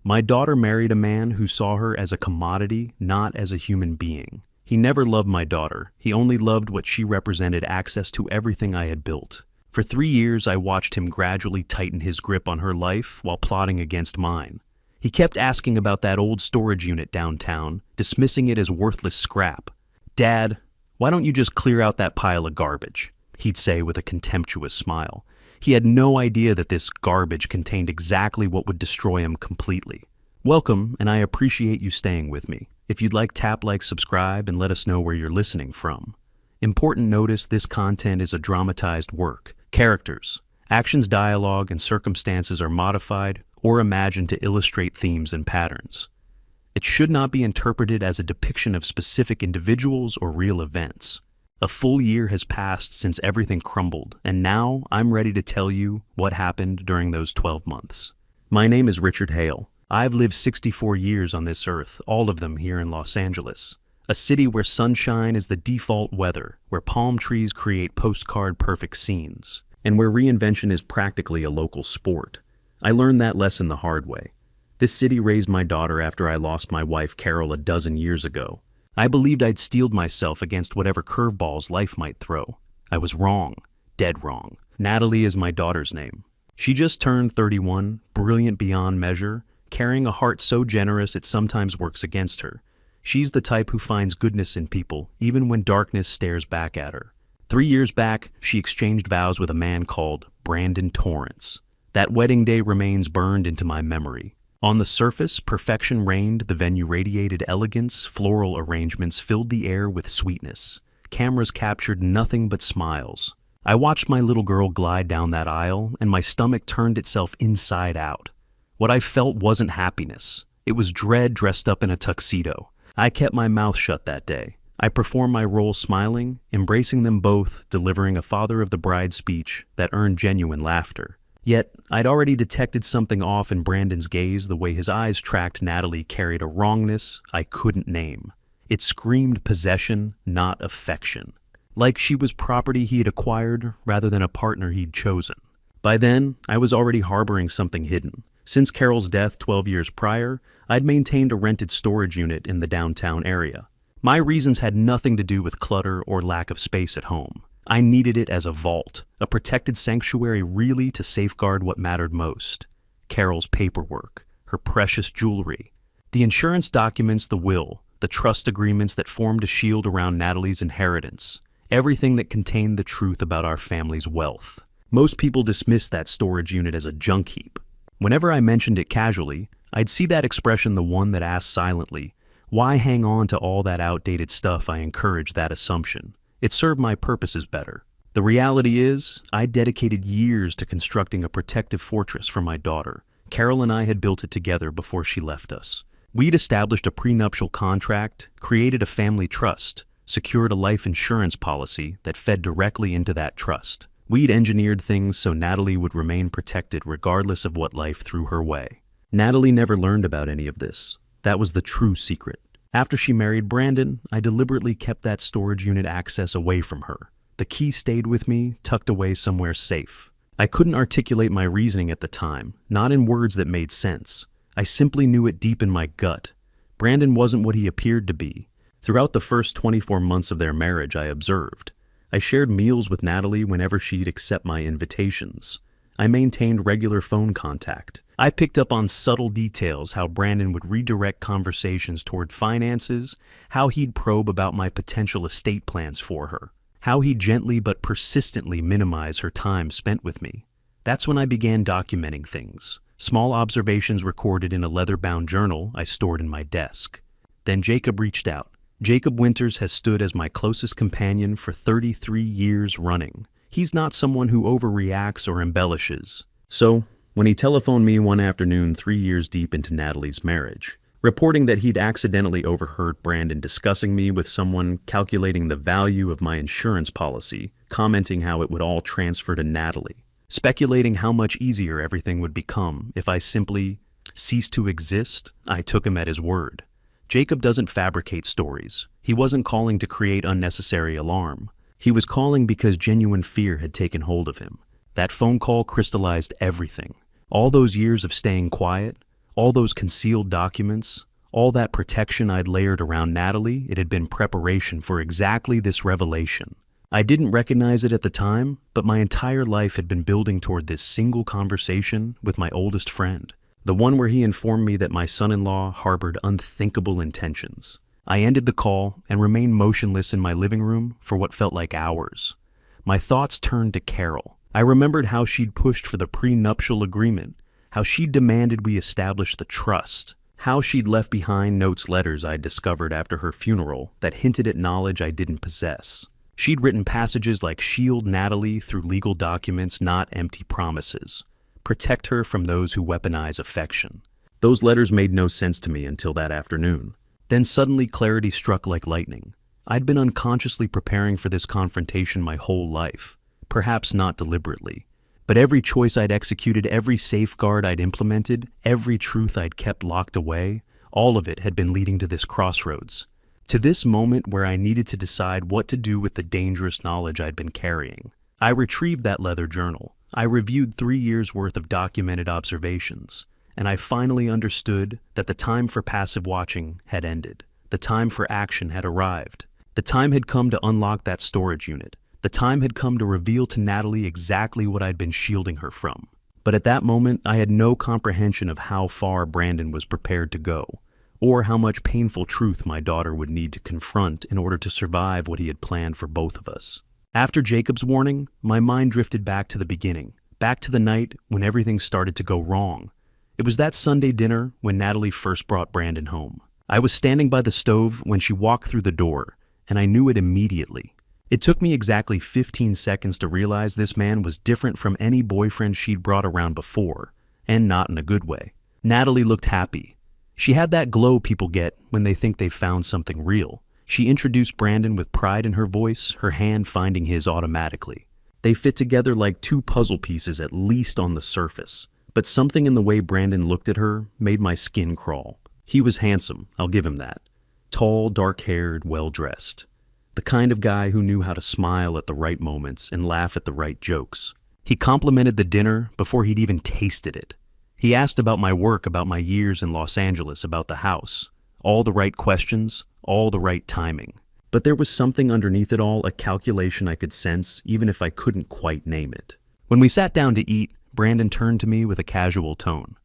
My daughter married a man who saw her as a commodity, not as a human being. He never loved my daughter. He only loved what she represented, access to everything I had built. For 3 years, I watched him gradually tighten his grip on her life while plotting against mine. He kept asking about that old storage unit downtown, dismissing it as worthless scrap. "Dad, why don't you just clear out that pile of garbage?" he'd say with a contemptuous smile. He had no idea that this garbage contained exactly what would destroy him completely. Welcome, and I appreciate you staying with me. If you'd like, tap like, subscribe, and let us know where you're listening from. Important notice, this content is a dramatized work. Characters, actions, dialogue, and circumstances are modified or imagined to illustrate themes and patterns. It should not be interpreted as a depiction of specific individuals or real events. A full year has passed since everything crumbled, and now I'm ready to tell you what happened during those 12 months. My name is Richard Hale. I've lived 64 years on this earth, all of them here in Los Angeles. A city where sunshine is the default weather, where palm trees create postcard-perfect scenes, and where reinvention is practically a local sport. I learned that lesson the hard way. This city raised my daughter after I lost my wife Carol a dozen years ago. I believed I'd steeled myself against whatever curveballs life might throw. I was wrong, dead wrong. Natalie is my daughter's name. She just turned 31, brilliant beyond measure, carrying a heart so generous it sometimes works against her. She's the type who finds goodness in people, even when darkness stares back at her. 3 years back, she exchanged vows with a man called Brandon Torrance. That wedding day remains burned into my memory. On the surface, perfection reigned, the venue radiated elegance, floral arrangements filled the air with sweetness. Cameras captured nothing but smiles. I watched my little girl glide down that aisle, and my stomach turned itself inside out. What I felt wasn't happiness. It was dread dressed up in a tuxedo. I kept my mouth shut that day. I performed my role smiling, embracing them both, delivering a father of the bride speech that earned genuine laughter. Yet, I'd already detected something off in Brandon's gaze. The way his eyes tracked Natalie carried a wrongness I couldn't name. It screamed possession, not affection. Like she was property he had acquired rather than a partner he'd chosen. By then, I was already harboring something hidden. Since Carol's death 12 years prior, I'd maintained a rented storage unit in the downtown area. My reasons had nothing to do with clutter or lack of space at home. I needed it as a vault, a protected sanctuary really to safeguard what mattered most. Carol's paperwork, her precious jewelry, the insurance documents, the will, the trust agreements that formed a shield around Natalie's inheritance, everything that contained the truth about our family's wealth. Most people dismiss that storage unit as a junk heap. Whenever I mentioned it casually, I'd see that expression, the one that asked silently, "Why hang on to all that outdated stuff?" I encouraged that assumption. It served my purposes better. The reality is, I dedicated years to constructing a protective fortress for my daughter. Carol and I had built it together before she left us. We'd established a prenuptial contract, created a family trust, secured a life insurance policy that fed directly into that trust. We'd engineered things so Natalie would remain protected regardless of what life threw her way. Natalie never learned about any of this. That was the true secret. After she married Brandon, I deliberately kept that storage unit access away from her. The key stayed with me, tucked away somewhere safe. I couldn't articulate my reasoning at the time, not in words that made sense. I simply knew it deep in my gut. Brandon wasn't what he appeared to be. Throughout the first 24 months of their marriage, I observed. I shared meals with Natalie whenever she'd accept my invitations. I maintained regular phone contact. I picked up on subtle details, how Brandon would redirect conversations toward finances, how he'd probe about my potential estate plans for her, how he'd gently but persistently minimize her time spent with me. That's when I began documenting things, small observations recorded in a leather-bound journal I stored in my desk. Then Jacob reached out. Jacob Winters has stood as my closest companion for 33 years running. He's not someone who overreacts or embellishes. So, when he telephoned me one afternoon 3 years deep into Natalie's marriage, reporting that he'd accidentally overheard Brandon discussing me with someone, calculating the value of my insurance policy, commenting how it would all transfer to Natalie, speculating how much easier everything would become if I simply ceased to exist, I took him at his word. Jacob doesn't fabricate stories. He wasn't calling to create unnecessary alarm. He was calling because genuine fear had taken hold of him. That phone call crystallized everything. All those years of staying quiet, All those concealed documents, all that protection I'd layered around Natalie, it had been preparation for exactly this revelation. I didn't recognize it at the time, but my entire life had been building toward this single conversation with my oldest friend, the one where he informed me that my son-in-law harbored unthinkable intentions. I ended the call and remained motionless in my living room for what felt like hours. My thoughts turned to Carol. I remembered how she'd pushed for the prenuptial agreement, how she'd demanded we establish the trust, how she'd left behind letters I'd discovered after her funeral that hinted at knowledge I didn't possess. She'd written passages like shield Natalie through legal documents, not empty promises. Protect her from those who weaponize affection. Those letters made no sense to me until that afternoon. Then suddenly clarity struck like lightning. I'd been unconsciously preparing for this confrontation my whole life, perhaps not deliberately. But every choice I'd executed, every safeguard I'd implemented, every truth I'd kept locked away, all of it had been leading to this crossroads. To this moment where I needed to decide what to do with the dangerous knowledge I'd been carrying. I retrieved that leather journal. I reviewed 3 years' worth of documented observations, and I finally understood that the time for passive watching had ended. The time for action had arrived. The time had come to unlock that storage unit. The time had come to reveal to Natalie exactly what I'd been shielding her from. But at that moment, I had no comprehension of how far Brandon was prepared to go, or how much painful truth my daughter would need to confront in order to survive what he had planned for both of us. After Jacob's warning, my mind drifted back to the beginning, back to the night when everything started to go wrong. It was that Sunday dinner when Natalie first brought Brandon home. I was standing by the stove when she walked through the door, and I knew it immediately. It took me exactly 15 seconds to realize this man was different from any boyfriend she'd brought around before, and not in a good way. Natalie looked happy. She had that glow people get when they think they've found something real. She introduced Brandon with pride in her voice, her hand finding his automatically. They fit together like two puzzle pieces, at least on the surface. But something in the way Brandon looked at her made my skin crawl. He was handsome, I'll give him that. Tall, dark-haired, well-dressed. The kind of guy who knew how to smile at the right moments and laugh at the right jokes. He complimented the dinner before he'd even tasted it. He asked about my work, about my years in Los Angeles, about the house. All the right questions, all the right timing. But there was something underneath it all, a calculation I could sense, even if I couldn't quite name it. When we sat down to eat, Brandon turned to me with a casual tone.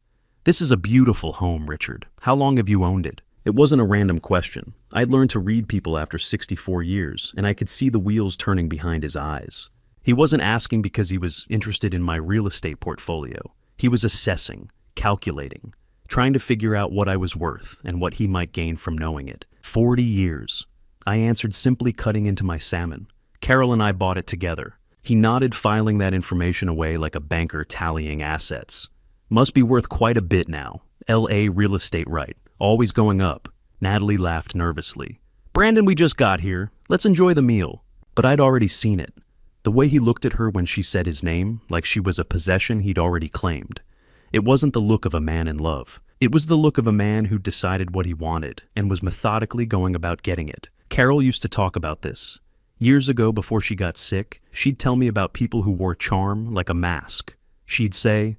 "This is a beautiful home, Richard. How long have you owned it?" It wasn't a random question. I'd learned to read people after 64 years, and I could see the wheels turning behind his eyes. He wasn't asking because he was interested in my real estate portfolio. He was assessing, calculating, trying to figure out what I was worth and what he might gain from knowing it. 40 years. I answered, simply cutting into my salmon. Carol and I bought it together. He nodded, filing that information away like a banker tallying assets. Must be worth quite a bit now. LA real estate right. Always going up. Natalie laughed nervously. "Brandon, we just got here. Let's enjoy the meal." But I'd already seen it. The way he looked at her when she said his name, like she was a possession he'd already claimed. It wasn't the look of a man in love. It was the look of a man who decided what he wanted and was methodically going about getting it. Carol used to talk about this. Years ago, before she got sick, she'd tell me about people who wore charm like a mask. She'd say,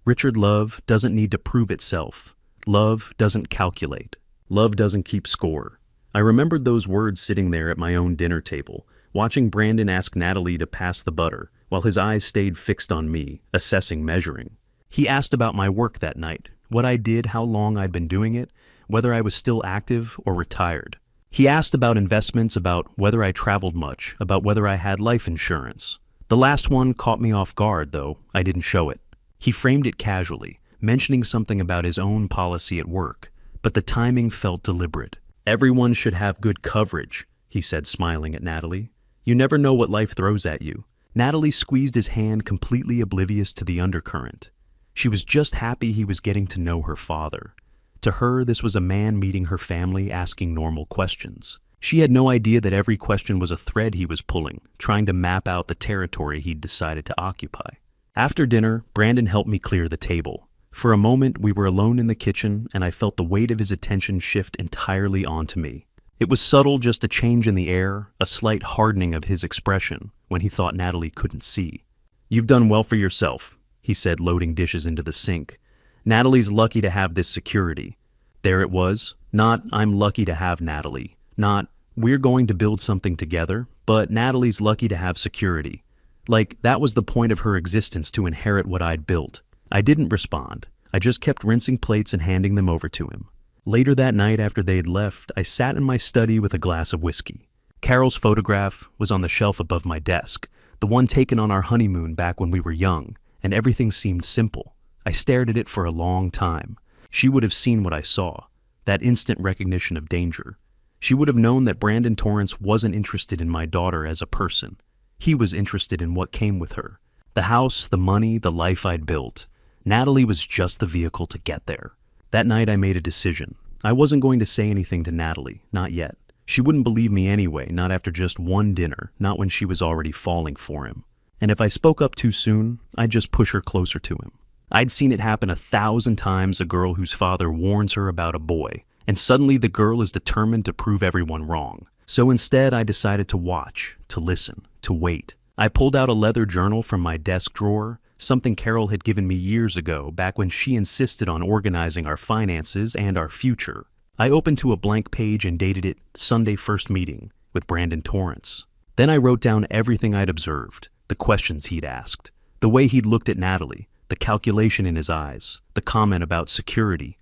"Richard, love doesn't need to prove itself. Love doesn't calculate. Love doesn't keep score." I remembered those words sitting there at my own dinner table, watching Brandon ask Natalie to pass the butter, while his eyes stayed fixed on me, assessing, measuring. He asked about my work that night, what I did, how long I'd been doing it, whether I was still active or retired. He asked about investments, about whether I traveled much, about whether I had life insurance. The last one caught me off guard, though I didn't show it. He framed it casually, mentioning something about his own policy at work, but the timing felt deliberate. "Everyone should have good coverage," he said, smiling at Natalie. "You never know what life throws at you." Natalie squeezed his hand, completely oblivious to the undercurrent. She was just happy he was getting to know her father. To her, this was a man meeting her family, asking normal questions. She had no idea that every question was a thread he was pulling, trying to map out the territory he'd decided to occupy. After dinner, Brandon helped me clear the table. For a moment, we were alone in the kitchen, and I felt the weight of his attention shift entirely onto me. It was subtle, just a change in the air, a slight hardening of his expression when he thought Natalie couldn't see. "You've done well for yourself," he said, loading dishes into the sink. Natalie's lucky to have this security. There it was. Not, I'm lucky to have Natalie. Not, we're going to build something together, but Natalie's lucky to have security. Like, that was the point of her existence, to inherit what I'd built. I didn't respond. I just kept rinsing plates and handing them over to him. Later that night after they'd left, I sat in my study with a glass of whiskey. Carol's photograph was on the shelf above my desk, the one taken on our honeymoon back when we were young, and everything seemed simple. I stared at it for a long time. She would have seen what I saw, that instant recognition of danger. She would have known that Brandon Torrance wasn't interested in my daughter as a person. He was interested in what came with her. The house, the money, the life I'd built. Natalie was just the vehicle to get there. That night I made a decision. I wasn't going to say anything to Natalie, not yet. She wouldn't believe me anyway, not after just one dinner, not when she was already falling for him. And if I spoke up too soon, I'd just push her closer to him. I'd seen it happen 1,000 times, a girl whose father warns her about a boy, and suddenly the girl is determined to prove everyone wrong. So instead, I decided to watch, to listen, to wait. I pulled out a leather journal from my desk drawer, something Carol had given me years ago, back when she insisted on organizing our finances and our future. I opened to a blank page and dated it Sunday First Meeting with Brandon Torrance. Then I wrote down everything I'd observed, the questions he'd asked, the way he'd looked at Natalie, the calculation in his eyes, the comment about security,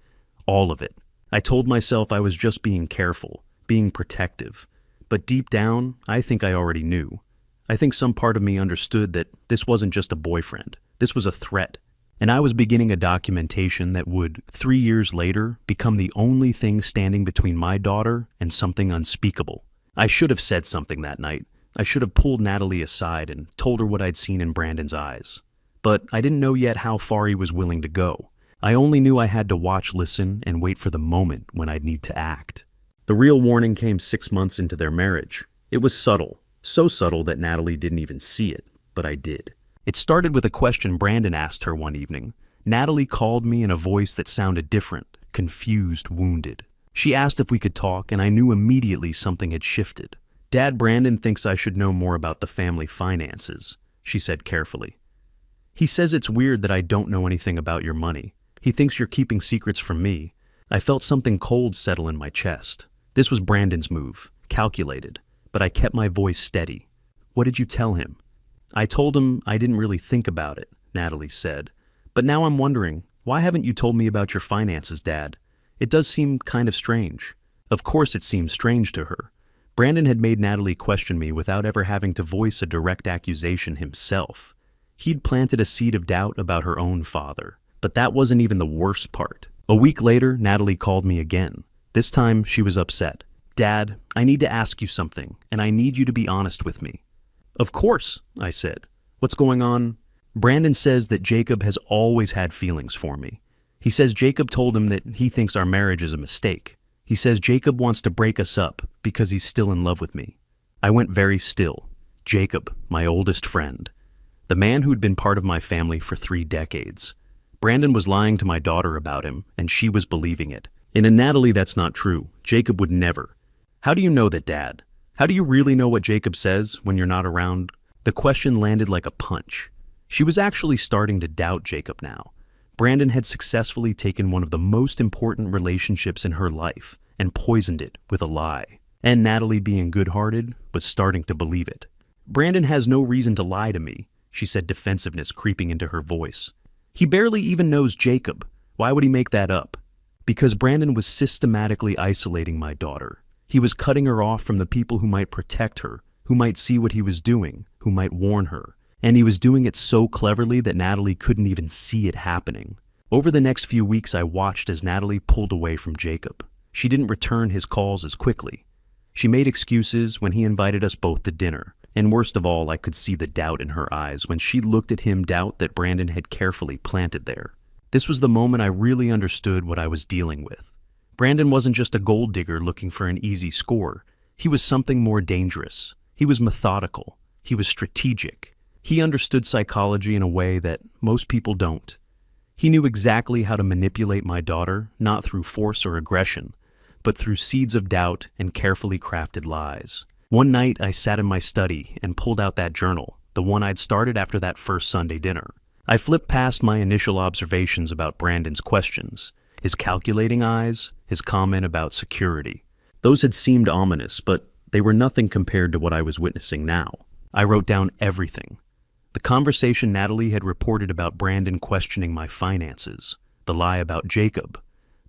all of it. I told myself I was just being careful, being protective. But deep down, I think I already knew. I think some part of me understood that this wasn't just a boyfriend. This was a threat. And I was beginning a documentation that would, 3 years later, become the only thing standing between my daughter and something unspeakable. I should have said something that night. I should have pulled Natalie aside and told her what I'd seen in Brandon's eyes. But I didn't know yet how far he was willing to go. I only knew I had to watch, listen, and wait for the moment when I'd need to act. The real warning came 6 months into their marriage. It was subtle, so subtle that Natalie didn't even see it, but I did. It started with a question Brandon asked her one evening. Natalie called me in a voice that sounded different, confused, wounded. She asked if we could talk, and I knew immediately something had shifted. Dad Brandon thinks I should know more about the family finances, she said carefully. He says it's weird that I don't know anything about your money. He thinks you're keeping secrets from me. I felt something cold settle in my chest. This was Brandon's move, calculated, but I kept my voice steady. What did you tell him? I told him I didn't really think about it, Natalie said. But now I'm wondering, why haven't you told me about your finances, Dad? It does seem kind of strange. Of course it seemed strange to her. Brandon had made Natalie question me without ever having to voice a direct accusation himself. He'd planted a seed of doubt about her own father. But that wasn't even the worst part. A week later, Natalie called me again. This time, she was upset. Dad, I need to ask you something, and I need you to be honest with me. Of course, I said. What's going on? Brandon says that Jacob has always had feelings for me. He says Jacob told him that he thinks our marriage is a mistake. He says Jacob wants to break us up because he's still in love with me. I went very still. Jacob, my oldest friend. The man who'd been part of my family for 3 decades. Brandon was lying to my daughter about him, and she was believing it. And in Natalie, that's not true. Jacob would never. How do you know that, Dad? How do you really know what Jacob says when you're not around? The question landed like a punch. She was actually starting to doubt Jacob now. Brandon had successfully taken one of the most important relationships in her life and poisoned it with a lie. And Natalie, being good-hearted, was starting to believe it. Brandon has no reason to lie to me, she said, defensiveness creeping into her voice. He barely even knows Jacob. Why would he make that up? Because Brandon was systematically isolating my daughter. He was cutting her off from the people who might protect her, who might see what he was doing, who might warn her. And he was doing it so cleverly that Natalie couldn't even see it happening. Over the next few weeks, I watched as Natalie pulled away from Jacob. She didn't return his calls as quickly. She made excuses when he invited us both to dinner. And worst of all, I could see the doubt in her eyes when she looked at him, doubt that Brandon had carefully planted there. This was the moment I really understood what I was dealing with. Brandon wasn't just a gold digger looking for an easy score. He was something more dangerous. He was methodical. He was strategic. He understood psychology in a way that most people don't. He knew exactly how to manipulate my daughter, not through force or aggression, but through seeds of doubt and carefully crafted lies. One night, I sat in my study and pulled out that journal, the one I'd started after that first Sunday dinner. I flipped past my initial observations about Brandon's questions, his calculating eyes, his comment about security. Those had seemed ominous, but they were nothing compared to what I was witnessing now. I wrote down everything. The conversation Natalie had reported about Brandon questioning my finances, the lie about Jacob,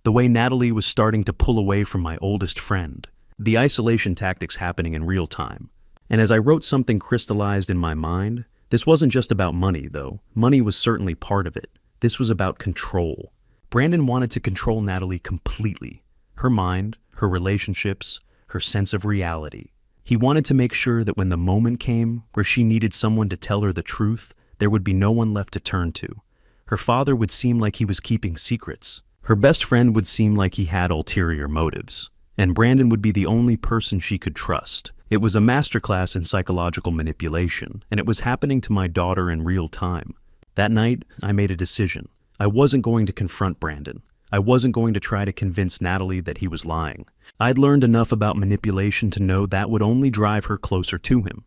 the way Natalie was starting to pull away from my oldest friend, the isolation tactics happening in real time. And as I wrote, something crystallized in my mind. This wasn't just about money, though. Money was certainly part of it. This was about control. Brandon wanted to control Natalie completely. Her mind, her relationships, her sense of reality. He wanted to make sure that when the moment came where she needed someone to tell her the truth, there would be no one left to turn to. Her father would seem like he was keeping secrets. Her best friend would seem like he had ulterior motives. And Brandon would be the only person she could trust. It was a masterclass in psychological manipulation, and it was happening to my daughter in real time. That night, I made a decision. I wasn't going to confront Brandon. I wasn't going to try to convince Natalie that he was lying. I'd learned enough about manipulation to know that would only drive her closer to him.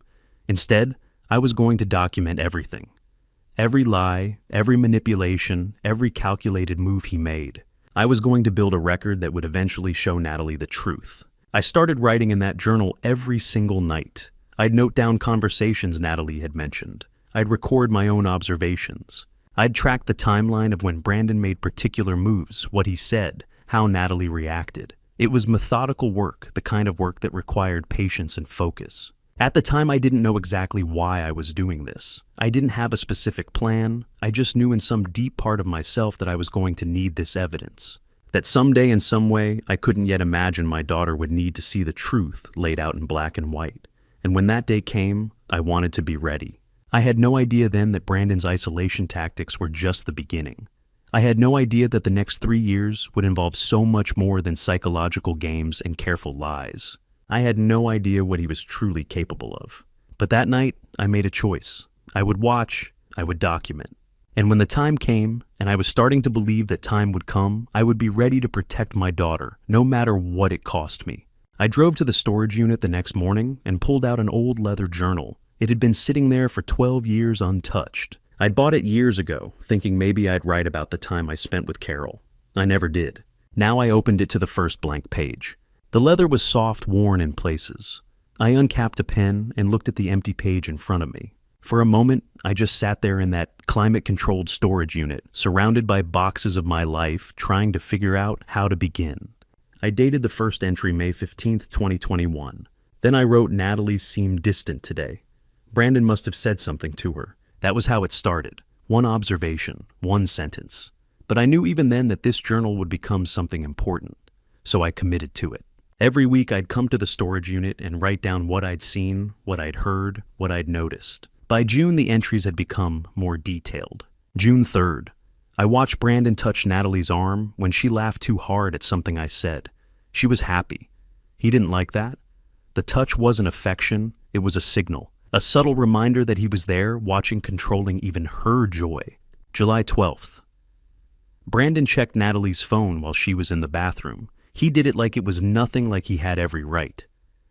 Instead, I was going to document everything. Every lie, every manipulation, every calculated move he made. I was going to build a record that would eventually show Natalie the truth. I started writing in that journal every single night. I'd note down conversations Natalie had mentioned. I'd record my own observations. I'd track the timeline of when Brandon made particular moves, what he said, how Natalie reacted. It was methodical work, the kind of work that required patience and focus. At the time, I didn't know exactly why I was doing this. I didn't have a specific plan. I just knew in some deep part of myself that I was going to need this evidence. That someday in some way, I couldn't yet imagine my daughter would need to see the truth laid out in black and white. And when that day came, I wanted to be ready. I had no idea then that Brandon's isolation tactics were just the beginning. I had no idea that the next 3 years would involve so much more than psychological games and careful lies. I had no idea what he was truly capable of. But that night, I made a choice. I would watch, I would document. And when the time came, and I was starting to believe that time would come, I would be ready to protect my daughter, no matter what it cost me. I drove to the storage unit the next morning and pulled out an old leather journal. It had been sitting there for 12 years untouched. I'd bought it years ago, thinking maybe I'd write about the time I spent with Carol. I never did. Now I opened it to the first blank page. The leather was soft, worn in places. I uncapped a pen and looked at the empty page in front of me. For a moment, I just sat there in that climate-controlled storage unit, surrounded by boxes of my life, trying to figure out how to begin. I dated the first entry May 15th, 2021. Then I wrote, Natalie seemed distant today. Brandon must have said something to her. That was how it started. One observation, one sentence. But I knew even then that this journal would become something important. So I committed to it. Every week I'd come to the storage unit and write down what I'd seen, what I'd heard, what I'd noticed. By June, the entries had become more detailed. June 3rd. I watched Brandon touch Natalie's arm when she laughed too hard at something I said. She was happy. He didn't like that. The touch wasn't affection, it was a signal. A subtle reminder that he was there, watching, controlling even her joy. July 12th. Brandon checked Natalie's phone while she was in the bathroom. He did it like it was nothing, like he had every right.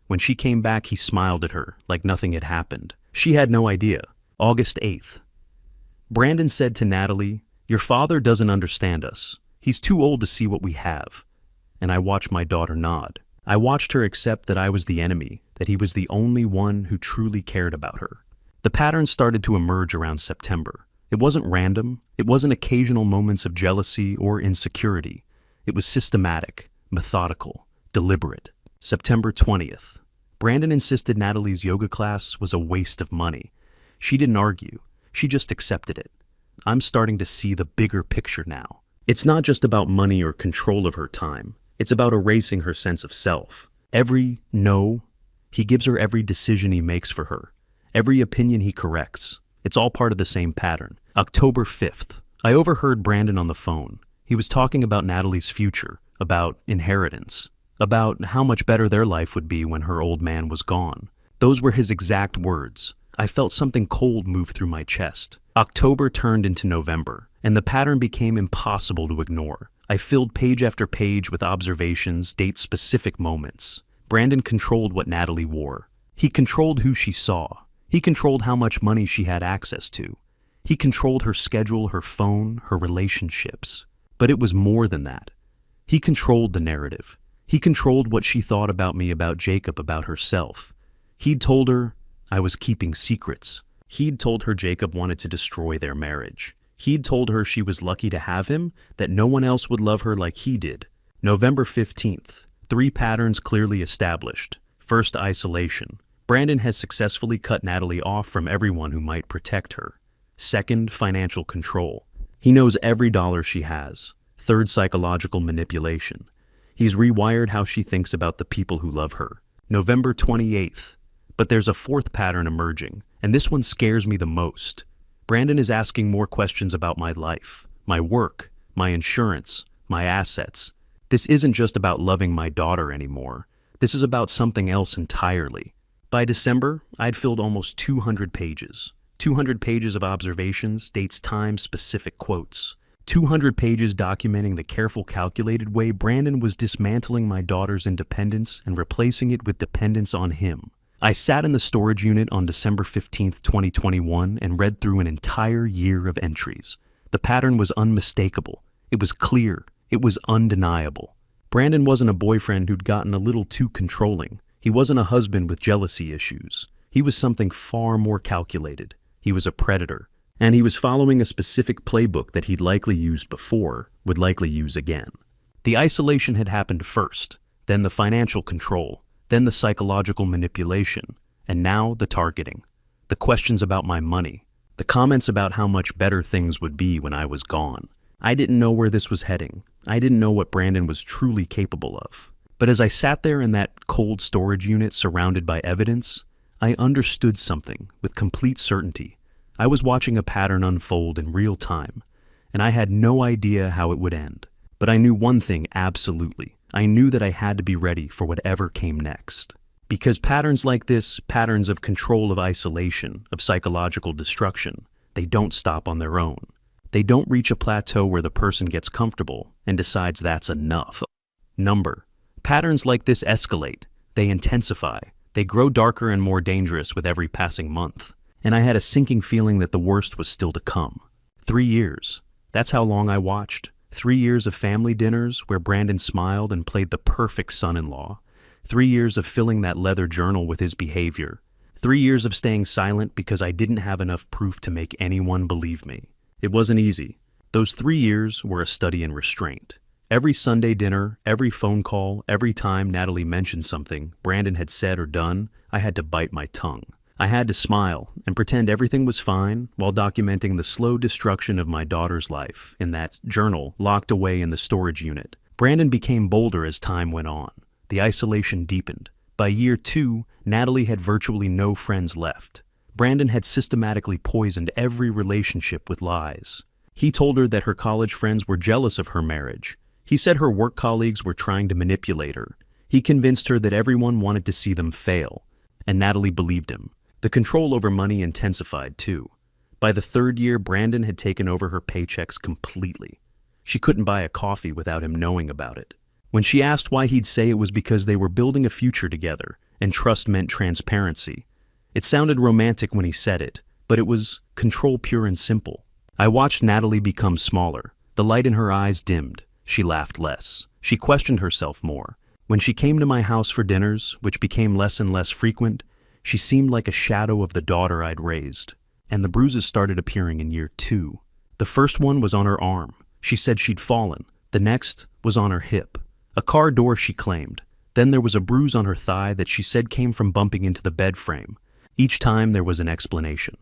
When she came back, he smiled at her, like nothing had happened. She had no idea. August 8th. Brandon said to Natalie, "Your father doesn't understand us. He's too old to see what we have." And I watched my daughter nod. I watched her accept that I was the enemy, that he was the only one who truly cared about her. The pattern started to emerge around September. It wasn't random. It wasn't occasional moments of jealousy or insecurity. It was systematic, methodical, deliberate. September 20th. Brandon insisted Natalie's yoga class was a waste of money. She didn't argue. She just accepted it. I'm starting to see the bigger picture now. It's not just about money or control of her time. It's about erasing her sense of self. Every no, he gives her every decision he makes for her. Every opinion he corrects. It's all part of the same pattern. October 5th. I overheard Brandon on the phone. He was talking about Natalie's future, about inheritance, about how much better their life would be when her old man was gone. Those were his exact words. I felt something cold move through my chest. October turned into November, and the pattern became impossible to ignore. I filled page after page with observations, date-specific moments. Brandon controlled what Natalie wore. He controlled who she saw. He controlled how much money she had access to. He controlled her schedule, her phone, her relationships. But it was more than that. He controlled the narrative. He controlled what she thought about me, about Jacob, about herself. He'd told her I was keeping secrets. He'd told her Jacob wanted to destroy their marriage. He'd told her she was lucky to have him, that no one else would love her like he did. November 15th. 3 patterns clearly established. First, isolation. Brandon has successfully cut Natalie off from everyone who might protect her. Second, financial control. He knows every dollar she has. Third, psychological manipulation. He's rewired how she thinks about the people who love her. November 28th. But there's a fourth pattern emerging, and this one scares me the most. Brandon is asking more questions about my life, my work, my insurance, my assets. This isn't just about loving my daughter anymore. This is about something else entirely. By December, I'd filled almost 200 pages. 200 pages of observations, dates, time, specific quotes. 200 pages documenting the careful, calculated way Brandon was dismantling my daughter's independence and replacing it with dependence on him. I sat in the storage unit on December 15th, 2021 and read through an entire year of entries. The pattern was unmistakable. It was clear. It was undeniable. Brandon wasn't a boyfriend who'd gotten a little too controlling. He wasn't a husband with jealousy issues. He was something far more calculated. He was a predator. And he was following a specific playbook that he'd likely used before, would likely use again. The isolation had happened first, then the financial control, then the psychological manipulation, and now the targeting. The questions about my money, the comments about how much better things would be when I was gone. I didn't know where this was heading. I didn't know what Brandon was truly capable of. But as I sat there in that cold storage unit surrounded by evidence, I understood something with complete certainty. I was watching a pattern unfold in real time, and I had no idea how it would end. But I knew one thing absolutely. I knew that I had to be ready for whatever came next. Because patterns like this, patterns of control, of isolation, of psychological destruction, they don't stop on their own. They don't reach a plateau where the person gets comfortable and decides that's enough. Patterns like this escalate. They intensify. They grow darker and more dangerous with every passing month. And I had a sinking feeling that the worst was still to come. 3 years. That's how long I watched. 3 years of family dinners where Brandon smiled and played the perfect son-in-law. 3 years of filling that leather journal with his behavior. 3 years of staying silent because I didn't have enough proof to make anyone believe me. It wasn't easy. Those 3 years were a study in restraint. Every Sunday dinner, every phone call, every time Natalie mentioned something Brandon had said or done, I had to bite my tongue. I had to smile and pretend everything was fine while documenting the slow destruction of my daughter's life in that journal locked away in the storage unit. Brandon became bolder as time went on. The isolation deepened. By year 2, Natalie had virtually no friends left. Brandon had systematically poisoned every relationship with lies. He told her that her college friends were jealous of her marriage. He said her work colleagues were trying to manipulate her. He convinced her that everyone wanted to see them fail. And Natalie believed him. The control over money intensified too. By the 3rd year, Brandon had taken over her paychecks completely. She couldn't buy a coffee without him knowing about it. When she asked why, he'd say it was because they were building a future together, and trust meant transparency. It sounded romantic when he said it, but it was control pure and simple. I watched Natalie become smaller. The light in her eyes dimmed. She laughed less. She questioned herself more. When she came to my house for dinners, which became less and less frequent, she seemed like a shadow of the daughter I'd raised. And the bruises started appearing in year 2. The first one was on her arm. She said she'd fallen. The next was on her hip. A car door, she claimed. Then there was a bruise on her thigh that she said came from bumping into the bed frame. Each time there was an explanation.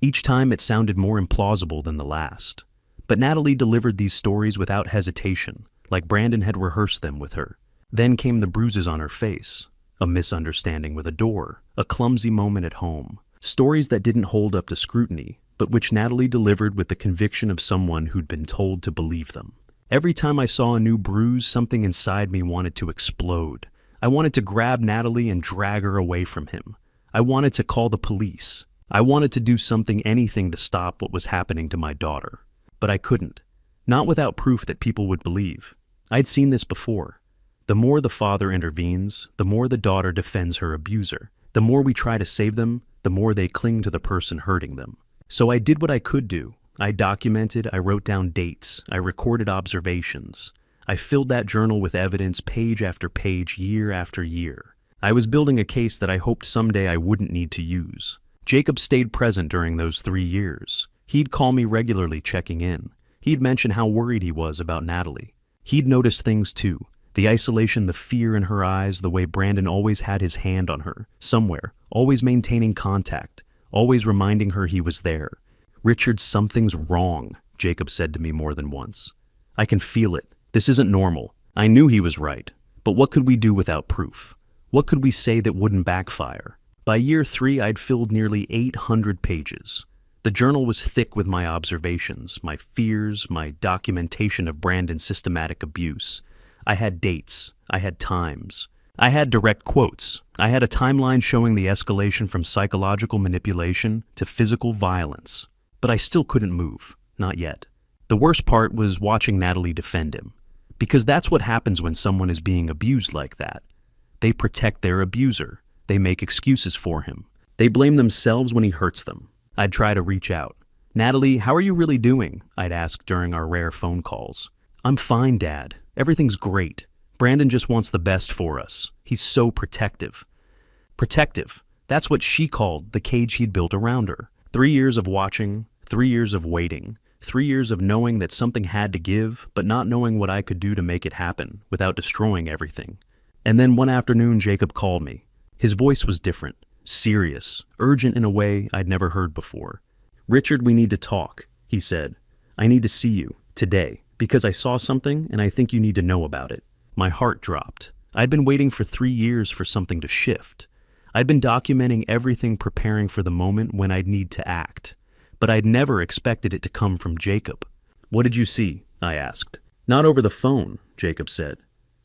Each time it sounded more implausible than the last. But Natalie delivered these stories without hesitation, like Brandon had rehearsed them with her. Then came the bruises on her face, a misunderstanding with a door, a clumsy moment at home. Stories that didn't hold up to scrutiny, but which Natalie delivered with the conviction of someone who'd been told to believe them. Every time I saw a new bruise, something inside me wanted to explode. I wanted to grab Natalie and drag her away from him. I wanted to call the police. I wanted to do something, anything to stop what was happening to my daughter. But I couldn't. Not without proof that people would believe. I'd seen this before. The more the father intervenes, the more the daughter defends her abuser. The more we try to save them, the more they cling to the person hurting them. So I did what I could do. I documented, I wrote down dates, I recorded observations. I filled that journal with evidence page after page, year after year. I was building a case that I hoped someday I wouldn't need to use. Jacob stayed present during those 3 years. He'd call me regularly, checking in. He'd mention how worried he was about Natalie. He'd notice things too. The isolation, the fear in her eyes, the way Brandon always had his hand on her, somewhere, always maintaining contact, always reminding her he was there. "Richard, something's wrong," Jacob said to me more than once. "I can feel it. This isn't normal." I knew he was right. But what could we do without proof? What could we say that wouldn't backfire? By year 3, I'd filled nearly 800 pages. The journal was thick with my observations, my fears, my documentation of Brandon's systematic abuse. I had dates. I had times. I had direct quotes. I had a timeline showing the escalation from psychological manipulation to physical violence. But I still couldn't move. Not yet. The worst part was watching Natalie defend him. Because that's what happens when someone is being abused like that. They protect their abuser. They make excuses for him. They blame themselves when he hurts them. I'd try to reach out. "Natalie, how are you really doing?" I'd ask during our rare phone calls. "I'm fine, Dad. Everything's great. Brandon just wants the best for us. He's so protective." Protective. That's what she called the cage he'd built around her. 3 years of watching, 3 years of waiting, 3 years of knowing that something had to give, but not knowing what I could do to make it happen without destroying everything. And then one afternoon, Jacob called me. His voice was different, serious, urgent in a way I'd never heard before. "Richard, we need to talk," he said. "I need to see you, today, because I saw something and I think you need to know about it." My heart dropped. I'd been waiting for 3 years for something to shift. I'd been documenting everything, preparing for the moment when I'd need to act. But I'd never expected it to come from Jacob. "What did you see?" I asked. "Not over the phone," Jacob said.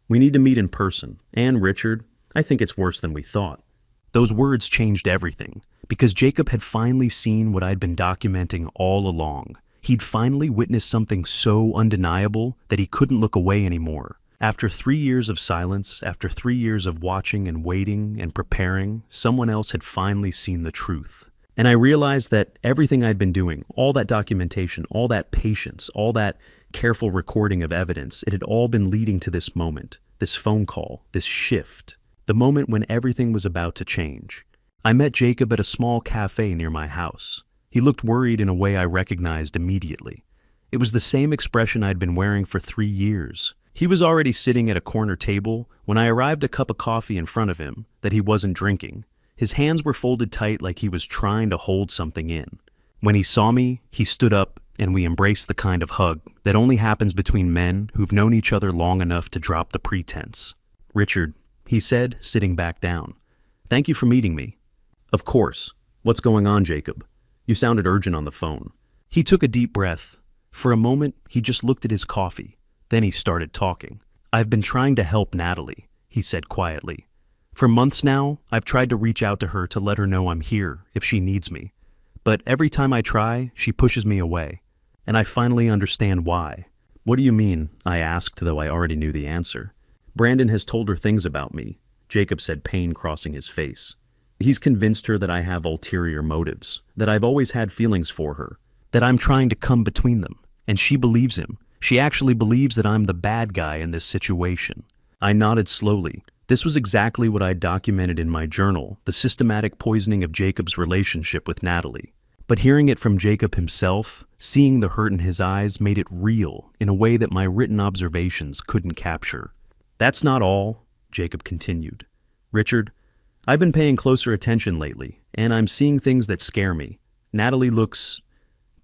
"We need to meet in person. And, Richard, I think it's worse than we thought." Those words changed everything, because Jacob had finally seen what I'd been documenting all along. He'd finally witnessed something so undeniable that he couldn't look away anymore. After 3 years of silence, after 3 years of watching and waiting and preparing, someone else had finally seen the truth. And I realized that everything I'd been doing, all that documentation, all that patience, all that careful recording of evidence, it had all been leading to this moment, this phone call, this shift, the moment when everything was about to change. I met Jacob at a small cafe near my house. He looked worried in a way I recognized immediately. It was the same expression I'd been wearing for 3 years. He was already sitting at a corner table when I arrived, a cup of coffee in front of him that he wasn't drinking. His hands were folded tight like he was trying to hold something in. When he saw me, he stood up and we embraced the kind of hug that only happens between men who've known each other long enough to drop the pretense. "Richard," he said, sitting back down. "Thank you for meeting me." "Of course. What's going on, Jacob? You sounded urgent on the phone." He took a deep breath. For a moment, he just looked at his coffee. Then he started talking. "I've been trying to help Natalie," he said quietly. "For months now, I've tried to reach out to her to let her know I'm here if she needs me. But every time I try, she pushes me away. And I finally understand why." "What do you mean?" I asked, though I already knew the answer. "Brandon has told her things about me," Jacob said, pain crossing his face. "He's convinced her that I have ulterior motives, that I've always had feelings for her, that I'm trying to come between them. And she believes him. She actually believes that I'm the bad guy in this situation." I nodded slowly. This was exactly what I documented in my journal, the systematic poisoning of Jacob's relationship with Natalie. But hearing it from Jacob himself, seeing the hurt in his eyes, made it real in a way that my written observations couldn't capture. "That's not all," Jacob continued. "Richard, I've been paying closer attention lately, and I'm seeing things that scare me. Natalie looks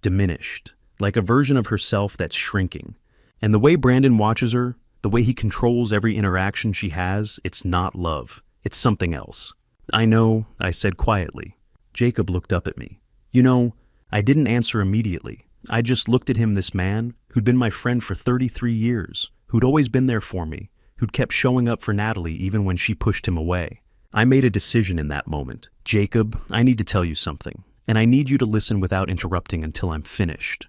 diminished, like a version of herself that's shrinking. And the way Brandon watches her, the way he controls every interaction she has, it's not love. It's something else." "I know," I said quietly. Jacob looked up at me. "You know, I didn't answer immediately. I just looked at him, this man, who'd been my friend for 33 years, who'd always been there for me, who'd kept showing up for Natalie even when she pushed him away. I made a decision in that moment. Jacob, I need to tell you something, and I need you to listen without interrupting until I'm finished."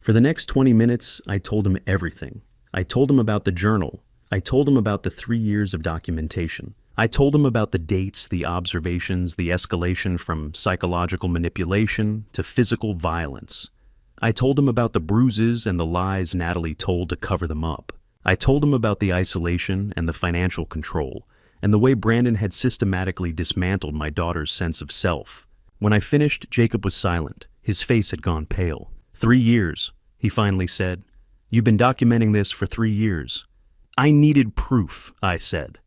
For the next 20 minutes, I told him everything. I told him about the journal. I told him about the 3 years of documentation. I told him about the dates, the observations, the escalation from psychological manipulation to physical violence. I told him about the bruises and the lies Natalie told to cover them up. I told him about the isolation and the financial control, and the way Brandon had systematically dismantled my daughter's sense of self. When I finished, Jacob was silent. His face had gone pale. 3 years, he finally said. You've been documenting this for 3 years. I needed proof, I said.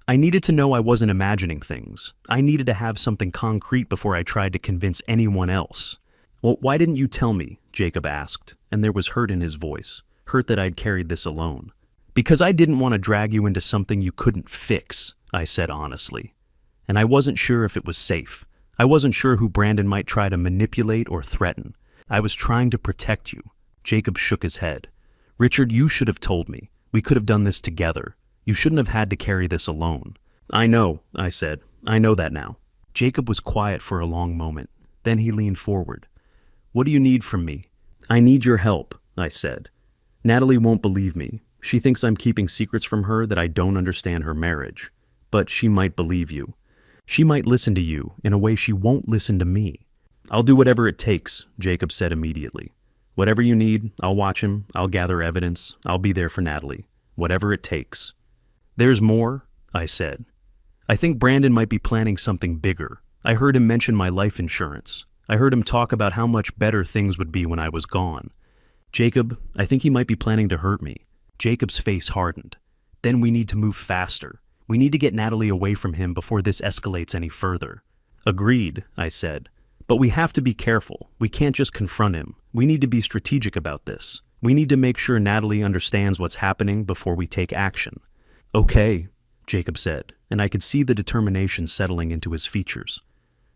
I needed to know I wasn't imagining things. I needed to have something concrete before I tried to convince anyone else. Well, why didn't you tell me? Jacob asked, and there was hurt in his voice, hurt that I'd carried this alone. Because I didn't want to drag you into something you couldn't fix, I said honestly. And I wasn't sure if it was safe. I wasn't sure who Brandon might try to manipulate or threaten. I was trying to protect you. Jacob shook his head. Richard, you should have told me. We could have done this together. You shouldn't have had to carry this alone. I know, I said. I know that now. Jacob was quiet for a long moment. Then he leaned forward. What do you need from me? I need your help, I said. Natalie won't believe me. She thinks I'm keeping secrets from her that I don't understand her marriage. But she might believe you. She might listen to you in a way she won't listen to me. I'll do whatever it takes, Jacob said immediately. Whatever you need, I'll watch him, I'll gather evidence, I'll be there for Natalie. Whatever it takes. There's more, I said. I think Brandon might be planning something bigger. I heard him mention my life insurance. I heard him talk about how much better things would be when I was gone. Jacob, I think he might be planning to hurt me. Jacob's face hardened. Then we need to move faster. We need to get Natalie away from him before this escalates any further. Agreed, I said. But we have to be careful. We can't just confront him. We need to be strategic about this. We need to make sure Natalie understands what's happening before we take action. Okay, Jacob said, and I could see the determination settling into his features.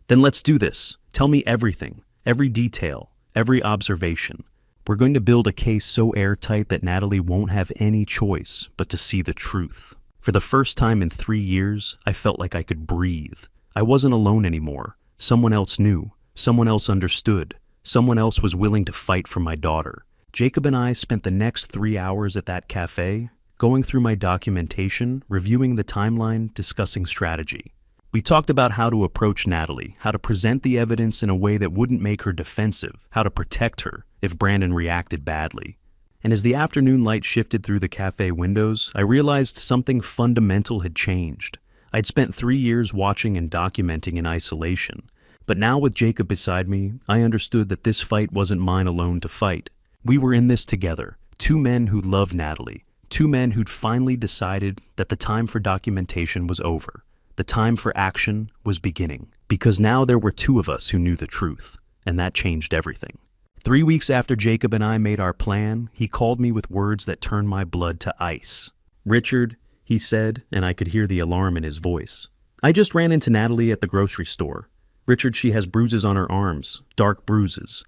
Then let's do this. Tell me everything, every detail, every observation. We're going to build a case so airtight that Natalie won't have any choice but to see the truth. For the first time in 3 years, I felt like I could breathe. I wasn't alone anymore. Someone else knew. Someone else understood. Someone else was willing to fight for my daughter. Jacob and I spent the next 3 hours at that cafe, going through my documentation, reviewing the timeline, discussing strategy. We talked about how to approach Natalie, how to present the evidence in a way that wouldn't make her defensive, how to protect her if Brandon reacted badly. And as the afternoon light shifted through the cafe windows, I realized something fundamental had changed. I'd spent 3 years watching and documenting in isolation, but now with Jacob beside me, I understood that this fight wasn't mine alone to fight. We were in this together, 2 men who loved Natalie, 2 men who'd finally decided that the time for documentation was over. The time for action was beginning, because now there were 2 of us who knew the truth, and that changed everything. 3 weeks after Jacob and I made our plan, he called me with words that turned my blood to ice. Richard, he said, and I could hear the alarm in his voice. I just ran into Natalie at the grocery store. Richard, she has bruises on her arms, dark bruises.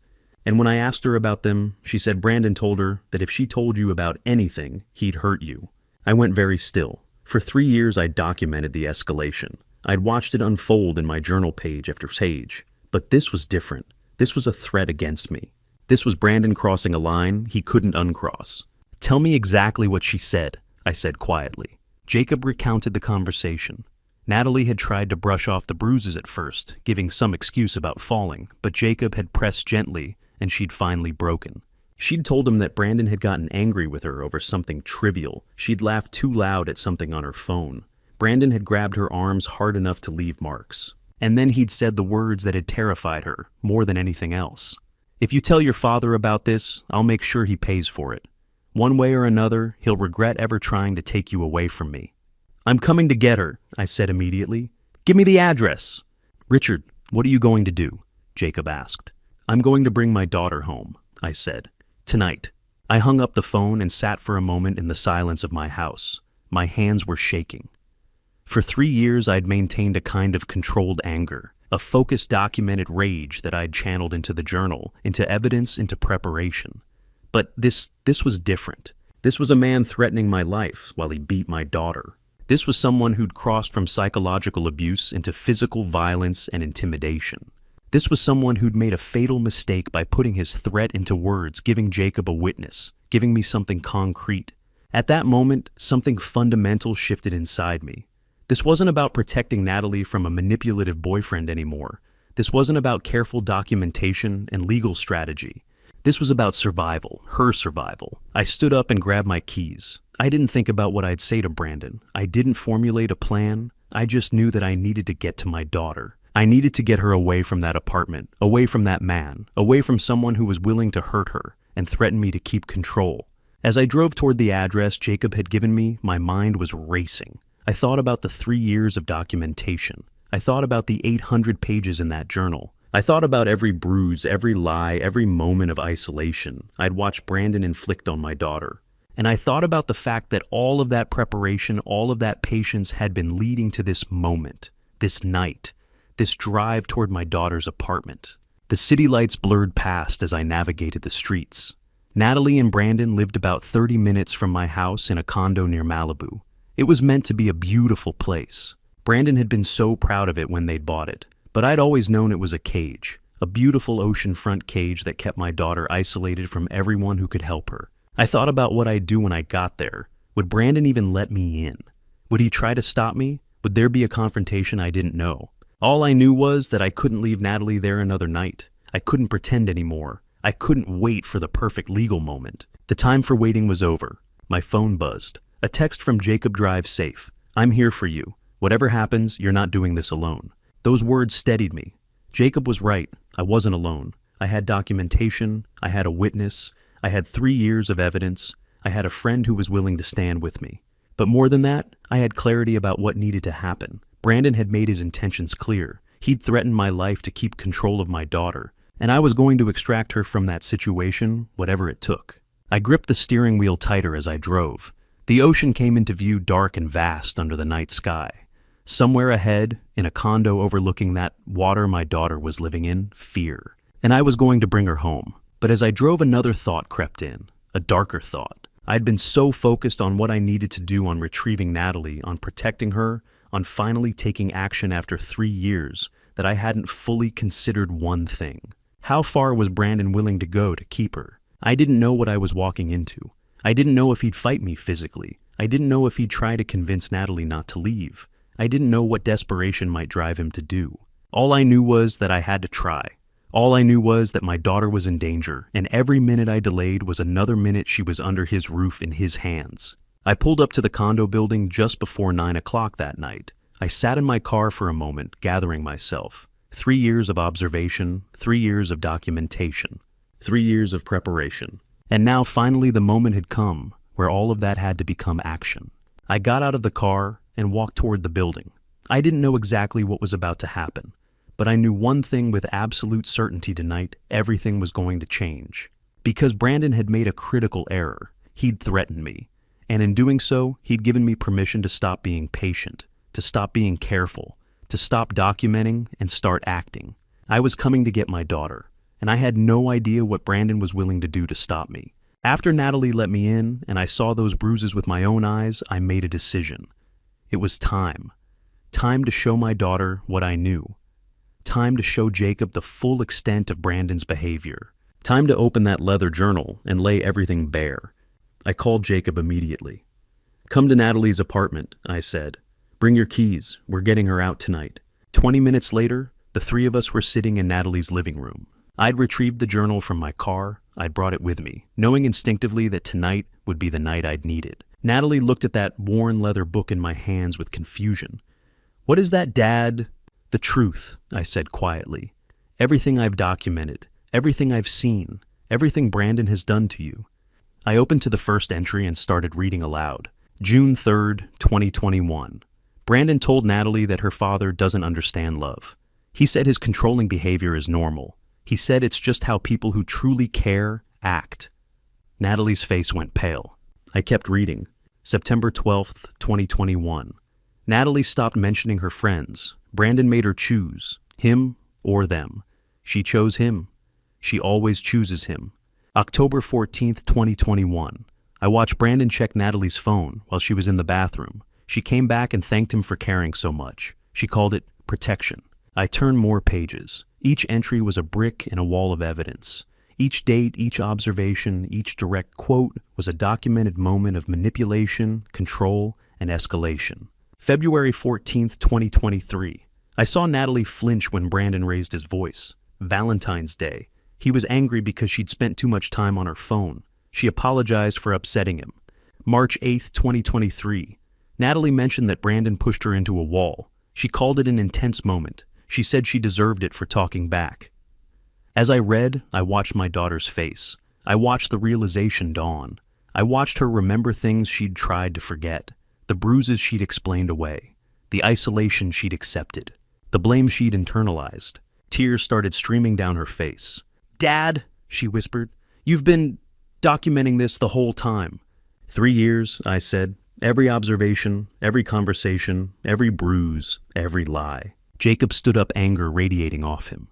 And when I asked her about them, she said Brandon told her that if she told you about anything, he'd hurt you. I went very still. For 3 years, I documented the escalation. I'd watched it unfold in my journal page after page. But this was different. This was a threat against me. This was Brandon crossing a line he couldn't uncross. Tell me exactly what she said, I said quietly. Jacob recounted the conversation. Natalie had tried to brush off the bruises at first, giving some excuse about falling, but Jacob had pressed gently, and she'd finally broken. She'd told him that Brandon had gotten angry with her over something trivial. She'd laughed too loud at something on her phone. Brandon had grabbed her arms hard enough to leave marks. And then he'd said the words that had terrified her, more than anything else. If you tell your father about this, I'll make sure he pays for it. One way or another, he'll regret ever trying to take you away from me. I'm coming to get her, I said immediately. Give me the address. Richard, what are you going to do? Jacob asked. I'm going to bring my daughter home, I said. Tonight. I hung up the phone and sat for a moment in the silence of my house. My hands were shaking. For 3 years, I'd maintained a kind of controlled anger, a focused, documented rage that I'd channeled into the journal, into evidence, into preparation. But this was different. This was a man threatening my life while he beat my daughter. This was someone who'd crossed from psychological abuse into physical violence and intimidation. This was someone who'd made a fatal mistake by putting his threat into words, giving Jacob a witness, giving me something concrete. At that moment, something fundamental shifted inside me. This wasn't about protecting Natalie from a manipulative boyfriend anymore. This wasn't about careful documentation and legal strategy. This was about survival, her survival. I stood up and grabbed my keys. I didn't think about what I'd say to Brandon. I didn't formulate a plan. I just knew that I needed to get to my daughter. I needed to get her away from that apartment, away from that man, away from someone who was willing to hurt her and threaten me to keep control. As I drove toward the address Jacob had given me, my mind was racing. I thought about the 3 years of documentation. I thought about the 800 pages in that journal. I thought about every bruise, every lie, every moment of isolation I'd watched Brandon inflict on my daughter. And I thought about the fact that all of that preparation, all of that patience had been leading to this moment, this night, this drive toward my daughter's apartment. The city lights blurred past as I navigated the streets. Natalie and Brandon lived about 30 minutes from my house in a condo near Malibu. It was meant to be a beautiful place. Brandon had been so proud of it when they'd bought it, but I'd always known it was a cage, a beautiful oceanfront cage that kept my daughter isolated from everyone who could help her. I thought about what I'd do when I got there. Would Brandon even let me in? Would he try to stop me? Would there be a confrontation I didn't know? All I knew was that I couldn't leave Natalie there another night. I couldn't pretend anymore. I couldn't wait for the perfect legal moment. The time for waiting was over. My phone buzzed. A text from Jacob Drive Safe. I'm here for you. Whatever happens, you're not doing this alone. Those words steadied me. Jacob was right. I wasn't alone. I had documentation. I had a witness. I had 3 years of evidence. I had a friend who was willing to stand with me. But more than that, I had clarity about what needed to happen. Brandon had made his intentions clear. He'd threatened my life to keep control of my daughter, and I was going to extract her from that situation, whatever it took. I gripped the steering wheel tighter as I drove. The ocean came into view dark and vast under the night sky. Somewhere ahead, in a condo overlooking that water my daughter was living in, fear. And I was going to bring her home. But as I drove, another thought crept in, a darker thought. I'd been so focused on what I needed to do on retrieving Natalie, on protecting her, on finally taking action after 3 years, that I hadn't fully considered one thing. How far was Brandon willing to go to keep her? I didn't know what I was walking into. I didn't know if he'd fight me physically. I didn't know if he'd try to convince Natalie not to leave. I didn't know what desperation might drive him to do. All I knew was that I had to try. All I knew was that my daughter was in danger, and every minute I delayed was another minute she was under his roof in his hands. I pulled up to the condo building just before 9 o'clock that night. I sat in my car for a moment, gathering myself. 3 years of observation, 3 years of documentation, 3 years of preparation. And now finally the moment had come where all of that had to become action. I got out of the car and walked toward the building. I didn't know exactly what was about to happen, but I knew one thing with absolute certainty tonight: everything was going to change. Because Brandon had made a critical error. He'd threatened me, and in doing so, he'd given me permission to stop being patient, to stop being careful, to stop documenting and start acting. I was coming to get my daughter, and I had no idea what Brandon was willing to do to stop me. After Natalie let me in and I saw those bruises with my own eyes, I made a decision. It was time. Time to show my daughter what I knew. Time to show Jacob the full extent of Brandon's behavior. Time to open that leather journal and lay everything bare. I called Jacob immediately. "Come to Natalie's apartment," I said. "Bring your keys. We're getting her out tonight." 20 minutes later, the 3 of us were sitting in Natalie's living room. I'd retrieved the journal from my car. I'd brought it with me, knowing instinctively that tonight would be the night I'd need it. Natalie looked at that worn leather book in my hands with confusion. "What is that, Dad?" "The truth," I said quietly. "Everything I've documented, everything I've seen, everything Brandon has done to you." I opened to the first entry and started reading aloud. June 3rd, 2021. Brandon told Natalie that her father doesn't understand love. He said his controlling behavior is normal. He said it's just how people who truly care act. Natalie's face went pale. I kept reading. September 12th, 2021. Natalie stopped mentioning her friends. Brandon made her choose, him or them. She chose him. She always chooses him. October 14th, 2021. I watched Brandon check Natalie's phone while she was in the bathroom. She came back and thanked him for caring so much. She called it protection. I turned more pages. Each entry was a brick in a wall of evidence. Each date, each observation, each direct quote was a documented moment of manipulation, control, and escalation. February 14th, 2023. I saw Natalie flinch when Brandon raised his voice. Valentine's Day. He was angry because she'd spent too much time on her phone. She apologized for upsetting him. March 8th, 2023. Natalie mentioned that Brandon pushed her into a wall. She called it an intense moment. She said she deserved it for talking back. As I read, I watched my daughter's face. I watched the realization dawn. I watched her remember things she'd tried to forget. The bruises she'd explained away. The isolation she'd accepted. The blame she'd internalized. Tears started streaming down her face. "Dad," she whispered, "you've been documenting this the whole time." 3 years, I said. Every observation, every conversation, every bruise, every lie. Jacob stood up, anger radiating off him.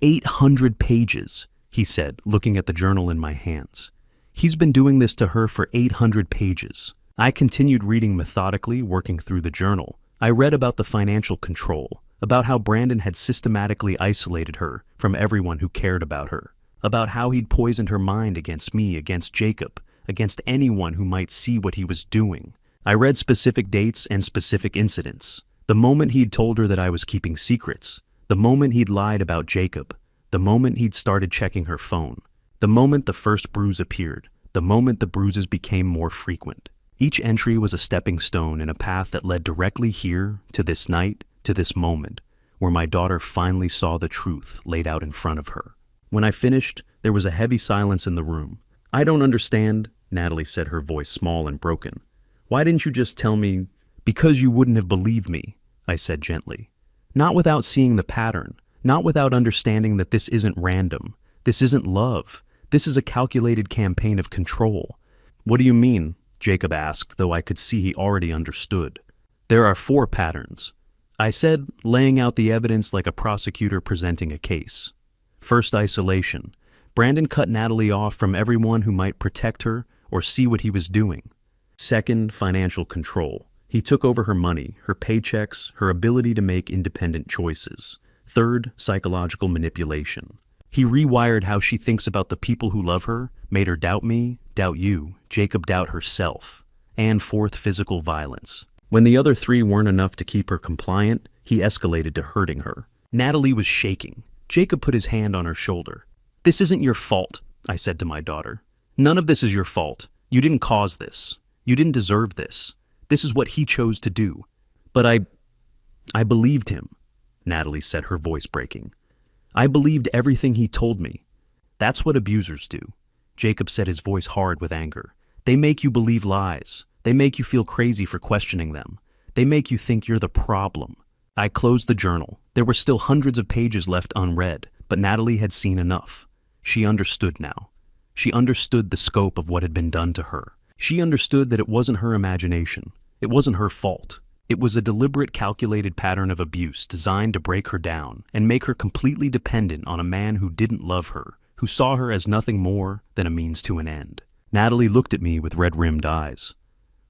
800 pages, he said, looking at the journal in my hands. He's been doing this to her for 800 pages. I continued reading methodically, working through the journal. I read about the financial control, about how Brandon had systematically isolated her from everyone who cared about her, about how he'd poisoned her mind against me, against Jacob, against anyone who might see what he was doing. I read specific dates and specific incidents. The moment he'd told her that I was keeping secrets, the moment he'd lied about Jacob, the moment he'd started checking her phone, the moment the first bruise appeared, the moment the bruises became more frequent. Each entry was a stepping stone in a path that led directly here, to this night, to this moment, where my daughter finally saw the truth laid out in front of her. When I finished, there was a heavy silence in the room. "I don't understand," Natalie said, her voice small and broken. "Why didn't you just tell me?" "Because you wouldn't have believed me," I said gently. "Not without seeing the pattern, not without understanding that this isn't random. This isn't love. This is a calculated campaign of control." "What do you mean?" Jacob asked, though I could see he already understood. "There are 4 patterns," I said, laying out the evidence like a prosecutor presenting a case. First, isolation. Brandon cut Natalie off from everyone who might protect her or see what he was doing. Second, financial control. He took over her money, her paychecks, her ability to make independent choices. Third, psychological manipulation. He rewired how she thinks about the people who love her, made her doubt me, doubt you, Jacob doubt herself. And fourth, physical violence. When the other 3 weren't enough to keep her compliant, he escalated to hurting her. Natalie was shaking. Jacob put his hand on her shoulder. "This isn't your fault," I said to my daughter. "None of this is your fault. You didn't cause this. You didn't deserve this. This is what he chose to do." "But I believed him," Natalie said, her voice breaking. "I believed everything he told me. That's what abusers do." Jacob said, his voice hard with anger. "They make you believe lies. They make you feel crazy for questioning them. They make you think you're the problem." I closed the journal. There were still hundreds of pages left unread, but Natalie had seen enough. She understood now. She understood the scope of what had been done to her. She understood that it wasn't her imagination. It wasn't her fault. It was a deliberate, calculated pattern of abuse designed to break her down and make her completely dependent on a man who didn't love her, who saw her as nothing more than a means to an end. Natalie looked at me with red-rimmed eyes.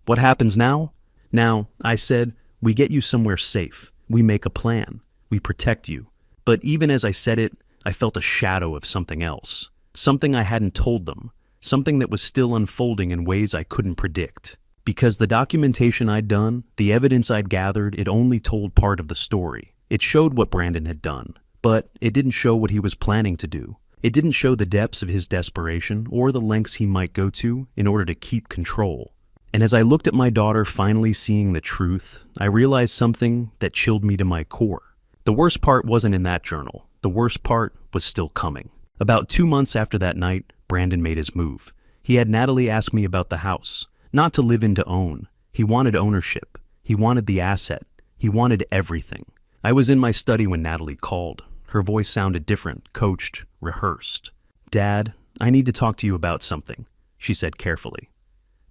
"What happens now?" "Now," I said, "we get you somewhere safe. We make a plan. We protect you." But even as I said it, I felt a shadow of something else. Something I hadn't told them. Something that was still unfolding in ways I couldn't predict. Because the documentation I'd done, the evidence I'd gathered, it only told part of the story. It showed what Brandon had done, but it didn't show what he was planning to do. It didn't show the depths of his desperation or the lengths he might go to in order to keep control. And as I looked at my daughter finally seeing the truth, I realized something that chilled me to my core. The worst part wasn't in that journal. The worst part was still coming. About 2 months after that night, Brandon made his move. He had Natalie ask me about the house. Not to live in, to own. He wanted ownership. He wanted the asset. He wanted everything. I was in my study when Natalie called. Her voice sounded different, coached, rehearsed. "Dad, I need to talk to you about something," she said carefully.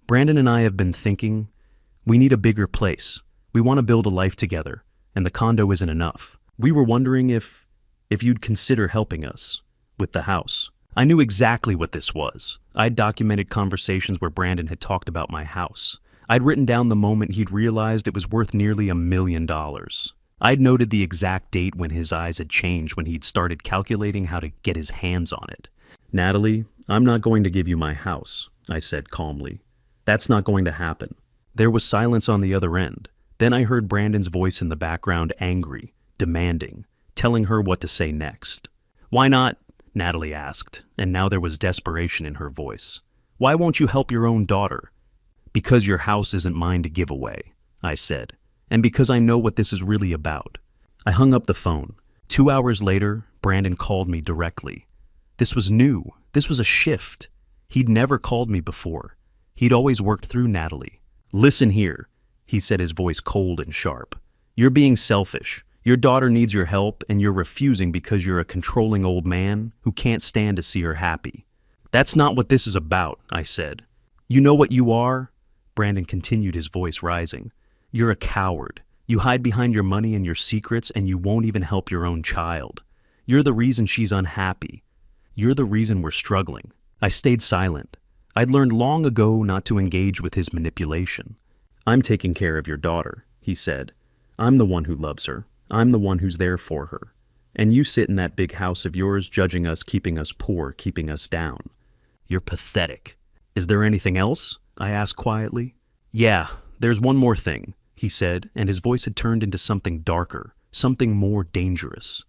"Brandon and I have been thinking, we need a bigger place. We want to build a life together, and the condo isn't enough. We were wondering if you'd consider helping us with the house." I knew exactly what this was. I'd documented conversations where Brandon had talked about my house. I'd written down the moment he'd realized it was worth nearly $1 million. I'd noted the exact date when his eyes had changed, when he'd started calculating how to get his hands on it. "Natalie, I'm not going to give you my house," I said calmly. "That's not going to happen." There was silence on the other end. Then I heard Brandon's voice in the background, angry, demanding, telling her what to say next. "Why not?" Natalie asked, and now there was desperation in her voice. "Why won't you help your own daughter?" "Because your house isn't mine to give away," I said, "and because I know what this is really about." I hung up the phone. 2 hours later, Brandon called me directly. This was new. This was a shift. He'd never called me before. He'd always worked through Natalie. "Listen here," he said, his voice cold and sharp. "You're being selfish. Your daughter needs your help, and you're refusing because you're a controlling old man who can't stand to see her happy." "That's not what this is about," I said. "You know what you are?" Brandon continued, his voice rising. "You're a coward. You hide behind your money and your secrets, and you won't even help your own child. You're the reason she's unhappy. You're the reason we're struggling." I stayed silent. I'd learned long ago not to engage with his manipulation. "I'm taking care of your daughter," he said. "I'm the one who loves her. I'm the one who's there for her. And you sit in that big house of yours judging us, keeping us poor, keeping us down. You're pathetic." "Is there anything else?" I asked quietly. "Yeah, there's one more thing," he said, and his voice had turned into something darker, something more dangerous.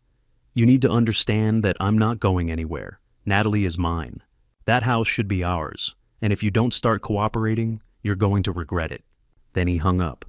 "You need to understand that I'm not going anywhere. Natalie is mine. That house should be ours, and if you don't start cooperating, you're going to regret it." Then he hung up.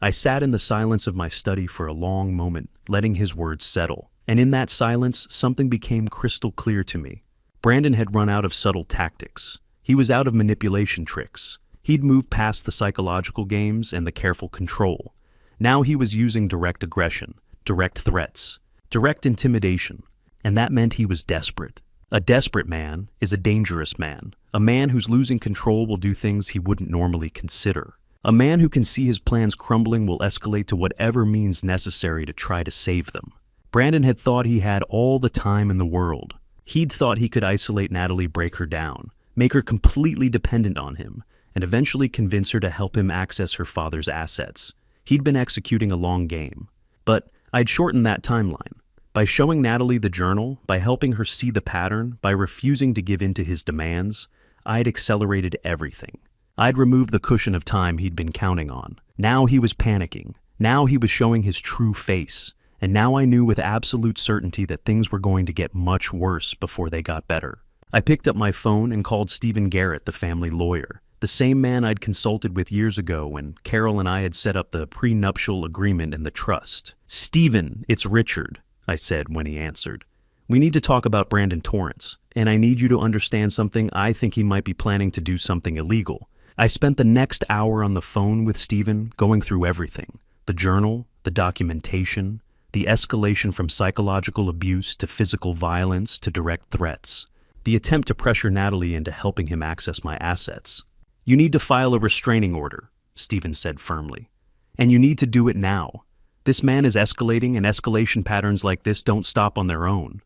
I sat in the silence of my study for a long moment, letting his words settle, and in that silence, something became crystal clear to me. Brandon had run out of subtle tactics. He was out of manipulation tricks. He'd moved past the psychological games and the careful control. Now he was using direct aggression, direct threats, direct intimidation, and that meant he was desperate. A desperate man is a dangerous man. A man who's losing control will do things he wouldn't normally consider. A man who can see his plans crumbling will escalate to whatever means necessary to try to save them. Brandon had thought he had all the time in the world. He'd thought he could isolate Natalie, break her down, make her completely dependent on him, and eventually convince her to help him access her father's assets. He'd been executing a long game. But I'd shortened that timeline. By showing Natalie the journal, by helping her see the pattern, by refusing to give in to his demands, I'd accelerated everything. I'd removed the cushion of time he'd been counting on. Now he was panicking. Now he was showing his true face. And now I knew with absolute certainty that things were going to get much worse before they got better. I picked up my phone and called Stephen Garrett, the family lawyer, the same man I'd consulted with years ago when Carol and I had set up the prenuptial agreement and the trust. "Stephen, it's Richard," I said when he answered. "We need to talk about Brandon Torrance, and I need you to understand something. I think he might be planning to do something illegal." I spent the next hour on the phone with Stephen, going through everything: the journal, the documentation, the escalation from psychological abuse to physical violence to direct threats, the attempt to pressure Natalie into helping him access my assets. "You need to file a restraining order," Stephen said firmly. "And you need to do it now. This man is escalating, and escalation patterns like this don't stop on their own."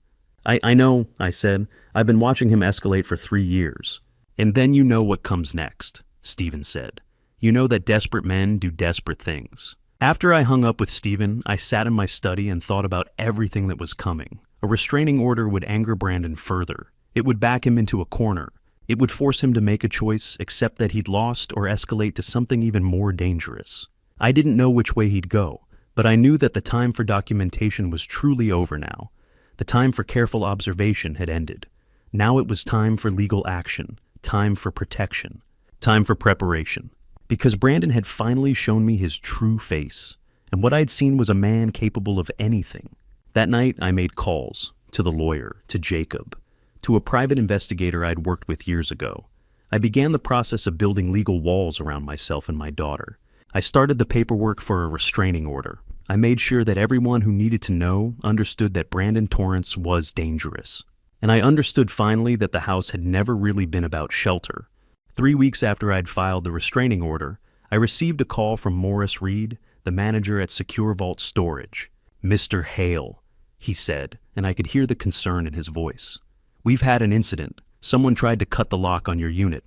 I know," I said. "I've been watching him escalate for 3 years. "And then you know what comes next," Stephen said. "You know that desperate men do desperate things." After I hung up with Stephen, I sat in my study and thought about everything that was coming. A restraining order would anger Brandon further. It would back him into a corner. It would force him to make a choice, accept that he'd lost, or escalate to something even more dangerous. I didn't know which way he'd go, but I knew that the time for documentation was truly over now. The time for careful observation had ended. Now it was time for legal action, time for protection, time for preparation. Because Brandon had finally shown me his true face, and what I'd seen was a man capable of anything. That night, I made calls to the lawyer, to Jacob, to a private investigator I'd worked with years ago. I began the process of building legal walls around myself and my daughter. I started the paperwork for a restraining order. I made sure that everyone who needed to know understood that Brandon Torrance was dangerous. And I understood finally that the house had never really been about shelter. 3 weeks after I'd filed the restraining order, I received a call from Morris Reed, the manager at Secure Vault Storage. "Mr. Hale," he said, and I could hear the concern in his voice. "We've had an incident. Someone tried to cut the lock on your unit."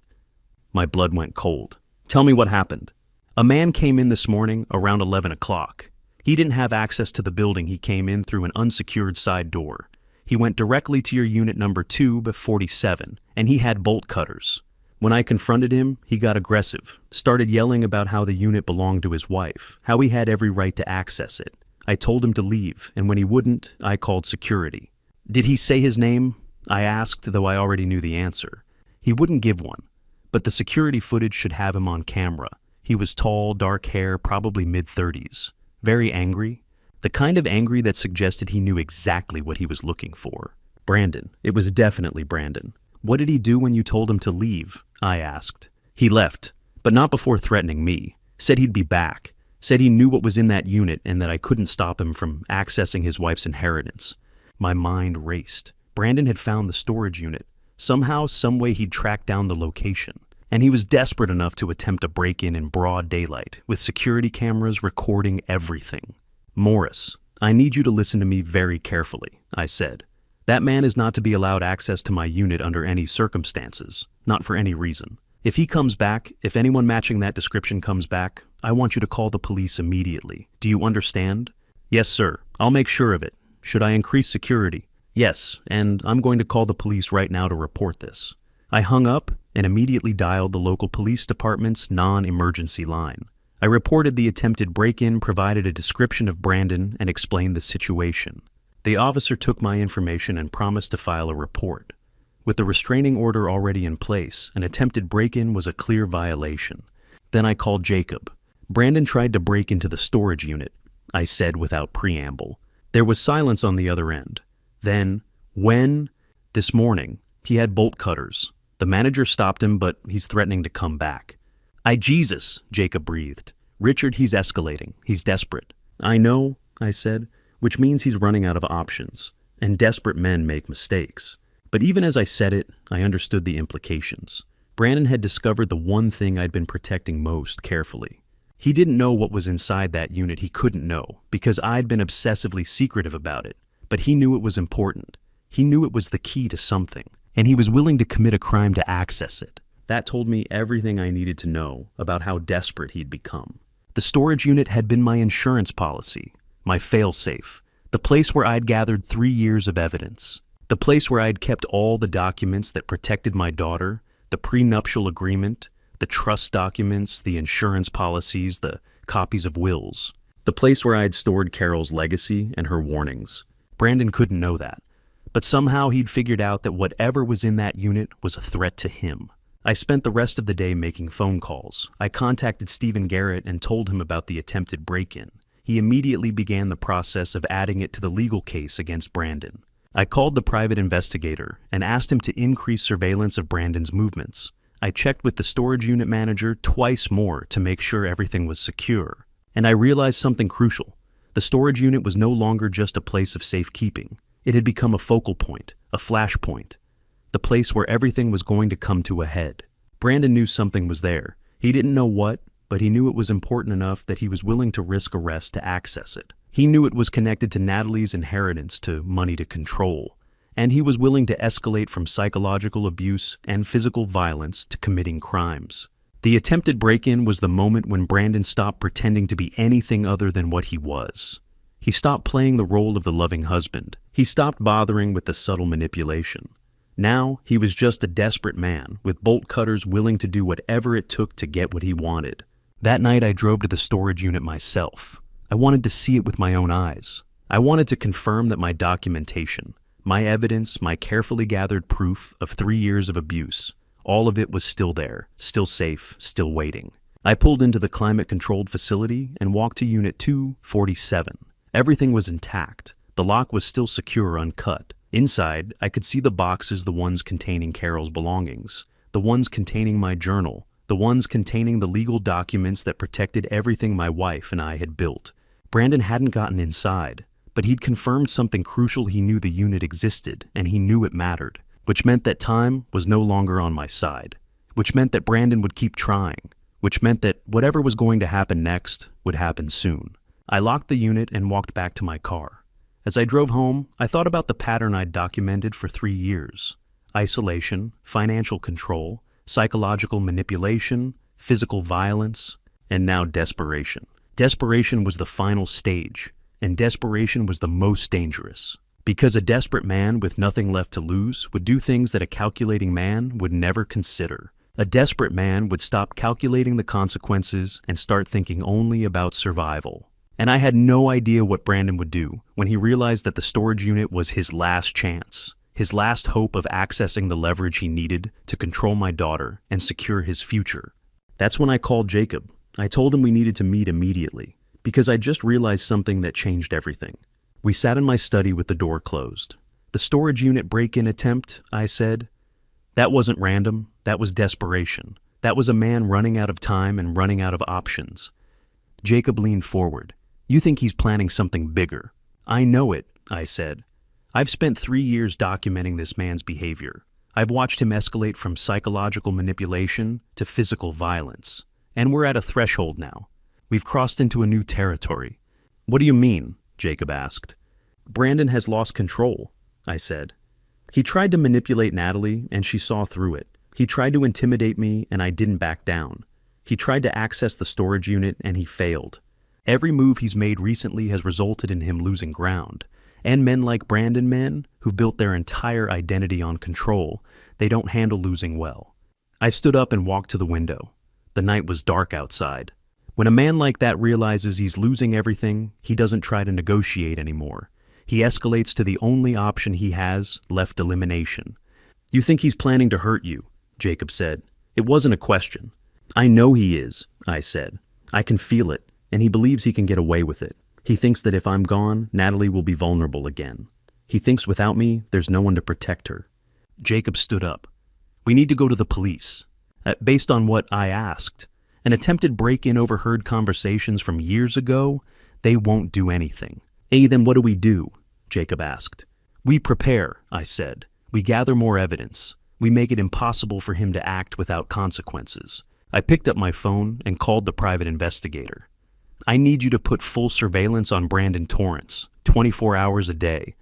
My blood went cold. "Tell me what happened." "A man came in this morning around 11 o'clock. He didn't have access to the building. He came in through an unsecured side door. He went directly to your unit number 2 by 47, and he had bolt cutters. When I confronted him, he got aggressive, started yelling about how the unit belonged to his wife, how he had every right to access it. I told him to leave, and when he wouldn't, I called security. Did he say his name? I asked, though I already knew the answer. He wouldn't give one, but the security footage should have him on camera. He was tall, dark hair, probably mid-30s. Very angry. The kind of angry that suggested he knew exactly what he was looking for. Brandon. It was definitely Brandon. What did he do when you told him to leave? I asked. He left, but not before threatening me. Said he'd be back. Said he knew what was in that unit and that I couldn't stop him from accessing his wife's inheritance. My mind raced. Brandon had found the storage unit. Somehow, someway he'd tracked down the location. And he was desperate enough to attempt a break-in in broad daylight, with security cameras recording everything. Morris, I need you to listen to me very carefully, I said. That man is not to be allowed access to my unit under any circumstances, not for any reason. If he comes back, if anyone matching that description comes back, I want you to call the police immediately. Do you understand? Yes, sir. I'll make sure of it. Should I increase security? Yes, and I'm going to call the police right now to report this. I hung up and immediately dialed the local police department's non-emergency line. I reported the attempted break-in, provided a description of Brandon, and explained the situation. The officer took my information and promised to file a report. With the restraining order already in place, an attempted break-in was a clear violation. Then I called Jacob. Brandon tried to break into the storage unit, I said without preamble. There was silence on the other end. Then, this morning, he had bolt cutters. The manager stopped him, but he's threatening to come back. Jesus, Jacob breathed. Richard, he's escalating. He's desperate. I know, I said, which means he's running out of options, and desperate men make mistakes. But even as I said it, I understood the implications. Brandon had discovered the one thing I'd been protecting most carefully. He didn't know what was inside that unit. He couldn't know, because I'd been obsessively secretive about it. But he knew it was important. He knew it was the key to something, and he was willing to commit a crime to access it. That told me everything I needed to know about how desperate he'd become. The storage unit had been my insurance policy, my fail-safe, the place where I'd gathered 3 years of evidence, the place where I'd kept all the documents that protected my daughter, the prenuptial agreement, the trust documents, the insurance policies, the copies of wills, the place where I'd stored Carol's legacy and her warnings. Brandon couldn't know that, but somehow he'd figured out that whatever was in that unit was a threat to him. I spent the rest of the day making phone calls. I contacted Stephen Garrett and told him about the attempted break-in. He immediately began the process of adding it to the legal case against Brandon. I called the private investigator and asked him to increase surveillance of Brandon's movements. I checked with the storage unit manager twice more to make sure everything was secure. And I realized something crucial. The storage unit was no longer just a place of safekeeping. It had become a focal point, a flashpoint. The place where everything was going to come to a head. Brandon knew something was there. He didn't know what, but he knew it was important enough that he was willing to risk arrest to access it. He knew it was connected to Natalie's inheritance, to money to control, and he was willing to escalate from psychological abuse and physical violence to committing crimes. The attempted break-in was the moment when Brandon stopped pretending to be anything other than what he was. He stopped playing the role of the loving husband. He stopped bothering with the subtle manipulation. Now, he was just a desperate man, with bolt cutters willing to do whatever it took to get what he wanted. That night, I drove to the storage unit myself. I wanted to see it with my own eyes. I wanted to confirm that my documentation, my evidence, my carefully gathered proof of 3 years of abuse, all of it was still there, still safe, still waiting. I pulled into the climate-controlled facility and walked to Unit 247. Everything was intact. The lock was still secure, uncut. Inside, I could see the boxes, the ones containing Carol's belongings, the ones containing my journal, the ones containing the legal documents that protected everything my wife and I had built. Brandon hadn't gotten inside, but he'd confirmed something crucial. He knew the unit existed, and he knew it mattered, which meant that time was no longer on my side, which meant that Brandon would keep trying, which meant that whatever was going to happen next would happen soon. I locked the unit and walked back to my car. As I drove home, I thought about the pattern I'd documented for 3 years. Isolation, financial control, psychological manipulation, physical violence, and now desperation. Desperation was the final stage, and desperation was the most dangerous. Because a desperate man with nothing left to lose would do things that a calculating man would never consider. A desperate man would stop calculating the consequences and start thinking only about survival. And I had no idea what Brandon would do when he realized that the storage unit was his last chance, his last hope of accessing the leverage he needed to control my daughter and secure his future. That's when I called Jacob. I told him we needed to meet immediately, because I just realized something that changed everything. We sat in my study with the door closed. "The storage unit break-in attempt," I said. "That wasn't random, that was desperation. That was a man running out of time and running out of options." Jacob leaned forward. "You think he's planning something bigger?" "I know it," I said. "I've spent 3 years documenting this man's behavior. I've watched him escalate from psychological manipulation to physical violence. And we're at a threshold now. We've crossed into a new territory." "What do you mean?" Jacob asked. "Brandon has lost control," I said. "He tried to manipulate Natalie, and she saw through it. He tried to intimidate me, and I didn't back down. He tried to access the storage unit, and he failed. Every move he's made recently has resulted in him losing ground. And men like Brandon, men who've built their entire identity on control, they don't handle losing well." I stood up and walked to the window. The night was dark outside. When a man like that realizes he's losing everything, he doesn't try to negotiate anymore. He escalates to the only option he has left: elimination. "You think he's planning to hurt you," Jacob said. "It wasn't a question." "I know he is," I said. "I can feel it, and he believes he can get away with it. He thinks that if I'm gone, Natalie will be vulnerable again. He thinks without me, there's no one to protect her." Jacob stood up. "We need to go to the police." Based on what I asked, an attempted break-in overheard conversations from years ago. They won't do anything. "Then what do we do?" Jacob asked. "We prepare," I said. "We gather more evidence. We make it impossible for him to act without consequences." I picked up my phone and called the private investigator. "I need you to put full surveillance on Brandon Torrance, 24 hours a day.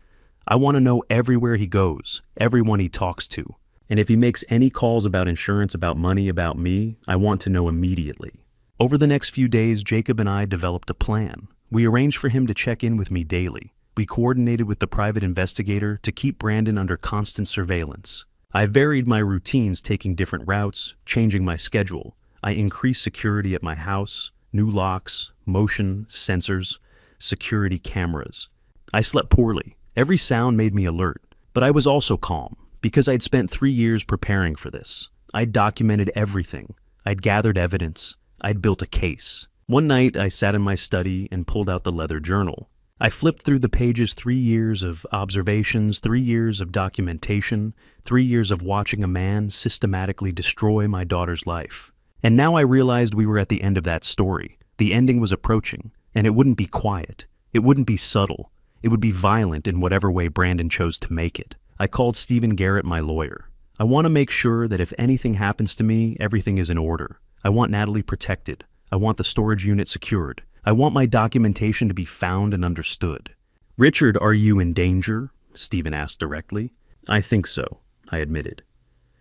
I want to know everywhere he goes, everyone he talks to. And if he makes any calls about insurance, about money, about me, I want to know immediately." Over the next few days, Jacob and I developed a plan. We arranged for him to check in with me daily. We coordinated with the private investigator to keep Brandon under constant surveillance. I varied my routines, taking different routes, changing my schedule. I increased security at my house, new locks, motion sensors, security cameras. I slept poorly. Every sound made me alert, but I was also calm because I'd spent 3 years preparing for this. I'd documented everything. I'd gathered evidence. I'd built a case. One night, I sat in my study and pulled out the leather journal. I flipped through the pages: 3 years of observations, 3 years of documentation, 3 years of watching a man systematically destroy my daughter's life. And now I realized we were at the end of that story. The ending was approaching, and it wouldn't be quiet. It wouldn't be subtle. It would be violent in whatever way Brandon chose to make it. I called Stephen Garrett, my lawyer. I want to make sure that if anything happens to me, everything is in order. I want Natalie protected. I want the storage unit secured. I want my documentation to be found and understood. "Richard, are you in danger?" Stephen asked directly. "I think so," I admitted.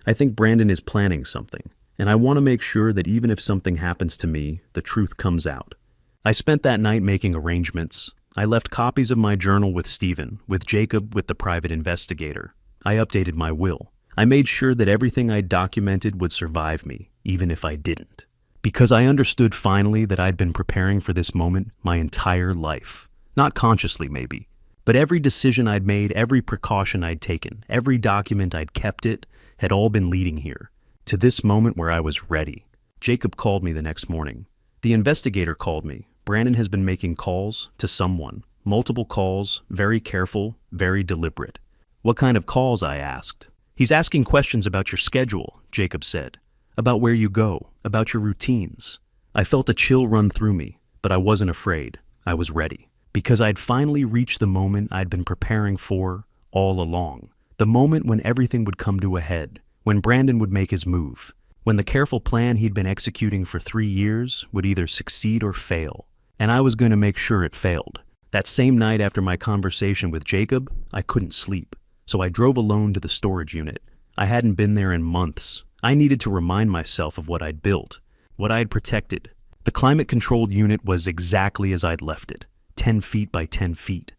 "I think Brandon is planning something, and I want to make sure that even if something happens to me, the truth comes out." I spent that night making arrangements. I left copies of my journal with Stephen, with Jacob, with the private investigator. I updated my will. I made sure that everything I documented would survive me, even if I didn't. Because I understood finally that I'd been preparing for this moment my entire life. Not consciously, maybe, but every decision I'd made, every precaution I'd taken, every document I'd kept it, had all been leading here, to this moment where I was ready. Jacob called me the next morning. The investigator called me. "Brandon has been making calls to someone. Multiple calls, very careful, very deliberate." "What kind of calls?" I asked. "He's asking questions about your schedule," Jacob said. "About where you go, about your routines." I felt a chill run through me, but I wasn't afraid. I was ready. Because I'd finally reached the moment I'd been preparing for all along. The moment when everything would come to a head, when Brandon would make his move, when the careful plan he'd been executing for 3 years would either succeed or fail. And I was going to make sure it failed. That same night after my conversation with Jacob, I couldn't sleep. So I drove alone to the storage unit. I hadn't been there in months. I needed to remind myself of what I'd built, what I had protected. The climate-controlled unit was exactly as I'd left it, 10 feet by 10 feet,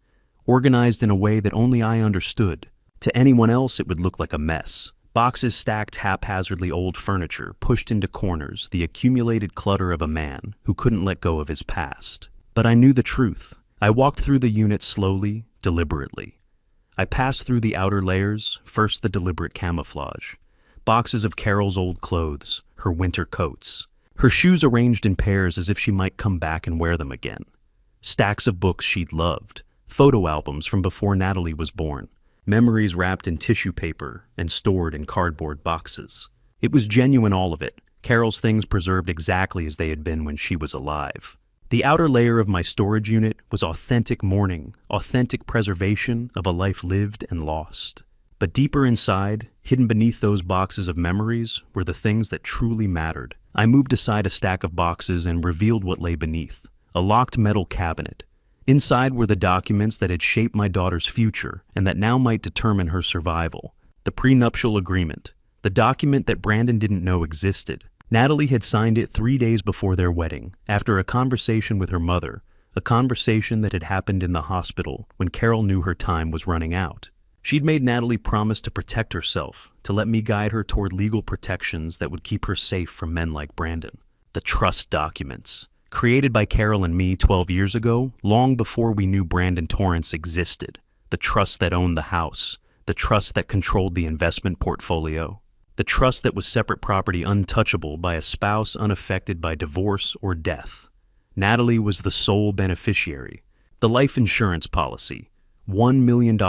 organized in a way that only I understood. To anyone else, it would look like a mess. Boxes stacked haphazardly, old furniture pushed into corners, the accumulated clutter of a man who couldn't let go of his past. But I knew the truth. I walked through the unit slowly, deliberately. I passed through the outer layers, first the deliberate camouflage. Boxes of Carol's old clothes, her winter coats. Her shoes arranged in pairs as if she might come back and wear them again. Stacks of books she'd loved. Photo albums from before Natalie was born. Memories wrapped in tissue paper and stored in cardboard boxes. It was genuine, all of it. Carol's things preserved exactly as they had been when she was alive. The outer layer of my storage unit was authentic mourning, authentic preservation of a life lived and lost. But deeper inside, hidden beneath those boxes of memories, were the things that truly mattered. I moved aside a stack of boxes and revealed what lay beneath. A locked metal cabinet. Inside were the documents that had shaped my daughter's future and that now might determine her survival. The prenuptial agreement. The document that Brandon didn't know existed. Natalie had signed it 3 days before their wedding, after a conversation with her mother, a conversation that had happened in the hospital when Carol knew her time was running out. She'd made Natalie promise to protect herself, to let me guide her toward legal protections that would keep her safe from men like Brandon. The trust documents. Created by Carol and me 12 years ago, long before we knew Brandon Torrance existed. The trust that owned the house. The trust that controlled the investment portfolio. The trust that was separate property untouchable by a spouse unaffected by divorce or death. Natalie was the sole beneficiary. The life insurance policy. $1 million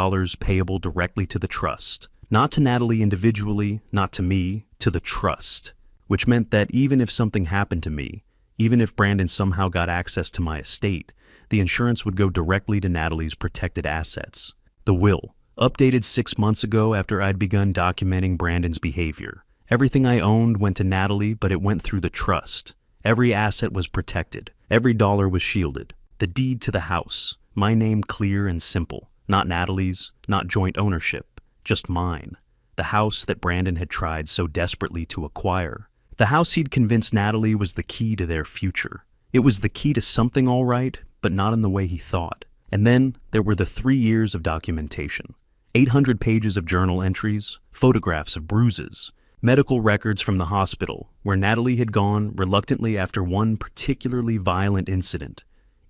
payable directly to the trust. Not to Natalie individually, not to me, to the trust. Which meant that even if something happened to me, even if Brandon somehow got access to my estate, the insurance would go directly to Natalie's protected assets. The will. Updated 6 months ago after I'd begun documenting Brandon's behavior. Everything I owned went to Natalie, but it went through the trust. Every asset was protected. Every dollar was shielded. The deed to the house. My name clear and simple. Not Natalie's, not joint ownership. Just mine. The house that Brandon had tried so desperately to acquire. The house he'd convinced Natalie was the key to their future. It was the key to something all right, but not in the way he thought. And then there were the 3 years of documentation. 800 pages of journal entries, photographs of bruises, medical records from the hospital where Natalie had gone reluctantly after one particularly violent incident,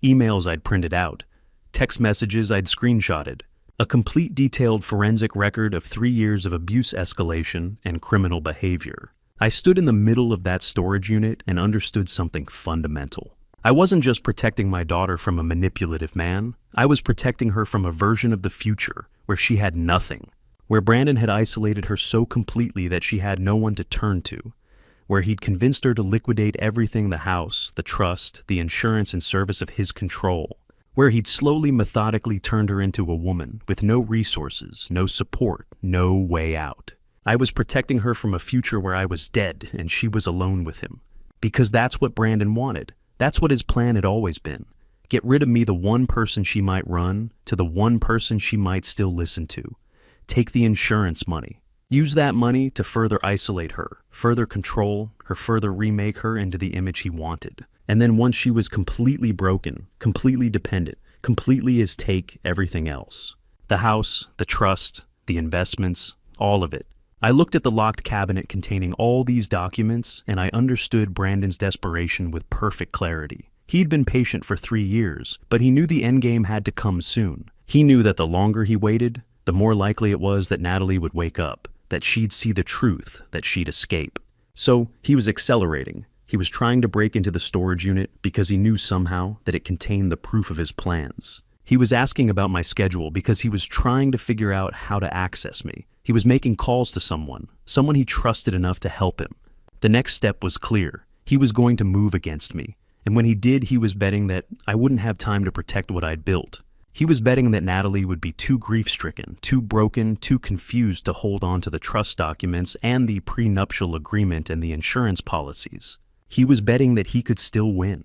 emails I'd printed out, text messages I'd screenshotted, a complete detailed forensic record of 3 years of abuse escalation and criminal behavior. I stood in the middle of that storage unit and understood something fundamental. I wasn't just protecting my daughter from a manipulative man, I was protecting her from a version of the future where she had nothing, where Brandon had isolated her so completely that she had no one to turn to, where he'd convinced her to liquidate everything: the house, the trust, the insurance in service of his control, where he'd slowly, methodically turned her into a woman with no resources, no support, no way out. I was protecting her from a future where I was dead and she was alone with him. Because that's what Brandon wanted. That's what his plan had always been. Get rid of me, the one person she might run, to the one person she might still listen to. Take the insurance money. Use that money to further isolate her, further control her, further remake her into the image he wanted. And then once she was completely broken, completely dependent, completely his take, everything else. The house, the trust, the investments, all of it. I looked at the locked cabinet containing all these documents, and I understood Brandon's desperation with perfect clarity. He'd been patient for 3 years, but he knew the endgame had to come soon. He knew that the longer he waited, the more likely it was that Natalie would wake up, that she'd see the truth, that she'd escape. So he was accelerating. He was trying to break into the storage unit because he knew somehow that it contained the proof of his plans. He was asking about my schedule because he was trying to figure out how to access me. He was making calls to someone he trusted enough to help him. The next step was clear. He was going to move against me. And when he did, he was betting that I wouldn't have time to protect what I'd built. He was betting that Natalie would be too grief-stricken, too broken, too confused to hold on to the trust documents and the prenuptial agreement and the insurance policies. He was betting that he could still win.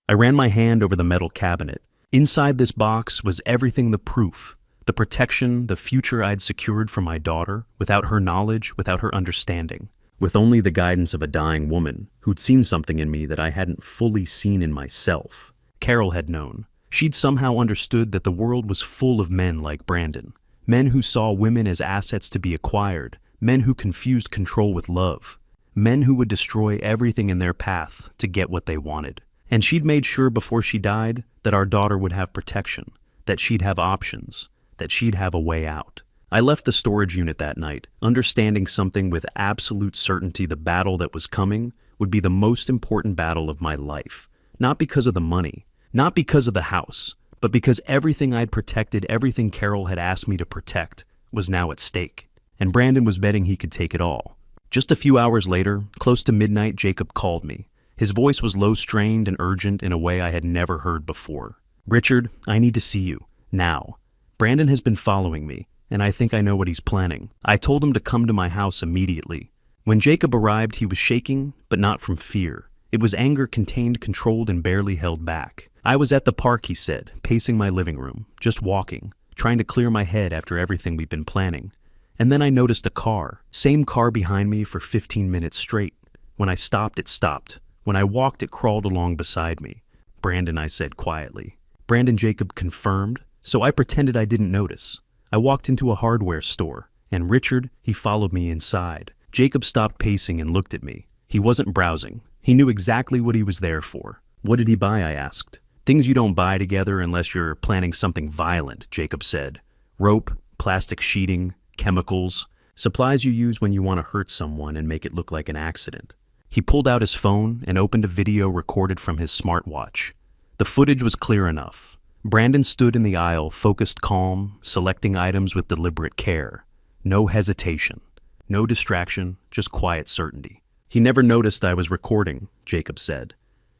I ran my hand over the metal cabinet. Inside this box was everything: the proof, the protection, the future I'd secured for my daughter, without her knowledge, without her understanding, with only the guidance of a dying woman who'd seen something in me that I hadn't fully seen in myself. Carol had known. She'd somehow understood that the world was full of men like Brandon, men who saw women as assets to be acquired, men who confused control with love, men who would destroy everything in their path to get what they wanted. And she'd made sure before she died that our daughter would have protection, that she'd have options, that she'd have a way out. I left the storage unit that night, understanding something with absolute certainty: the battle that was coming would be the most important battle of my life. Not because of the money, not because of the house, but because everything I'd protected, everything Carol had asked me to protect, was now at stake. And Brandon was betting he could take it all. Just a few hours later, close to midnight, Jacob called me. His voice was low, strained, and urgent in a way I had never heard before. "Richard, I need to see you. Now. Brandon has been following me, and I think I know what he's planning. I told him to come to my house immediately." When Jacob arrived, he was shaking, but not from fear. It was anger, contained, controlled, and barely held back. "I was at the park," he said, "pacing my living room, just walking, trying to clear my head after everything we'd been planning. And then I noticed a car, same car behind me for 15 minutes straight. When I stopped, it stopped. When I walked, it crawled along beside me." "Brandon," I said quietly. "Brandon," Jacob confirmed, so I pretended I didn't notice. I walked into a hardware store, and Richard, he followed me inside. Jacob stopped pacing and looked at me. He wasn't browsing. He knew exactly what he was there for. "What did he buy?" I asked. "Things you don't buy together unless you're planning something violent," Jacob said. "Rope, plastic sheeting, chemicals, supplies you use when you want to hurt someone and make it look like an accident." He pulled out his phone and opened a video recorded from his smartwatch. The footage was clear enough. Brandon stood in the aisle, focused, calm, selecting items with deliberate care. No hesitation, no distraction, just quiet certainty. "He never noticed I was recording," Jacob said.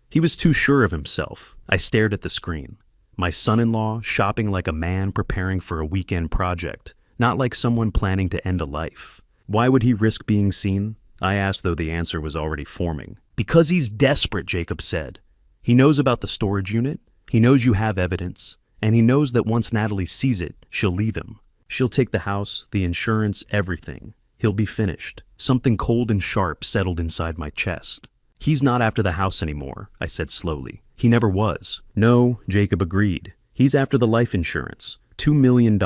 He was too sure of himself. I stared at the screen. My son-in-law shopping like a man preparing for a weekend project, not like someone planning to end a life. Why would he risk being seen? I asked, though the answer was already forming. "Because he's desperate," Jacob said. "He knows about the storage unit, he knows you have evidence, and he knows that once Natalie sees it, she'll leave him. She'll take the house, the insurance, everything. He'll be finished." Something cold and sharp settled inside my chest. "He's not after the house anymore," I said slowly. "He never was." "No," Jacob agreed. "He's after the life insurance. $2 million.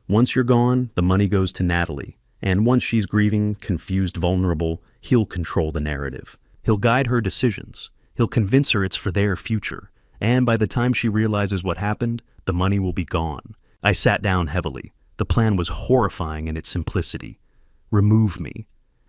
Once you're gone, the money goes to Natalie. And once she's grieving, confused, vulnerable, he'll control the narrative. He'll guide her decisions. He'll convince her it's for their future. And by the time she realizes what happened, the money will be gone." I sat down heavily. The plan was horrifying in its simplicity. Remove me.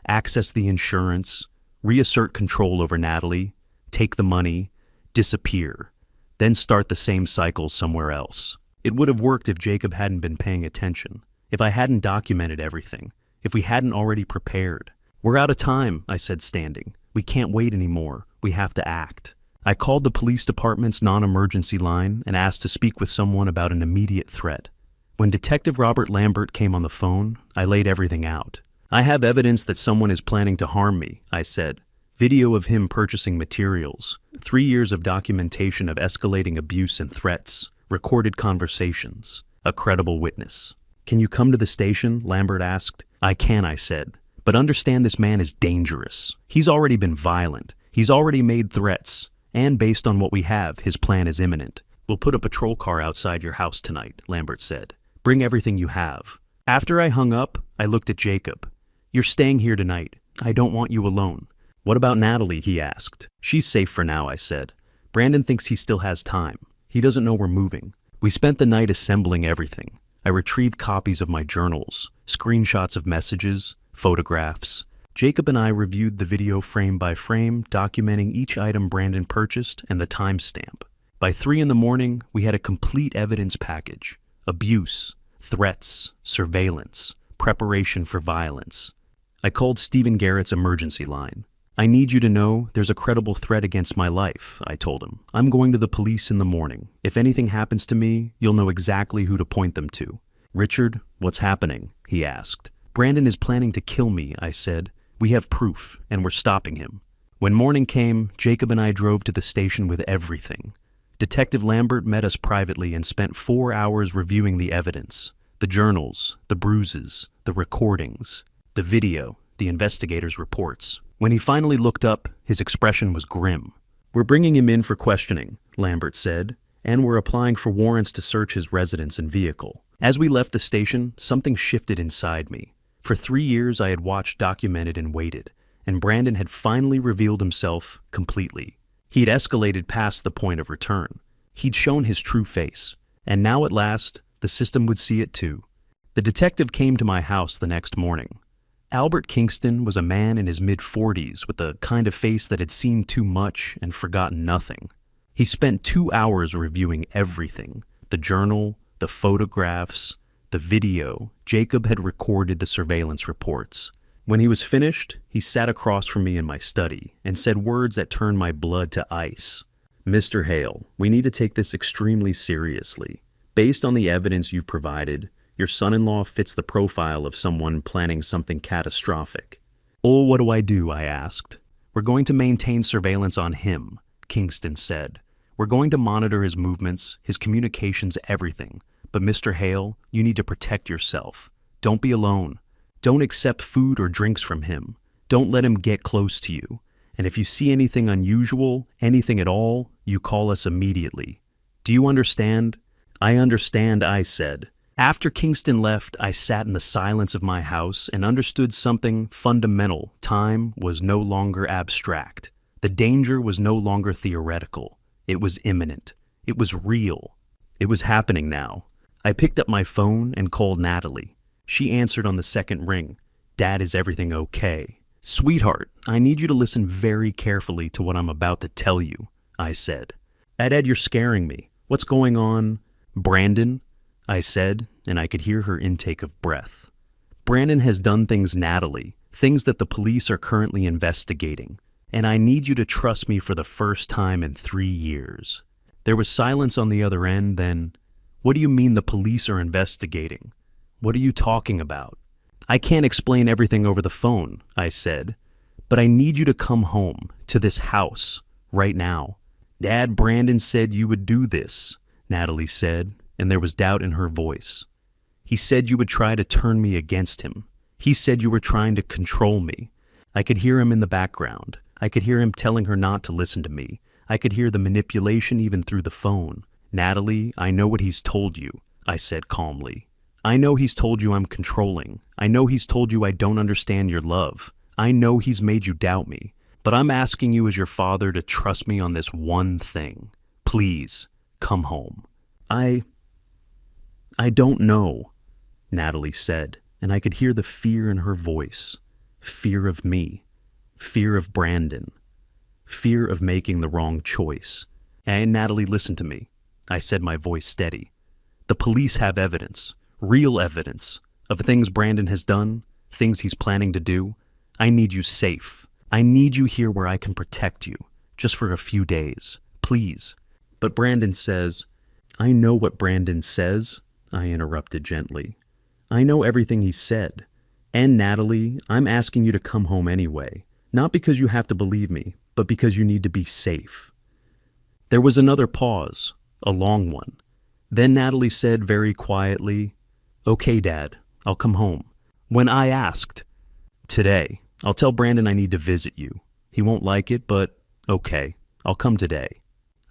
Access the insurance. Reassert control over Natalie. Take the money. Disappear. Then start the same cycle somewhere else. It would have worked if Jacob hadn't been paying attention. If I hadn't documented everything. If we hadn't already prepared. "We're out of time," I said, standing. "We can't wait anymore. We have to act." I called the police department's non-emergency line and asked to speak with someone about an immediate threat. When Detective Robert Lambert came on the phone, I laid everything out. "I have evidence that someone is planning to harm me," I said. "Video of him purchasing materials, 3 years of documentation of escalating abuse and threats, recorded conversations, a credible witness." "Can you come to the station?" Lambert asked. "I can," I said. "But understand, this man is dangerous. He's already been violent. He's already made threats. And based on what we have, his plan is imminent." "We'll put a patrol car outside your house tonight," Lambert said. "Bring everything you have." After I hung up, I looked at Jacob. "You're staying here tonight. I don't want you alone." "What about Natalie?" he asked. "She's safe for now," I said. "Brandon thinks he still has time. He doesn't know we're moving." We spent the night assembling everything. I retrieved copies of my journals, screenshots of messages, photographs. Jacob and I reviewed the video frame by frame, documenting each item Brandon purchased and the timestamp. By 3 in the morning, we had a complete evidence package. Abuse, threats, surveillance, preparation for violence. I called Stephen Garrett's emergency line. "I need you to know there's a credible threat against my life," I told him. "I'm going to the police in the morning. If anything happens to me, you'll know exactly who to point them to." "Richard, what's happening?" he asked. "Brandon is planning to kill me," I said. "We have proof, and we're stopping him." When morning came, Jacob and I drove to the station with everything. Detective Lambert met us privately and spent 4 hours reviewing the evidence. The journals, the bruises, the recordings, the video, the investigators' reports. When he finally looked up, his expression was grim. "We're bringing him in for questioning," Lambert said, "and we're applying for warrants to search his residence and vehicle." As we left the station, something shifted inside me. For 3 years I had watched, documented, and waited, and Brandon had finally revealed himself completely. He had escalated past the point of return. He'd shown his true face, and now at last, the system would see it too. The detective came to my house the next morning. Albert Kingston was a man in his mid-40s with a kind of face that had seen too much and forgotten nothing. He spent 2 hours reviewing everything: the journal, the photographs, the video. Jacob had recorded the surveillance reports. When he was finished, he sat across from me in my study and said words that turned my blood to ice. "Mr. Hale, we need to take this extremely seriously. Based on the evidence you've provided, your son-in-law fits the profile of someone planning something catastrophic." "Oh, what do?" I asked. "We're going to maintain surveillance on him," Kingston said. "We're going to monitor his movements, his communications, everything. But Mr. Hale, you need to protect yourself. Don't be alone. Don't accept food or drinks from him. Don't let him get close to you. And if you see anything unusual, anything at all, you call us immediately. Do you understand?" "I understand," I said. After Kingston left, I sat in the silence of my house and understood something fundamental. Time was no longer abstract. The danger was no longer theoretical. It was imminent. It was real. It was happening now. I picked up my phone and called Natalie. She answered on the second ring. "Dad, is everything okay?" "Sweetheart, I need you to listen very carefully to what I'm about to tell you," I said. "Dad, you're scaring me. What's going on?" "Brandon," I said, and I could hear her intake of breath. "Brandon has done things, Natalie, things that the police are currently investigating, and I need you to trust me for the first time in 3 years." There was silence on the other end, then, "What do you mean the police are investigating? What are you talking about?" "I can't explain everything over the phone," I said, "but I need you to come home, to this house, right now." "Dad, Brandon said you would do this," Natalie said, and there was doubt in her voice. "He said you would try to turn me against him. He said you were trying to control me." I could hear him in the background. I could hear him telling her not to listen to me. I could hear the manipulation even through the phone. "Natalie, I know what he's told you," I said calmly. "I know he's told you I'm controlling. I know he's told you I don't understand your love. I know he's made you doubt me. But I'm asking you as your father to trust me on this one thing. Please, come home." I don't know," Natalie said, and I could hear the fear in her voice. Fear of me. Fear of Brandon. Fear of making the wrong choice. "And Natalie, listen to me," I said, my voice steady. "The police have evidence, real evidence, of things Brandon has done, things he's planning to do. I need you safe. I need you here where I can protect you, just for a few days. Please." "But Brandon says—" "I know what Brandon says," I interrupted gently. "I know everything he said. And Natalie, I'm asking you to come home anyway. Not because you have to believe me, but because you need to be safe." There was another pause, a long one. Then Natalie said very quietly, "Okay, Dad, I'll come home." When I asked, "Today, I'll tell Brandon I need to visit you. He won't like it, but okay, I'll come today."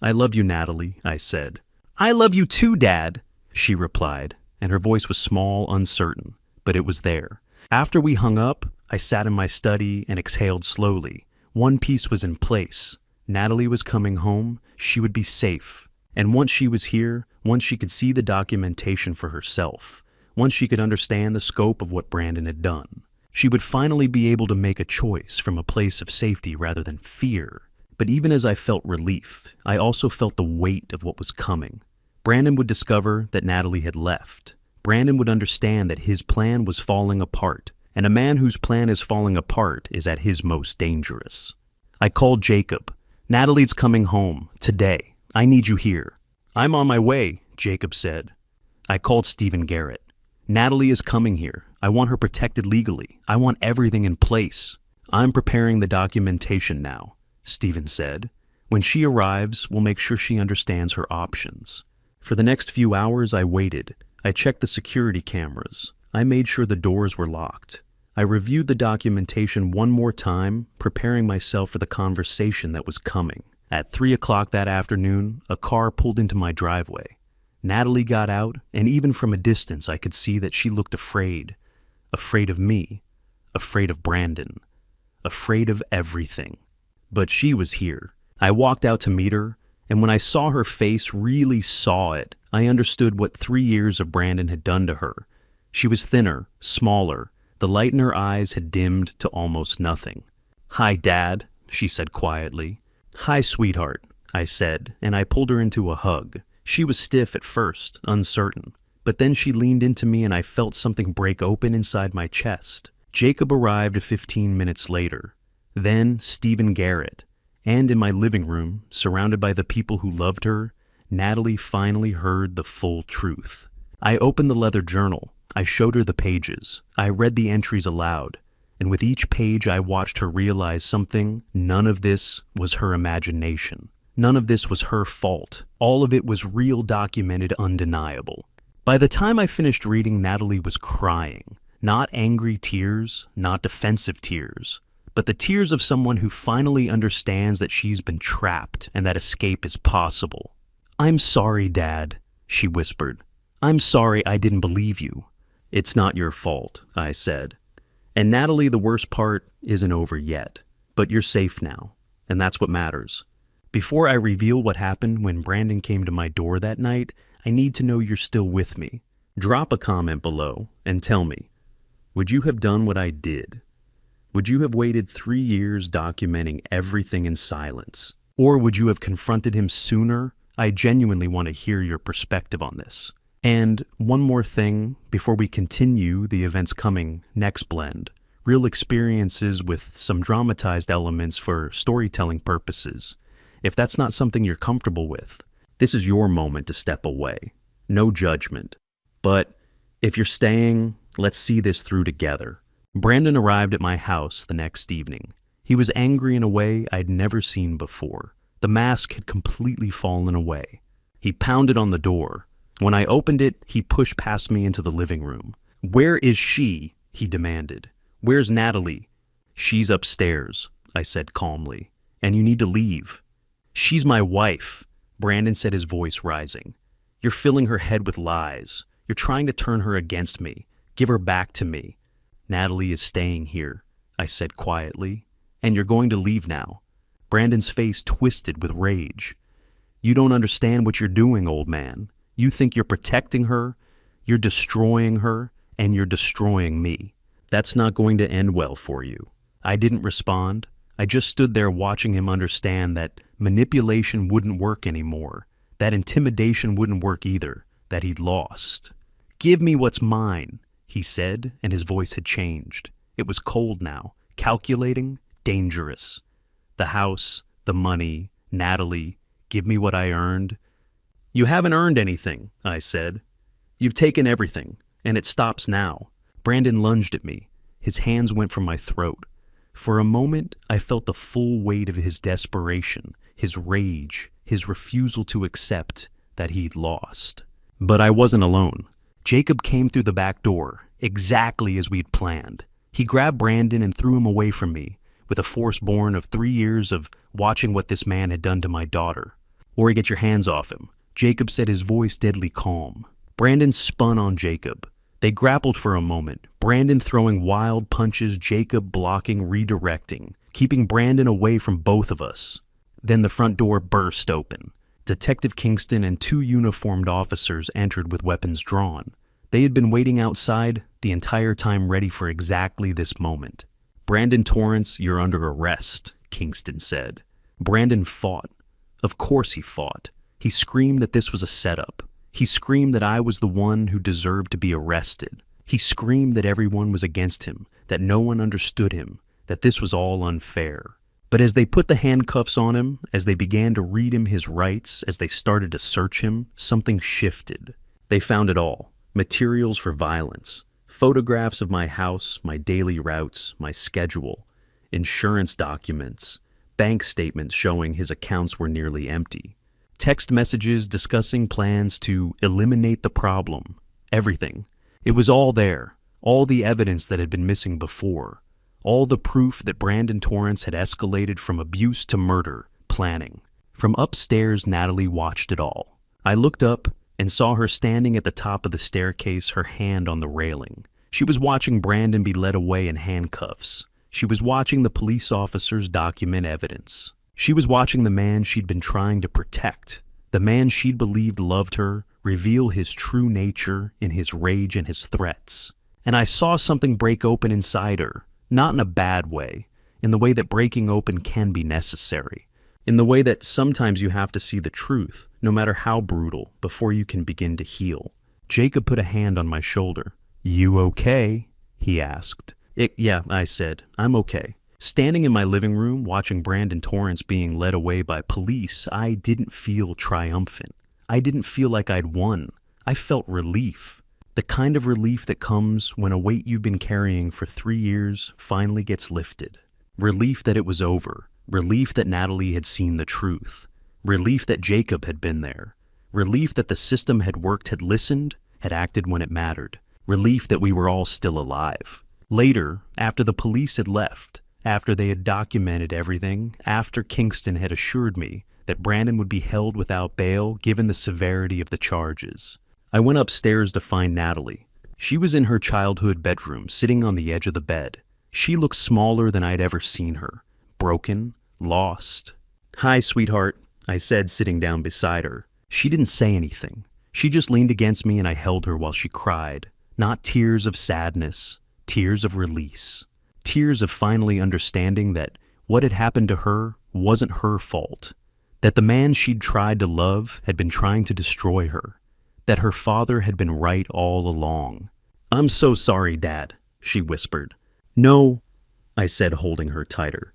"I love you, Natalie," I said. "I love you too, Dad," she replied, and her voice was small, uncertain, but it was there. After we hung up, I sat in my study and exhaled slowly. One piece was in place. Natalie was coming home. She would be safe. And once she was here, once she could see the documentation for herself, once she could understand the scope of what Brandon had done, she would finally be able to make a choice from a place of safety rather than fear. But even as I felt relief, I also felt the weight of what was coming. Brandon would discover that Natalie had left. Brandon would understand that his plan was falling apart, and a man whose plan is falling apart is at his most dangerous. I called Jacob. "Natalie's coming home, today. I need you here." "I'm on my way," Jacob said. I called Stephen Garrett. "Natalie is coming here. I want her protected legally. I want everything in place." "I'm preparing the documentation now," Stephen said. "When she arrives, we'll make sure she understands her options." For the next few hours, I waited. I checked the security cameras. I made sure the doors were locked. I reviewed the documentation one more time, preparing myself for the conversation that was coming. At 3 o'clock that afternoon, a car pulled into my driveway. Natalie got out, and even from a distance I could see that she looked afraid. afraid of me, afraid of Brandon, afraid of everything. But she was here. I walked out to meet her, and when I saw her face, really saw it, I understood what 3 years of Brandon had done to her. She was thinner, smaller. The light in her eyes had dimmed to almost nothing. "Hi, Dad," she said quietly. "Hi, sweetheart," I said, and I pulled her into a hug. She was stiff at first, uncertain. But then she leaned into me and I felt something break open inside my chest. Jacob arrived 15 minutes later. Then Stephen Garrett. And in my living room, surrounded by the people who loved her, Natalie finally heard the full truth. I opened the leather journal. I showed her the pages. I read the entries aloud. And with each page I watched her realize something. None of this was her imagination. None of this was her fault. All of it was real, documented, undeniable. By the time I finished reading, Natalie was crying. Not angry tears, not defensive tears, but the tears of someone who finally understands that she's been trapped and that escape is possible. "I'm sorry, Dad," she whispered. "I'm sorry I didn't believe you." "It's not your fault," I said. "And Natalie, the worst part isn't over yet. But you're safe now, and that's what matters. Before I reveal what happened when Brandon came to my door that night, I need to know you're still with me. Drop a comment below and tell me, would you have done what I did? Would you have waited 3 years documenting everything in silence? Or would you have confronted him sooner? I genuinely want to hear your perspective on this. And one more thing before we continue the events coming next blend. Real experiences with some dramatized elements for storytelling purposes. If that's not something you're comfortable with, this is your moment to step away. No judgment. But if you're staying, let's see this through together. Brandon arrived at my house the next evening. He was angry in a way I'd never seen before. The mask had completely fallen away. He pounded on the door. When I opened it, he pushed past me into the living room. "Where is she?" he demanded. "Where's Natalie?" "She's upstairs," I said calmly. "And you need to leave." "She's my wife," Brandon said, his voice rising. "You're filling her head with lies. You're trying to turn her against me. Give her back to me." "Natalie is staying here," I said quietly. "And you're going to leave now." Brandon's face twisted with rage. "You don't understand what you're doing, old man. You think you're protecting her, you're destroying her, and you're destroying me. That's not going to end well for you." I didn't respond. I just stood there watching him understand that manipulation wouldn't work anymore, that intimidation wouldn't work either, that he'd lost. "Give me what's mine," he said, and his voice had changed. It was cold now, calculating, dangerous. "The house, the money, Natalie, give me what I earned." "You haven't earned anything," I said. "You've taken everything, and it stops now." Brandon lunged at me. His hands went for my throat. For a moment, I felt the full weight of his desperation, his rage, his refusal to accept that he'd lost. But I wasn't alone. Jacob came through the back door, exactly as we'd planned. He grabbed Brandon and threw him away from me, with a force born of 3 years of watching what this man had done to my daughter. "Or get your hands off him," Jacob said, his voice deadly calm. Brandon spun on Jacob. They grappled for a moment, Brandon throwing wild punches, Jacob blocking, redirecting, keeping Brandon away from both of us. Then the front door burst open. Detective Kingston and 2 uniformed officers entered with weapons drawn. They had been waiting outside the entire time, ready for exactly this moment. "Brandon Torrance, you're under arrest," Kingston said. Brandon fought. Of course he fought. He screamed that this was a setup. He screamed that I was the one who deserved to be arrested. He screamed that everyone was against him, that no one understood him, that this was all unfair. But as they put the handcuffs on him, as they began to read him his rights, as they started to search him, something shifted. They found it all. Materials for violence. Photographs of my house, my daily routes, my schedule. Insurance documents. Bank statements showing his accounts were nearly empty. Text messages discussing plans to eliminate the problem. Everything. It was all there. All the evidence that had been missing before. All the proof that Brandon Torrance had escalated from abuse to murder, planning. From upstairs, Natalie watched it all. I looked up and saw her standing at the top of the staircase, her hand on the railing. She was watching Brandon be led away in handcuffs. She was watching the police officers document evidence. She was watching the man she'd been trying to protect, the man she'd believed loved her, reveal his true nature in his rage and his threats. And I saw something break open inside her, not in a bad way, in the way that breaking open can be necessary, in the way that sometimes you have to see the truth, no matter how brutal, before you can begin to heal. Jacob put a hand on my shoulder. "You okay?" he asked. Yeah, I said. "I'm okay." Standing in my living room, watching Brandon Torrance being led away by police, I didn't feel triumphant. I didn't feel like I'd won. I felt relief. The kind of relief that comes when a weight you've been carrying for 3 years finally gets lifted. Relief that it was over. Relief that Natalie had seen the truth. Relief that Jacob had been there. Relief that the system had worked, had listened, had acted when it mattered. Relief that we were all still alive. Later, after the police had left, after they had documented everything, after Kingston had assured me that Brandon would be held without bail given the severity of the charges, I went upstairs to find Natalie. She was in her childhood bedroom, sitting on the edge of the bed. She looked smaller than I'd ever seen her. Broken, lost. "Hi, sweetheart," I said, sitting down beside her. She didn't say anything. She just leaned against me and I held her while she cried. Not tears of sadness, tears of release. Tears of finally understanding that what had happened to her wasn't her fault. That the man she'd tried to love had been trying to destroy her. That her father had been right all along. "I'm so sorry, Dad," she whispered. "No," I said, holding her tighter.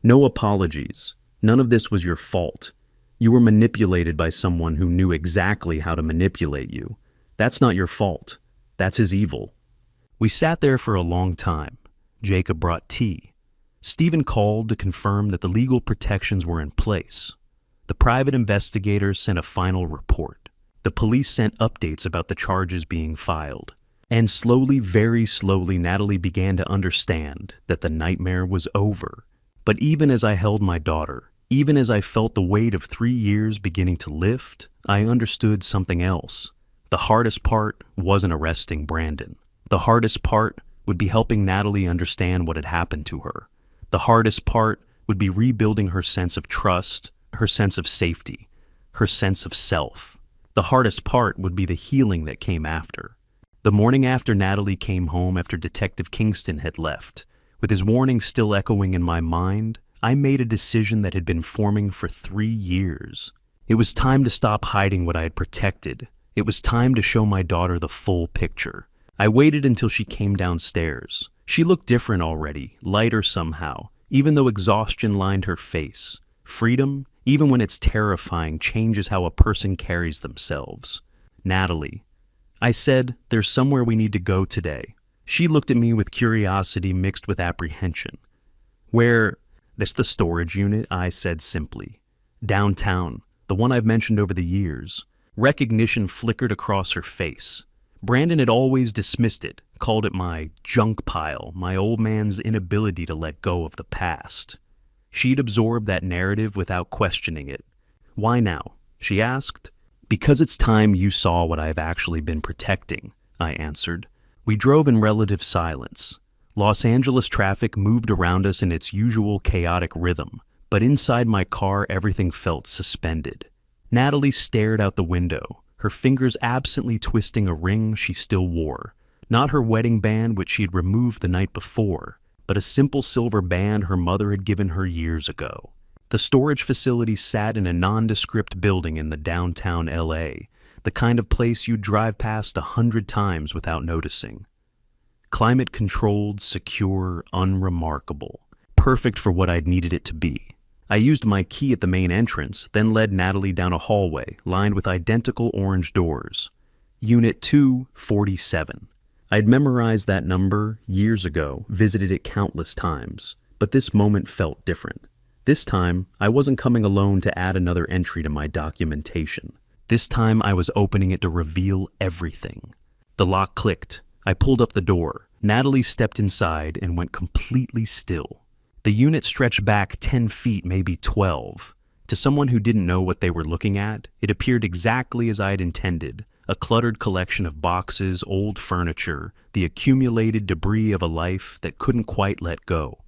"No apologies. None of this was your fault. You were manipulated by someone who knew exactly how to manipulate you. That's not your fault. That's his evil." We sat there for a long time. Jacob brought tea. Stephen called to confirm that the legal protections were in place. The private investigators sent a final report. The police sent updates about the charges being filed. And slowly, very slowly, Natalie began to understand that the nightmare was over. But even as I held my daughter, even as I felt the weight of 3 years beginning to lift, I understood something else. The hardest part wasn't arresting Brandon. The hardest part would be helping Natalie understand what had happened to her. The hardest part would be rebuilding her sense of trust, her sense of safety, her sense of self. The hardest part would be the healing that came after. The morning after Natalie came home after Detective Kingston had left, with his warning still echoing in my mind, I made a decision that had been forming for 3 years. It was time to stop hiding what I had protected. It was time to show my daughter the full picture. I waited until she came downstairs. She looked different already, lighter somehow, even though exhaustion lined her face. Freedom, even when it's terrifying, changes how a person carries themselves. "Natalie," I said, "there's somewhere we need to go today." She looked at me with curiosity mixed with apprehension. "Where?" "That's the storage unit," I said simply. "Downtown, the one I've mentioned over the years." Recognition flickered across her face. Brandon had always dismissed it, called it my junk pile, my old man's inability to let go of the past. She'd absorbed that narrative without questioning it. "Why now?" she asked. "Because it's time you saw what I've actually been protecting," I answered. We drove in relative silence. Los Angeles traffic moved around us in its usual chaotic rhythm, but inside my car everything felt suspended. Natalie stared out the window, her fingers absently twisting a ring she still wore. Not her wedding band, which she had removed the night before, but a simple silver band her mother had given her years ago. The storage facility sat in a nondescript building in the downtown LA, the kind of place you'd drive past 100 times without noticing. Climate-controlled, secure, unremarkable. Perfect for what I'd needed it to be. I used my key at the main entrance, then led Natalie down a hallway lined with identical orange doors. Unit 247. I'd memorized that number years ago, visited it countless times, but this moment felt different. This time, I wasn't coming alone to add another entry to my documentation. This time, I was opening it to reveal everything. The lock clicked. I pulled up the door. Natalie stepped inside and went completely still. The unit stretched back 10 feet, maybe 12. To someone who didn't know what they were looking at, it appeared exactly as I had intended, a cluttered collection of boxes, old furniture, the accumulated debris of a life that couldn't quite let go.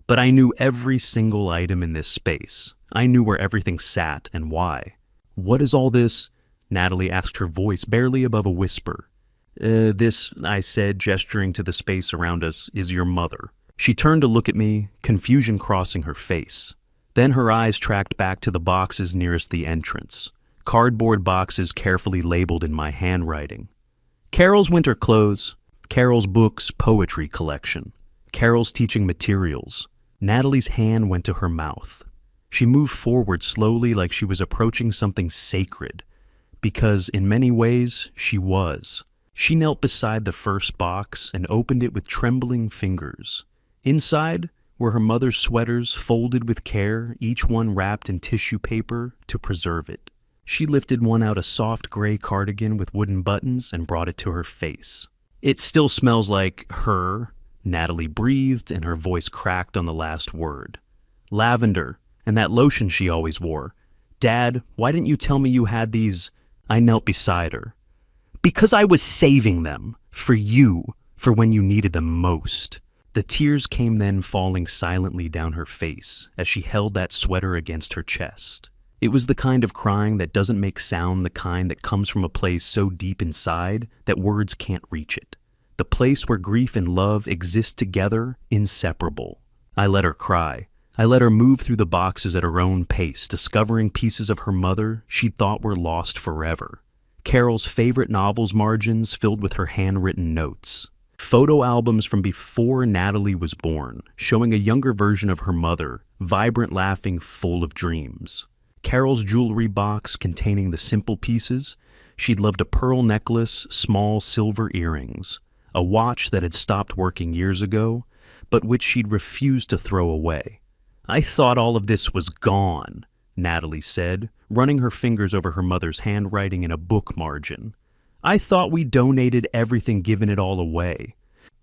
But I knew every single item in this space. I knew where everything sat and why. "What is all this?" Natalie asked, her voice barely above a whisper. This," I said, gesturing to the space around us, "is your mother." She turned to look at me, confusion crossing her face. Then her eyes tracked back to the boxes nearest the entrance. Cardboard boxes carefully labeled in my handwriting. Carol's winter clothes, Carol's books, poetry collection, Carol's teaching materials. Natalie's hand went to her mouth. She moved forward slowly like she was approaching something sacred, because in many ways she was. She knelt beside the first box and opened it with trembling fingers. Inside were her mother's sweaters folded with care, each one wrapped in tissue paper to preserve it. She lifted one out, a soft gray cardigan with wooden buttons, and brought it to her face. "It still smells like her," Natalie breathed, and her voice cracked on the last word. "Lavender, and that lotion she always wore. Dad, why didn't you tell me you had these?" I knelt beside her. "Because I was saving them. For you. For when you needed them most." The tears came then falling silently down her face as she held that sweater against her chest. It was the kind of crying that doesn't make sound, the kind that comes from a place so deep inside that words can't reach it. The place where grief and love exist together, inseparable. I let her cry. I let her move through the boxes at her own pace, discovering pieces of her mother she'd thought were lost forever. Carol's favorite novels margins filled with her handwritten notes. Photo albums from before Natalie was born, showing a younger version of her mother, vibrant, laughing, full of dreams. Carol's jewelry box containing the simple pieces. She'd loved a pearl necklace, small silver earrings, a watch that had stopped working years ago, but which she'd refused to throw away. "I thought all of this was gone," Natalie said, running her fingers over her mother's handwriting in a book margin. "I thought we donated everything, given it all away."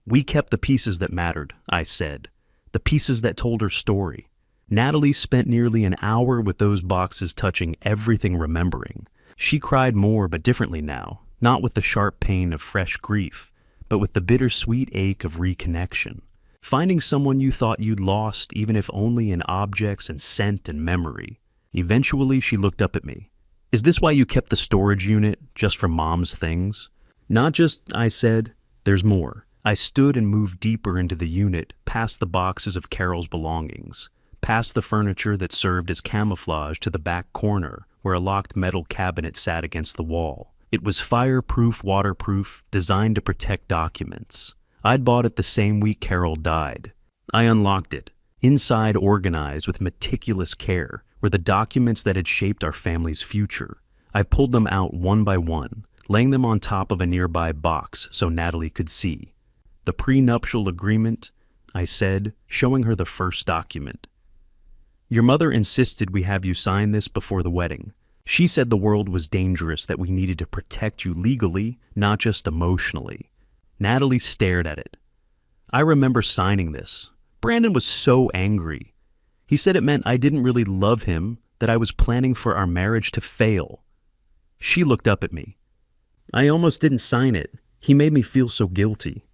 "We kept the pieces that mattered," I said, "the pieces that told her story." Natalie spent nearly an hour with those boxes, touching everything, remembering. She cried more, but differently now, not with the sharp pain of fresh grief, but with the bittersweet ache of reconnection. Finding someone you thought you'd lost, even if only in objects and scent and memory. Eventually, she looked up at me. "Is this why you kept the storage unit, just for Mom's things?" "Not just," I said. "There's more." I stood and moved deeper into the unit, past the boxes of Carol's belongings, past the furniture that served as camouflage to the back corner, where a locked metal cabinet sat against the wall. It was fireproof, waterproof, designed to protect documents. I'd bought it the same week Carol died. I unlocked it. Inside, organized with meticulous care, were the documents that had shaped our family's future. I pulled them out one by one, laying them on top of a nearby box so Natalie could see. "The prenuptial agreement," I said, showing her the first document. "Your mother insisted we have you sign this before the wedding. She said the world was dangerous, that we needed to protect you legally, not just emotionally." Natalie stared at it. "I remember signing this. Brandon was so angry. He said it meant I didn't really love him, that I was planning for our marriage to fail." She looked up at me. "I almost didn't sign it. He made me feel so guilty."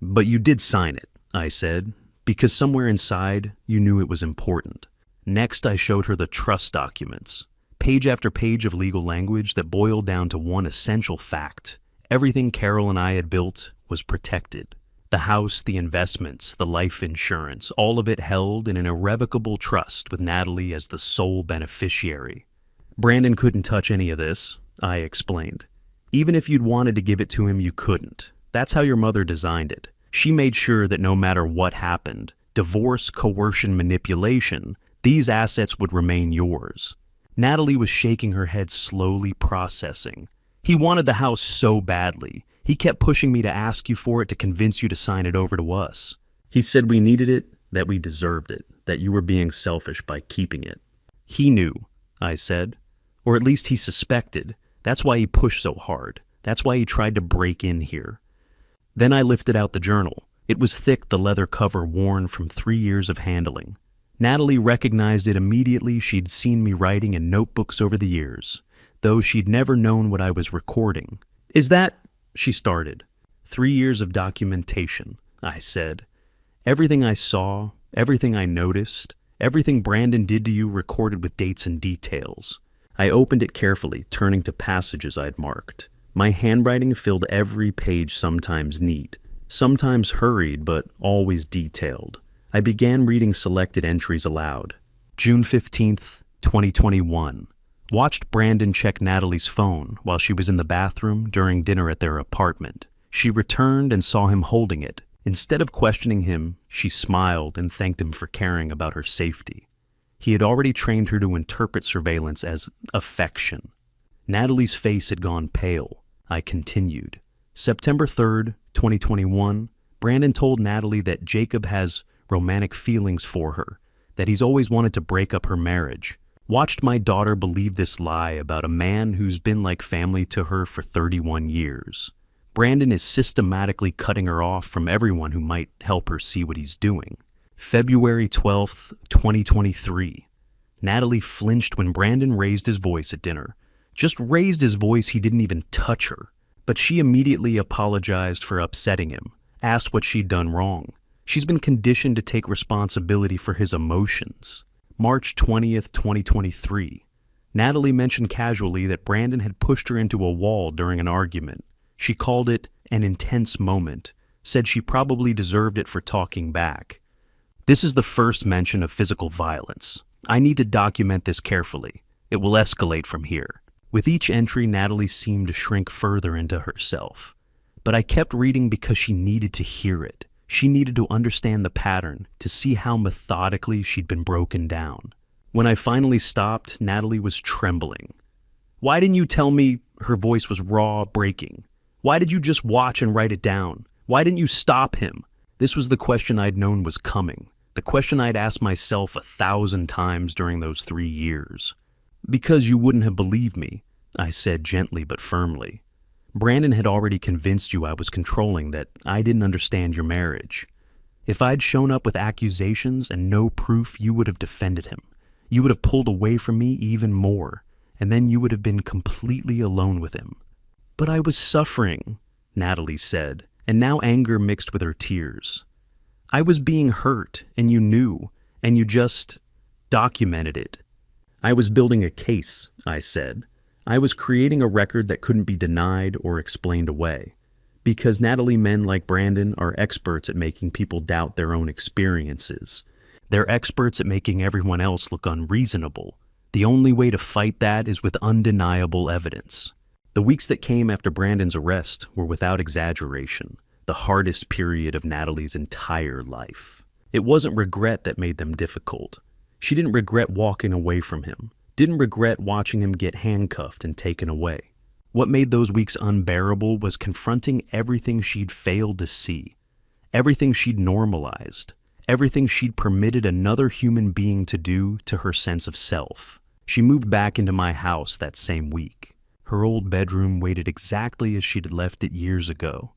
"But you did sign it," I said, "because somewhere inside you knew it was important." Next, I showed her the trust documents. Page after page of legal language that boiled down to one essential fact. Everything Carol and I had built was protected. The house, the investments, the life insurance, all of it held in an irrevocable trust with Natalie as the sole beneficiary. "Brandon couldn't touch any of this," I explained. "Even if you'd wanted to give it to him, you couldn't. That's how your mother designed it. She made sure that no matter what happened, divorce, coercion, manipulation, these assets would remain yours." Natalie was shaking her head, slowly processing. "He wanted the house so badly. He kept pushing me to ask you for it, to convince you to sign it over to us. He said we needed it, that we deserved it, that you were being selfish by keeping it." "He knew," I said. "Or at least he suspected. That's why he pushed so hard. That's why he tried to break in here." Then I lifted out the journal. It was thick, the leather cover worn from 3 years of handling. Natalie recognized it immediately. She'd seen me writing in notebooks over the years, though she'd never known what I was recording. Is that, she started. 3 years of documentation, I said. Everything I saw, everything I noticed, everything Brandon did to you recorded with dates and details. I opened it carefully, turning to passages I'd marked. My handwriting filled every page, sometimes neat, sometimes hurried, but always detailed. I began reading selected entries aloud. June 15th, 2021. Watched Brandon check Natalie's phone while she was in the bathroom during dinner at their apartment. She returned and saw him holding it. Instead of questioning him, she smiled and thanked him for caring about her safety. He had already trained her to interpret surveillance as affection. Natalie's face had gone pale. I continued. September 3rd, 2021, Brandon told Natalie that Jacob has romantic feelings for her, that he's always wanted to break up her marriage. Watched my daughter believe this lie about a man who's been like family to her for 31 years. Brandon is systematically cutting her off from everyone who might help her see what he's doing. February 12th, 2023. Natalie flinched when Brandon raised his voice at dinner. Just raised his voice, he didn't even touch her. But she immediately apologized for upsetting him, asked what she'd done wrong. She's been conditioned to take responsibility for his emotions. March 20th, 2023. Natalie mentioned casually that Brandon had pushed her into a wall during an argument. She called it an intense moment, said she probably deserved it for talking back. This is the first mention of physical violence. I need to document this carefully. It will escalate from here. With each entry, Natalie seemed to shrink further into herself. But I kept reading because she needed to hear it. She needed to understand the pattern, to see how methodically she'd been broken down. When I finally stopped, Natalie was trembling. Why didn't you tell me? Her voice was raw, breaking. Why did you just watch and write it down? Why didn't you stop him? This was the question I'd known was coming. The question I'd asked myself 1,000 times during those 3 years. Because you wouldn't have believed me, I said gently but firmly. Brandon had already convinced you I was controlling, that I didn't understand your marriage. If I'd shown up with accusations and no proof, you would have defended him. You would have pulled away from me even more, and then you would have been completely alone with him. But I was suffering, Natalie said, and now anger mixed with her tears. I was being hurt, and you knew, and you just documented it. I was building a case, I said. I was creating a record that couldn't be denied or explained away. Because Natalie, men like Brandon are experts at making people doubt their own experiences. They're experts at making everyone else look unreasonable. The only way to fight that is with undeniable evidence. The weeks that came after Brandon's arrest were, without exaggeration, the hardest period of Natalie's entire life. It wasn't regret that made them difficult. She didn't regret walking away from him. Didn't regret watching him get handcuffed and taken away. What made those weeks unbearable was confronting everything she'd failed to see, everything she'd normalized, everything she'd permitted another human being to do to her sense of self. She moved back into my house that same week. Her old bedroom waited exactly as she'd left it years ago.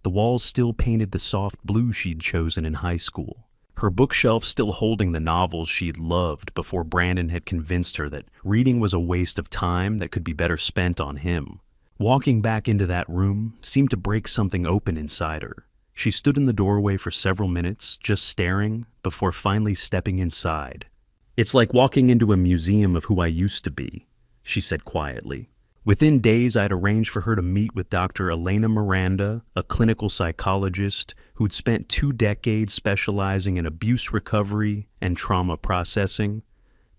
The walls still painted the soft blue she'd chosen in high school. Her bookshelf still holding the novels she'd loved before Brandon had convinced her that reading was a waste of time that could be better spent on him. Walking back into that room seemed to break something open inside her. She stood in the doorway for several minutes, just staring, before finally stepping inside. It's like walking into a museum of who I used to be, she said quietly. Within days, I'd arranged for her to meet with Dr. Elena Miranda, a clinical psychologist who'd spent 2 decades specializing in abuse recovery and trauma processing.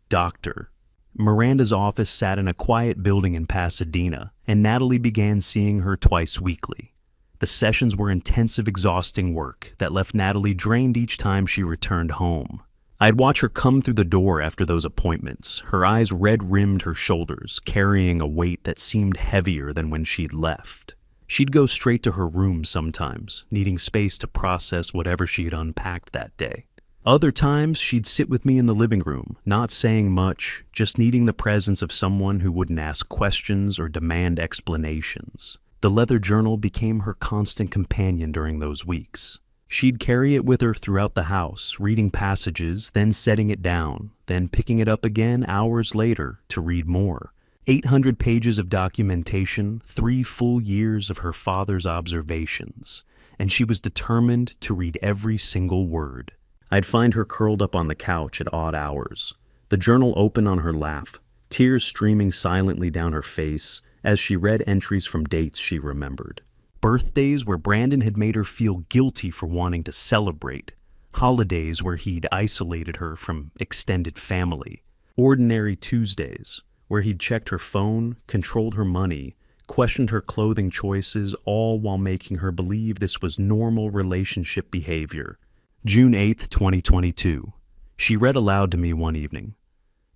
Doctor. Miranda's office sat in a quiet building in Pasadena, and Natalie began seeing her twice weekly. The sessions were intensive, exhausting work that left Natalie drained each time she returned home. I'd watch her come through the door after those appointments, her eyes red-rimmed her shoulders, carrying a weight that seemed heavier than when she'd left. She'd go straight to her room sometimes, needing space to process whatever she had unpacked that day. Other times, she'd sit with me in the living room, not saying much, just needing the presence of someone who wouldn't ask questions or demand explanations. The leather journal became her constant companion during those weeks. She'd carry it with her throughout the house, reading passages, then setting it down, then picking it up again hours later to read more. 800 pages of documentation, 3 full years of her father's observations, and she was determined to read every single word. I'd find her curled up on the couch at odd hours, the journal open on her lap, tears streaming silently down her face as she read entries from dates she remembered. Birthdays where Brandon had made her feel guilty for wanting to celebrate. Holidays where he'd isolated her from extended family. Ordinary Tuesdays where he'd checked her phone, controlled her money, questioned her clothing choices, all while making her believe this was normal relationship behavior. June 8th, 2022. She read aloud to me one evening.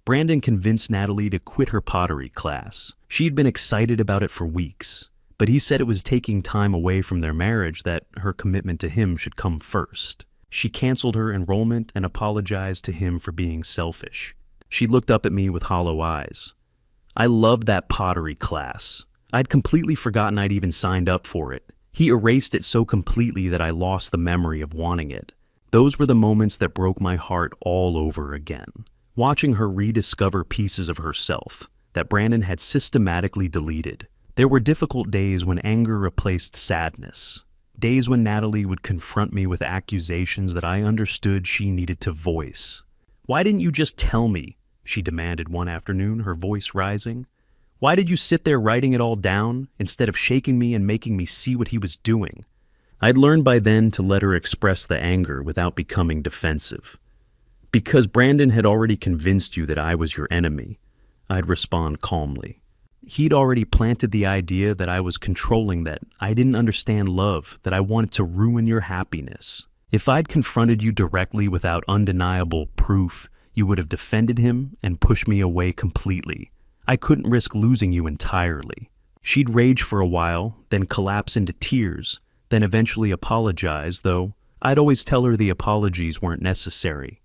Brandon convinced Natalie to quit her pottery class. She'd been excited about it for weeks, but he said it was taking time away from their marriage that her commitment to him should come first. She canceled her enrollment and apologized to him for being selfish. She looked up at me with hollow eyes. I loved that pottery class. I'd completely forgotten I'd even signed up for it. He erased it so completely that I lost the memory of wanting it. Those were the moments that broke my heart all over again. Watching her rediscover pieces of herself that Brandon had systematically deleted. There were difficult days when anger replaced sadness. Days when Natalie would confront me with accusations that I understood she needed to voice. "Why didn't you just tell me?" she demanded one afternoon, her voice rising. "Why did you sit there writing it all down instead of shaking me and making me see what he was doing?" I'd learned by then to let her express the anger without becoming defensive. "Because Brandon had already convinced you that I was your enemy," I'd respond calmly. He'd already planted the idea that I was controlling, that I didn't understand love, that I wanted to ruin your happiness. If I'd confronted you directly without undeniable proof, you would have defended him and pushed me away completely. I couldn't risk losing you entirely. She'd rage for a while, then collapse into tears, then eventually apologize, though I'd always tell her the apologies weren't necessary.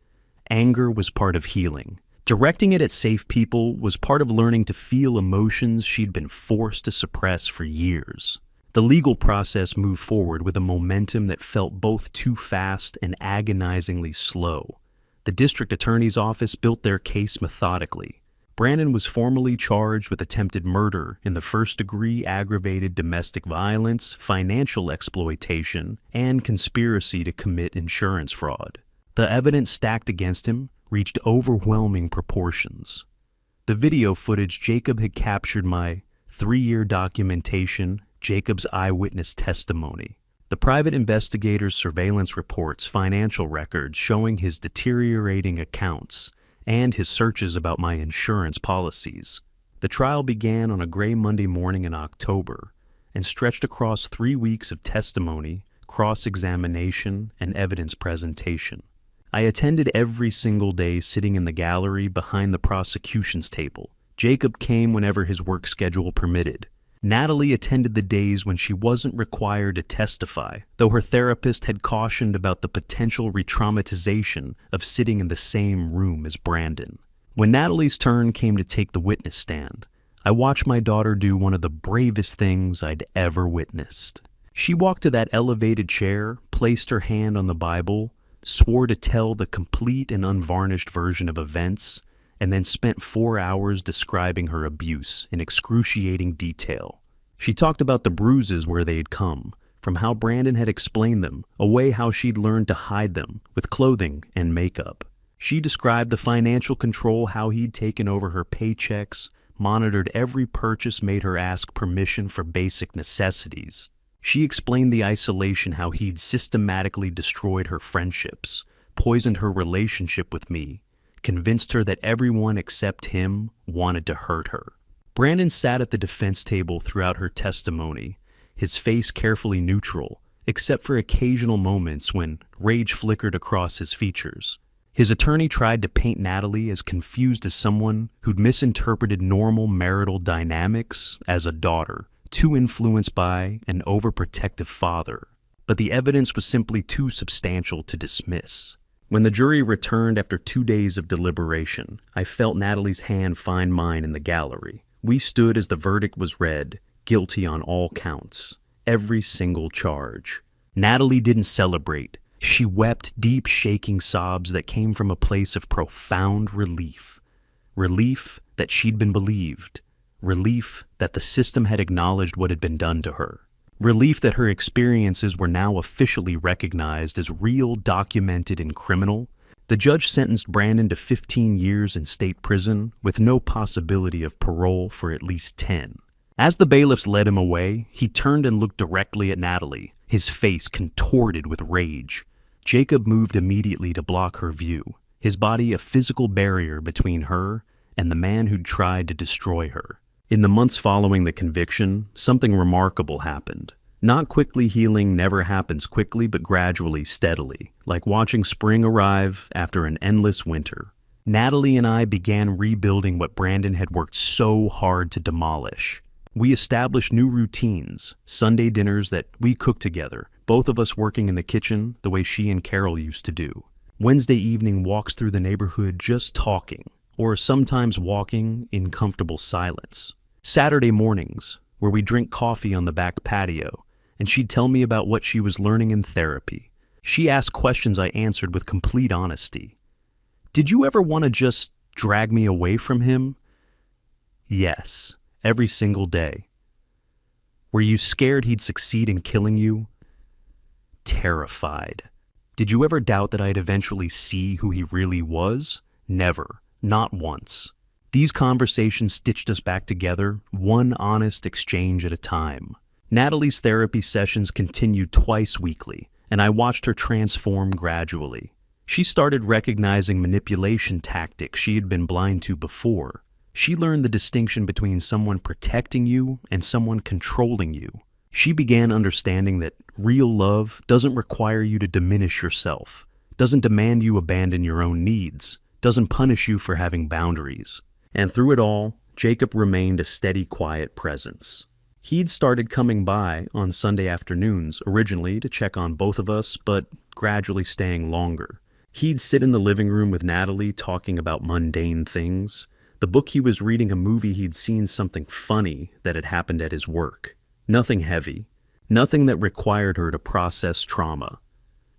Anger was part of healing. Directing it at safe people was part of learning to feel emotions she'd been forced to suppress for years. The legal process moved forward with a momentum that felt both too fast and agonizingly slow. The district attorney's office built their case methodically. Brandon was formally charged with attempted murder in the first-degree aggravated domestic violence, financial exploitation, and conspiracy to commit insurance fraud. The evidence stacked against him reached overwhelming proportions. The video footage Jacob had captured, my 3-year documentation, Jacob's eyewitness testimony. The private investigator's surveillance reports, financial records showing his deteriorating accounts, and his searches about my insurance policies. The trial began on a gray Monday morning in October and stretched across 3 weeks of testimony, cross-examination, and evidence presentation. I attended every single day, sitting in the gallery behind the prosecution's table. Jacob came whenever his work schedule permitted. Natalie attended the days when she wasn't required to testify, though her therapist had cautioned about the potential re-traumatization of sitting in the same room as Brandon. When Natalie's turn came to take the witness stand, I watched my daughter do one of the bravest things I'd ever witnessed. She walked to that elevated chair, placed her hand on the Bible, swore to tell the complete and unvarnished version of events, and then spent 4 hours describing her abuse in excruciating detail. She talked about the bruises where they had come, from how Brandon had explained them, a way how she'd learned to hide them with clothing and makeup. She described the financial control, how he'd taken over her paychecks, monitored every purchase, made her ask permission for basic necessities. She explained the isolation, how he'd systematically destroyed her friendships, poisoned her relationship with me, convinced her that everyone except him wanted to hurt her. Brandon sat at the defense table throughout her testimony, his face carefully neutral, except for occasional moments when rage flickered across his features. His attorney tried to paint Natalie as confused as someone who'd misinterpreted normal marital dynamics as a daughter, too influenced by an overprotective father. But the evidence was simply too substantial to dismiss. When the jury returned after 2 days of deliberation, I felt Natalie's hand find mine in the gallery. We stood as the verdict was read, guilty on all counts, every single charge. Natalie didn't celebrate. She wept deep, shaking sobs that came from a place of profound relief. Relief that she'd been believed, relief that the system had acknowledged what had been done to her, relief that her experiences were now officially recognized as real, documented, and criminal. The judge sentenced Brandon to 15 years in state prison with no possibility of parole for at least 10. As the bailiffs led him away, he turned and looked directly at Natalie, his face contorted with rage. Jacob moved immediately to block her view, his body a physical barrier between her and the man who'd tried to destroy her. In the months following the conviction, something remarkable happened. Not quickly healing never happens quickly, but gradually, steadily, like watching spring arrive after an endless winter. Natalie and I began rebuilding what Brandon had worked so hard to demolish. We established new routines, Sunday dinners that we cooked together, both of us working in the kitchen the way she and Carol used to do. Wednesday evening walks through the neighborhood just talking, or sometimes walking in comfortable silence. Saturday mornings, where we drink coffee on the back patio, and she'd tell me about what she was learning in therapy. She asked questions I answered with complete honesty. Did you ever want to just drag me away from him? Yes, every single day. Were you scared he'd succeed in killing you? Terrified. Did you ever doubt that I'd eventually see who he really was? Never. Not once. These conversations stitched us back together, one honest exchange at a time. Natalie's therapy sessions continued twice weekly, and I watched her transform gradually. She started recognizing manipulation tactics she had been blind to before. She learned the distinction between someone protecting you and someone controlling you. She began understanding that real love doesn't require you to diminish yourself, doesn't demand you abandon your own needs, doesn't punish you for having boundaries. And through it all, Jacob remained a steady, quiet presence. He'd started coming by on Sunday afternoons, originally to check on both of us, but gradually staying longer. He'd sit in the living room with Natalie talking about mundane things. The book he was reading, a movie he'd seen, something funny that had happened at his work. Nothing heavy. Nothing that required her to process trauma.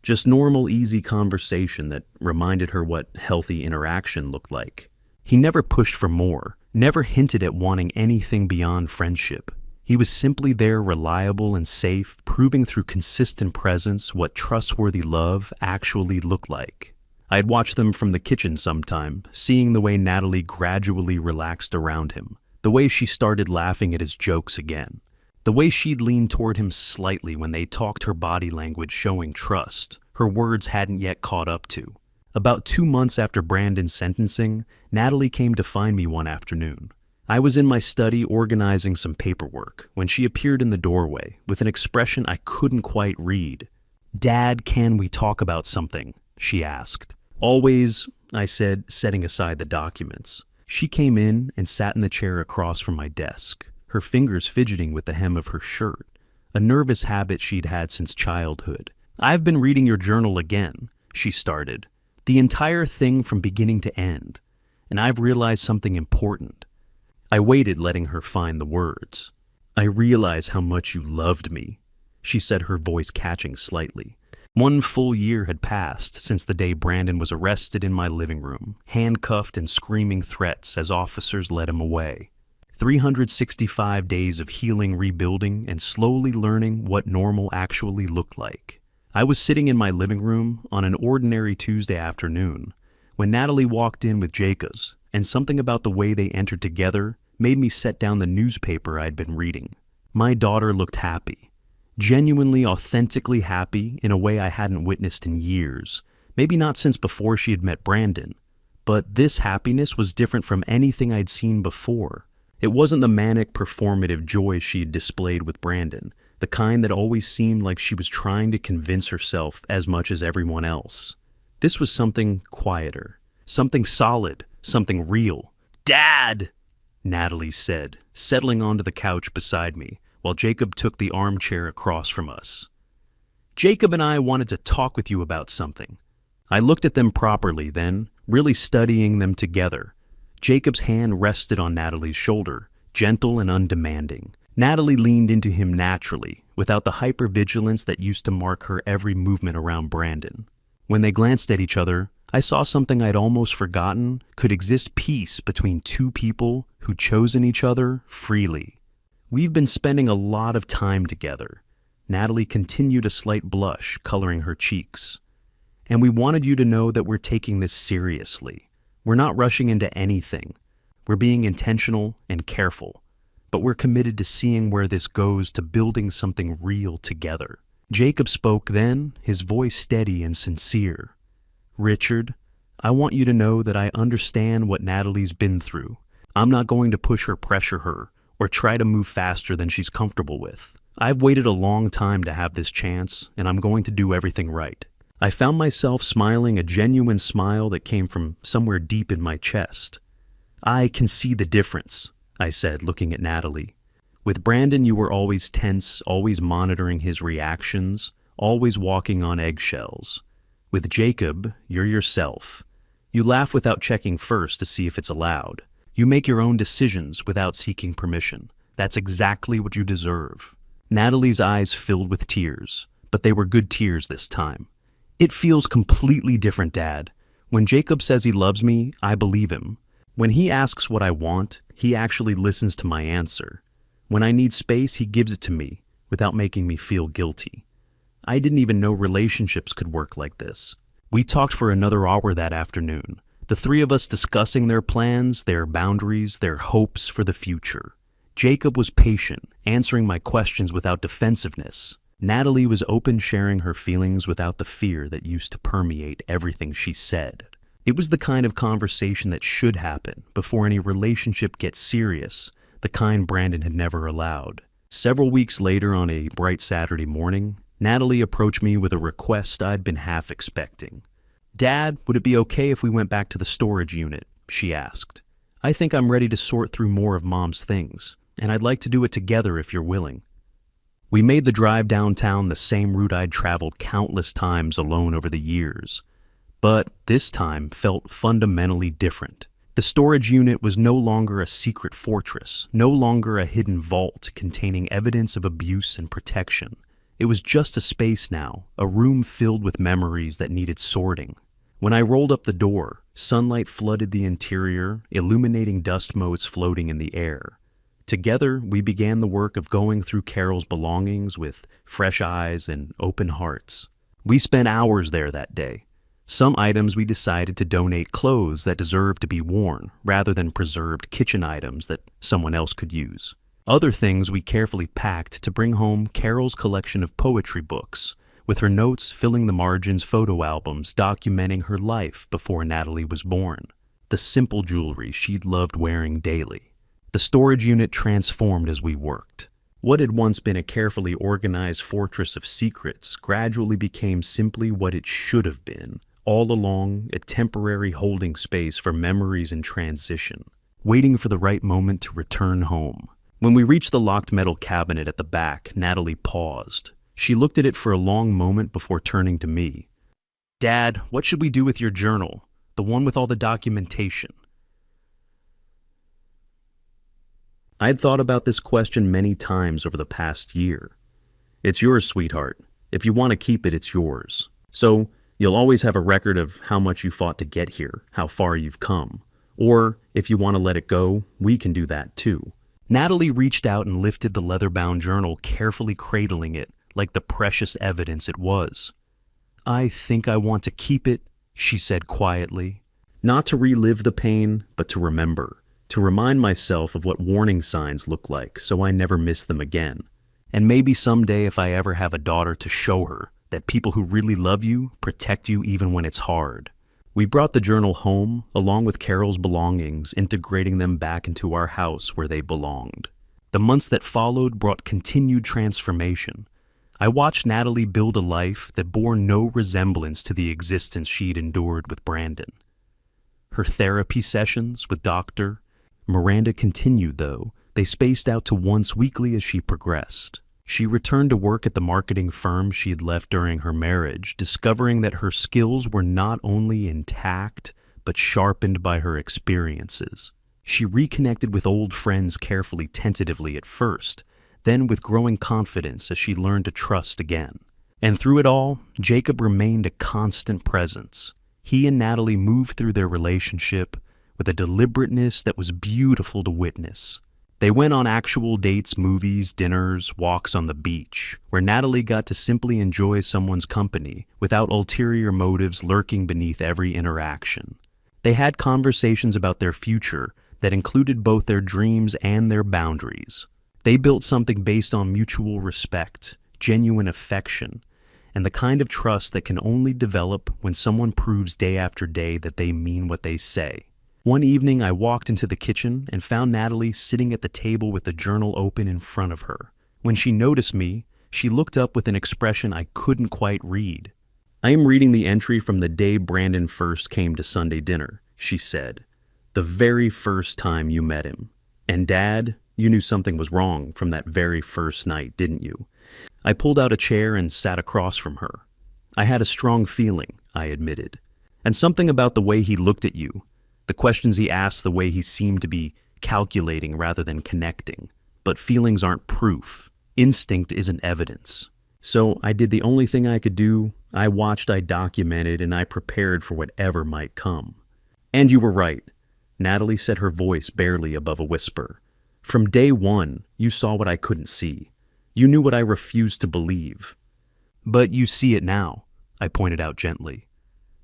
Just normal, easy conversation that reminded her what healthy interaction looked like. He never pushed for more, never hinted at wanting anything beyond friendship. He was simply there, reliable and safe, proving through consistent presence what trustworthy love actually looked like. I'd watch them from the kitchen sometime, seeing the way Natalie gradually relaxed around him, the way she started laughing at his jokes again, the way she'd lean toward him slightly when they talked, her body language showing trust her words hadn't yet caught up to. About 2 months after Brandon's sentencing, Natalie came to find me one afternoon. I was in my study organizing some paperwork when she appeared in the doorway with an expression I couldn't quite read. "Dad, can we talk about something?" she asked. "Always," I said, setting aside the documents. She came in and sat in the chair across from my desk, her fingers fidgeting with the hem of her shirt, a nervous habit she'd had since childhood. "I've been reading your journal again," she started. "The entire thing from beginning to end, and I've realized something important." I waited, letting her find the words. "I realize how much you loved me," she said, her voice catching slightly. 1 full year had passed since the day Brandon was arrested in my living room, handcuffed and screaming threats as officers led him away. 365 days of healing, rebuilding, and slowly learning what normal actually looked like. I was sitting in my living room on an ordinary Tuesday afternoon when Natalie walked in with Jacobs, and something about the way they entered together made me set down the newspaper I'd been reading. My daughter looked happy, genuinely, authentically happy in a way I hadn't witnessed in years. Maybe not since before she had met Brandon, but this happiness was different from anything I'd seen before. It wasn't the manic, performative joy she'd displayed with Brandon, the kind that always seemed like she was trying to convince herself as much as everyone else. This was something quieter, something solid, something real. "Dad!" Natalie said, settling onto the couch beside me, while Jacob took the armchair across from us. "Jacob and I wanted to talk with you about something." I looked at them properly then, really studying them together. Jacob's hand rested on Natalie's shoulder, gentle and undemanding. Natalie leaned into him naturally, without the hypervigilance that used to mark her every movement around Brandon. When they glanced at each other, I saw something I'd almost forgotten could exist peace between two people who'd chosen each other freely. We've been spending a lot of time together. Natalie continued, a slight blush coloring her cheeks. And we wanted you to know that we're taking this seriously. We're not rushing into anything. We're being intentional and careful. But we're committed to seeing where this goes, to building something real together. Jacob spoke then, his voice steady and sincere. Richard, I want you to know that I understand what Natalie's been through. I'm not going to push or pressure her, or try to move faster than she's comfortable with. I've waited a long time to have this chance, and I'm going to do everything right. I found myself smiling, a genuine smile that came from somewhere deep in my chest. I can see the difference, I said, looking at Natalie. With Brandon, you were always tense, always monitoring his reactions, always walking on eggshells. With Jacob, you're yourself. You laugh without checking first to see if it's allowed. You make your own decisions without seeking permission. That's exactly what you deserve. Natalie's eyes filled with tears, but they were good tears this time. It feels completely different, Dad. When Jacob says he loves me, I believe him. When he asks what I want, he actually listens to my answer. When I need space, he gives it to me without making me feel guilty. I didn't even know relationships could work like this. We talked for another hour that afternoon, the three of us discussing their plans, their boundaries, their hopes for the future. Jacob was patient, answering my questions without defensiveness. Natalie was open, sharing her feelings without the fear that used to permeate everything she said. It was the kind of conversation that should happen before any relationship gets serious, the kind Brandon had never allowed. Several weeks later, on a bright Saturday morning, Natalie approached me with a request I'd been half expecting. Dad, would it be okay if we went back to the storage unit? She asked. I think I'm ready to sort through more of Mom's things, and I'd like to do it together if you're willing. We made the drive downtown, the same route I'd traveled countless times alone over the years, but this time felt fundamentally different. The storage unit was no longer a secret fortress, no longer a hidden vault containing evidence of abuse and protection. It was just a space now, a room filled with memories that needed sorting. When I rolled up the door, sunlight flooded the interior, illuminating dust motes floating in the air. Together, we began the work of going through Carol's belongings with fresh eyes and open hearts. We spent hours there that day. Some items we decided to donate, clothes that deserved to be worn, rather than preserved kitchen items that someone else could use. Other things we carefully packed to bring home Carol's collection of poetry books, with her notes filling the margins, photo albums documenting her life before Natalie was born. The simple jewelry she'd loved wearing daily. The storage unit transformed as we worked. What had once been a carefully organized fortress of secrets gradually became simply what it should have been. All along, a temporary holding space for memories in transition, waiting for the right moment to return home. When we reached the locked metal cabinet at the back, Natalie paused. She looked at it for a long moment before turning to me. Dad, what should we do with your journal? The one with all the documentation? I'd thought about this question many times over the past year. It's yours, sweetheart. If you want to keep it, it's yours. So, you'll always have a record of how much you fought to get here, how far you've come. Or, if you want to let it go, we can do that too. Natalie reached out and lifted the leather-bound journal, carefully cradling it like the precious evidence it was. I think I want to keep it, she said quietly. Not to relive the pain, but to remember. To remind myself of what warning signs look like so I never miss them again. And maybe someday, if I ever have a daughter, to show her that people who really love you protect you even when it's hard. We brought the journal home, along with Carol's belongings, integrating them back into our house where they belonged. The months that followed brought continued transformation. I watched Natalie build a life that bore no resemblance to the existence she'd endured with Brandon. Her therapy sessions with Dr. Miranda continued, though. They spaced out to once weekly as she progressed. She returned to work at the marketing firm she'd left during her marriage, discovering that her skills were not only intact, but sharpened by her experiences. She reconnected with old friends carefully, tentatively at first, then with growing confidence as she learned to trust again. And through it all, Jacob remained a constant presence. He and Natalie moved through their relationship with a deliberateness that was beautiful to witness. They went on actual dates, movies, dinners, walks on the beach, where Natalie got to simply enjoy someone's company without ulterior motives lurking beneath every interaction. They had conversations about their future that included both their dreams and their boundaries. They built something based on mutual respect, genuine affection, and the kind of trust that can only develop when someone proves day after day that they mean what they say. One evening, I walked into the kitchen and found Natalie sitting at the table with the journal open in front of her. When she noticed me, she looked up with an expression I couldn't quite read. "I am reading the entry from the day Brandon first came to Sunday dinner," she said. "The very first time you met him. And Dad, you knew something was wrong from that very first night, didn't you?" I pulled out a chair and sat across from her. "I had a strong feeling," I admitted. "And something about the way he looked at you. The questions he asked, the way he seemed to be calculating rather than connecting. But feelings aren't proof. Instinct isn't evidence. So I did the only thing I could do. I watched, I documented, and I prepared for whatever might come." "And you were right," Natalie said, her voice barely above a whisper. "From day one, you saw what I couldn't see. You knew what I refused to believe." "But you see it now," I pointed out gently.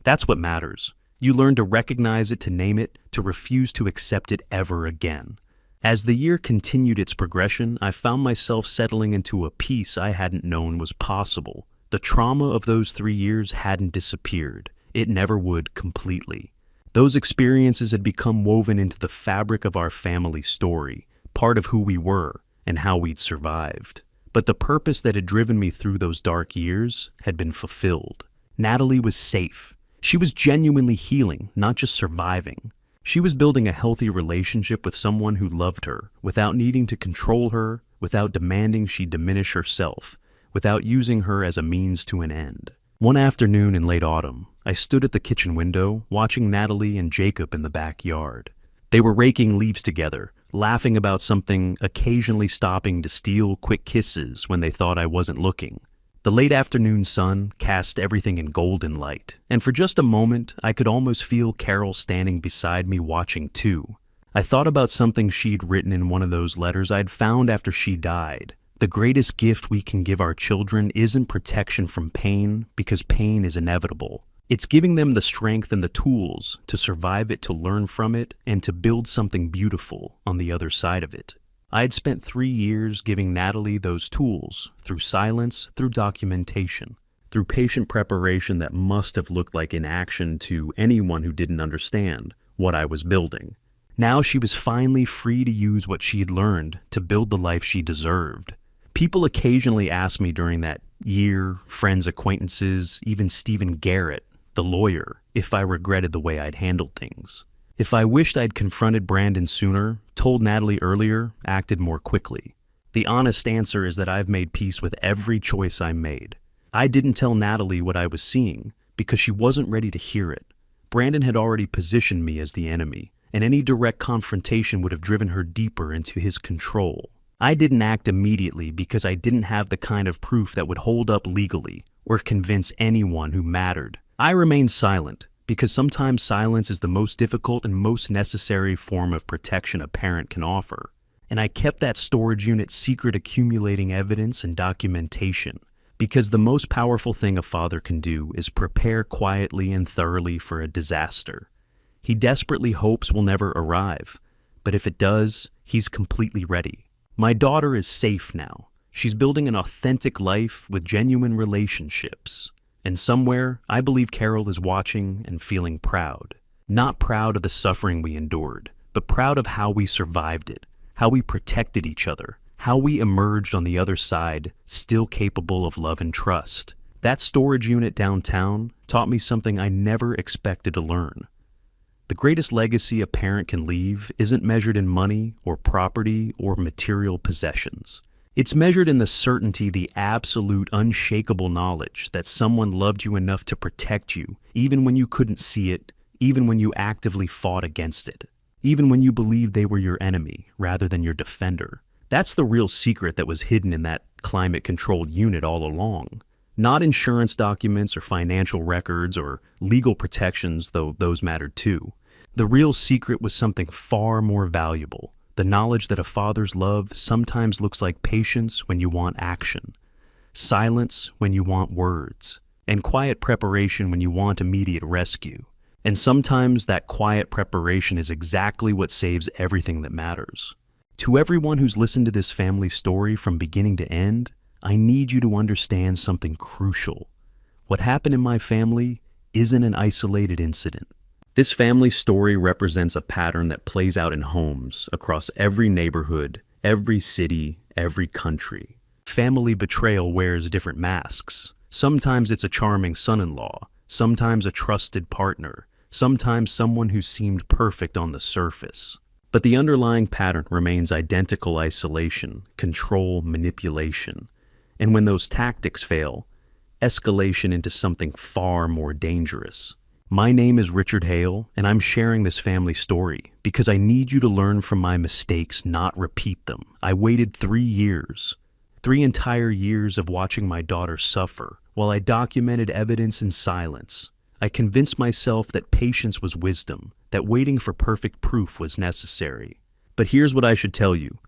"That's what matters. You learn to recognize it, to name it, to refuse to accept it ever again." As the year continued its progression, I found myself settling into a peace I hadn't known was possible. The trauma of those 3 years hadn't disappeared. It never would completely. Those experiences had become woven into the fabric of our family story, part of who we were and how we'd survived. But the purpose that had driven me through those dark years had been fulfilled. Natalie was safe. She was genuinely healing, not just surviving. She was building a healthy relationship with someone who loved her, without needing to control her, without demanding she diminish herself, without using her as a means to an end. One afternoon in late autumn, I stood at the kitchen window, watching Natalie and Jacob in the backyard. They were raking leaves together, laughing about something, occasionally stopping to steal quick kisses when they thought I wasn't looking. The late afternoon sun cast everything in golden light, and for just a moment, I could almost feel Carol standing beside me watching too. I thought about something she'd written in one of those letters I'd found after she died. The greatest gift we can give our children isn't protection from pain, because pain is inevitable. It's giving them the strength and the tools to survive it, to learn from it, and to build something beautiful on the other side of it. I had spent 3 years giving Natalie those tools, through silence, through documentation, through patient preparation that must have looked like inaction to anyone who didn't understand what I was building. Now she was finally free to use what she had learned to build the life she deserved. People occasionally asked me during that year, friends, acquaintances, even Stephen Garrett, the lawyer, if I regretted the way I'd handled things. If I wished I'd confronted Brandon sooner, told Natalie earlier, acted more quickly. The honest answer is that I've made peace with every choice I made. I didn't tell Natalie what I was seeing because she wasn't ready to hear it. Brandon had already positioned me as the enemy, and any direct confrontation would have driven her deeper into his control. I didn't act immediately because I didn't have the kind of proof that would hold up legally or convince anyone who mattered. I remained silent, because sometimes silence is the most difficult and most necessary form of protection a parent can offer. And I kept that storage unit secret, accumulating evidence and documentation, because the most powerful thing a father can do is prepare quietly and thoroughly for a disaster. He desperately hopes will never arrive, but if it does, he's completely ready. My daughter is safe now. She's building an authentic life with genuine relationships. And somewhere, I believe Carol is watching and feeling proud. Not proud of the suffering we endured, but proud of how we survived it, how we protected each other, how we emerged on the other side, still capable of love and trust. That storage unit downtown taught me something I never expected to learn. The greatest legacy a parent can leave isn't measured in money or property or material possessions. It's measured in the certainty, the absolute, unshakable knowledge that someone loved you enough to protect you, even when you couldn't see it, even when you actively fought against it, even when you believed they were your enemy rather than your defender. That's the real secret that was hidden in that climate-controlled unit all along. Not insurance documents or financial records or legal protections, though those mattered too. The real secret was something far more valuable: the knowledge that a father's love sometimes looks like patience when you want action, silence when you want words, and quiet preparation when you want immediate rescue. And sometimes that quiet preparation is exactly what saves everything that matters. To everyone who's listened to this family story from beginning to end, I need you to understand something crucial. What happened in my family isn't an isolated incident. This family story represents a pattern that plays out in homes across every neighborhood, every city, every country. Family betrayal wears different masks. Sometimes it's a charming son-in-law, sometimes a trusted partner, sometimes someone who seemed perfect on the surface. But the underlying pattern remains identical: isolation, control, manipulation. And when those tactics fail, escalation into something far more dangerous. My name is Richard Hale, and I'm sharing this family story because I need you to learn from my mistakes, not repeat them. I waited 3 years, 3 entire years of watching my daughter suffer, while I documented evidence in silence. I convinced myself that patience was wisdom, that waiting for perfect proof was necessary. But here's what I should tell you: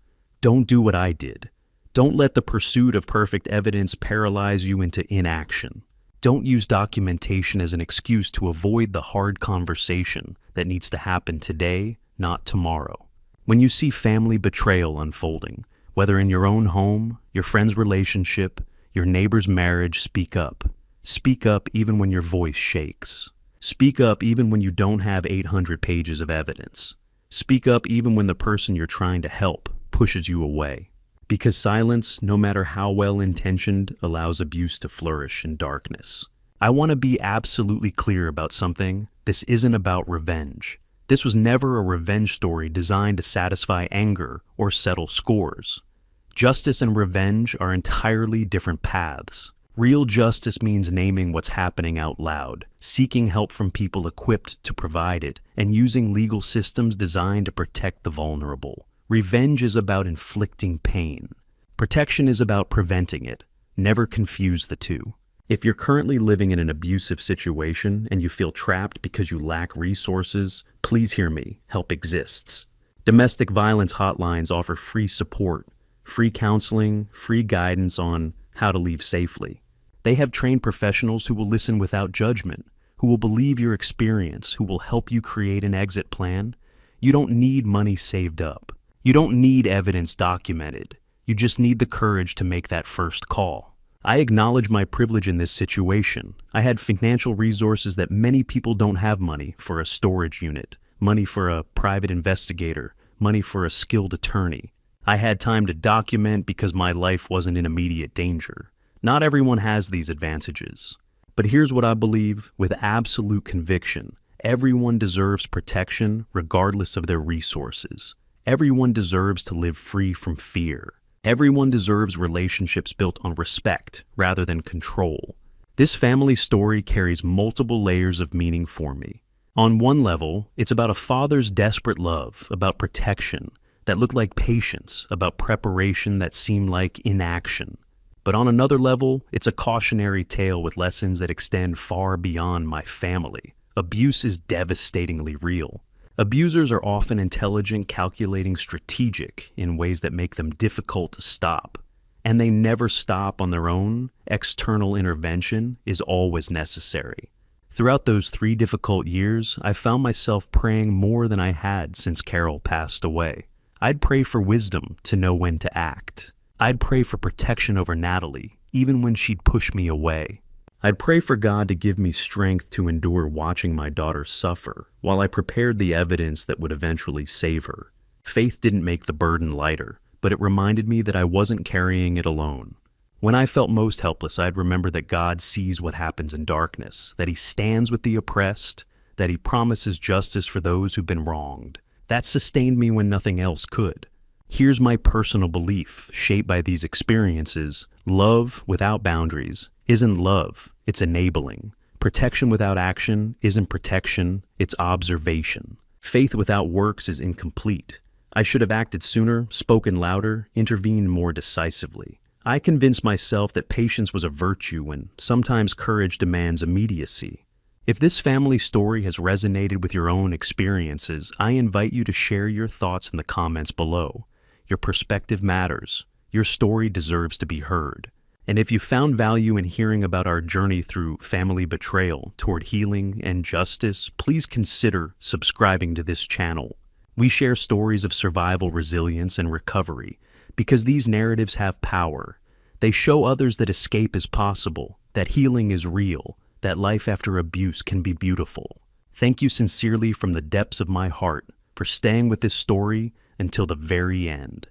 don't do what I did. Don't let the pursuit of perfect evidence paralyze you into inaction. Don't use documentation as an excuse to avoid the hard conversation that needs to happen today, not tomorrow. When you see family betrayal unfolding, whether in your own home, your friend's relationship, your neighbor's marriage, speak up. Speak up even when your voice shakes. Speak up even when you don't have 800 pages of evidence. Speak up even when the person you're trying to help pushes you away. Because silence, no matter how well-intentioned, allows abuse to flourish in darkness. I want to be absolutely clear about something. This isn't about revenge. This was never a revenge story designed to satisfy anger or settle scores. Justice and revenge are entirely different paths. Real justice means naming what's happening out loud, seeking help from people equipped to provide it, and using legal systems designed to protect the vulnerable. Revenge is about inflicting pain. Protection is about preventing it. Never confuse the two. If you're currently living in an abusive situation and you feel trapped because you lack resources, please hear me. Help exists. Domestic violence hotlines offer free support, free counseling, free guidance on how to leave safely. They have trained professionals who will listen without judgment, who will believe your experience, who will help you create an exit plan. You don't need money saved up. You don't need evidence documented. You just need the courage to make that first call. I acknowledge my privilege in this situation. I had financial resources that many people don't have: money for a storage unit, money for a private investigator, money for a skilled attorney. I had time to document because my life wasn't in immediate danger. Not everyone has these advantages. But here's what I believe with absolute conviction: everyone deserves protection regardless of their resources. Everyone deserves to live free from fear. Everyone deserves relationships built on respect rather than control. This family story carries multiple layers of meaning for me. On one level, it's about a father's desperate love, about protection that looked like patience, about preparation that seemed like inaction. But on another level, it's a cautionary tale with lessons that extend far beyond my family. Abuse is devastatingly real. Abusers are often intelligent, calculating, strategic in ways that make them difficult to stop. And they never stop on their own. External intervention is always necessary. Throughout those 3 difficult years, I found myself praying more than I had since Carol passed away. I'd pray for wisdom to know when to act. I'd pray for protection over Natalie, even when she'd push me away. I'd pray for God to give me strength to endure watching my daughter suffer while I prepared the evidence that would eventually save her. Faith didn't make the burden lighter, but it reminded me that I wasn't carrying it alone. When I felt most helpless, I'd remember that God sees what happens in darkness, that He stands with the oppressed, that He promises justice for those who've been wronged. That sustained me when nothing else could. Here's my personal belief, shaped by these experiences: love without boundaries isn't love, it's enabling. Protection without action isn't protection, it's observation. Faith without works is incomplete. I should have acted sooner, spoken louder, intervened more decisively. I convinced myself that patience was a virtue and sometimes courage demands immediacy. If this family story has resonated with your own experiences, I invite you to share your thoughts in the comments below. Your perspective matters. Your story deserves to be heard. And if you found value in hearing about our journey through family betrayal toward healing and justice, please consider subscribing to this channel. We share stories of survival, resilience, and recovery because these narratives have power. They show others that escape is possible, that healing is real, that life after abuse can be beautiful. Thank you sincerely from the depths of my heart for staying with this story until the very end.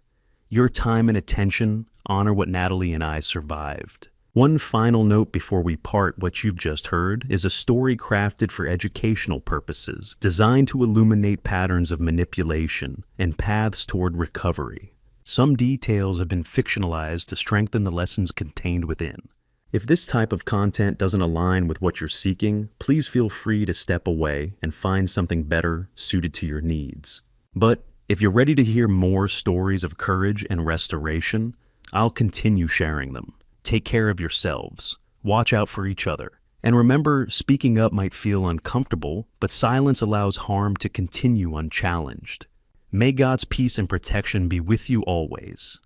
Your time and attention honor what Natalie and I survived. One final note before we part: what you've just heard is a story crafted for educational purposes, designed to illuminate patterns of manipulation and paths toward recovery. Some details have been fictionalized to strengthen the lessons contained within. If this type of content doesn't align with what you're seeking, please feel free to step away and find something better suited to your needs. But if you're ready to hear more stories of courage and restoration, I'll continue sharing them. Take care of yourselves, watch out for each other, and remember, speaking up might feel uncomfortable, but silence allows harm to continue unchallenged. May God's peace and protection be with you always.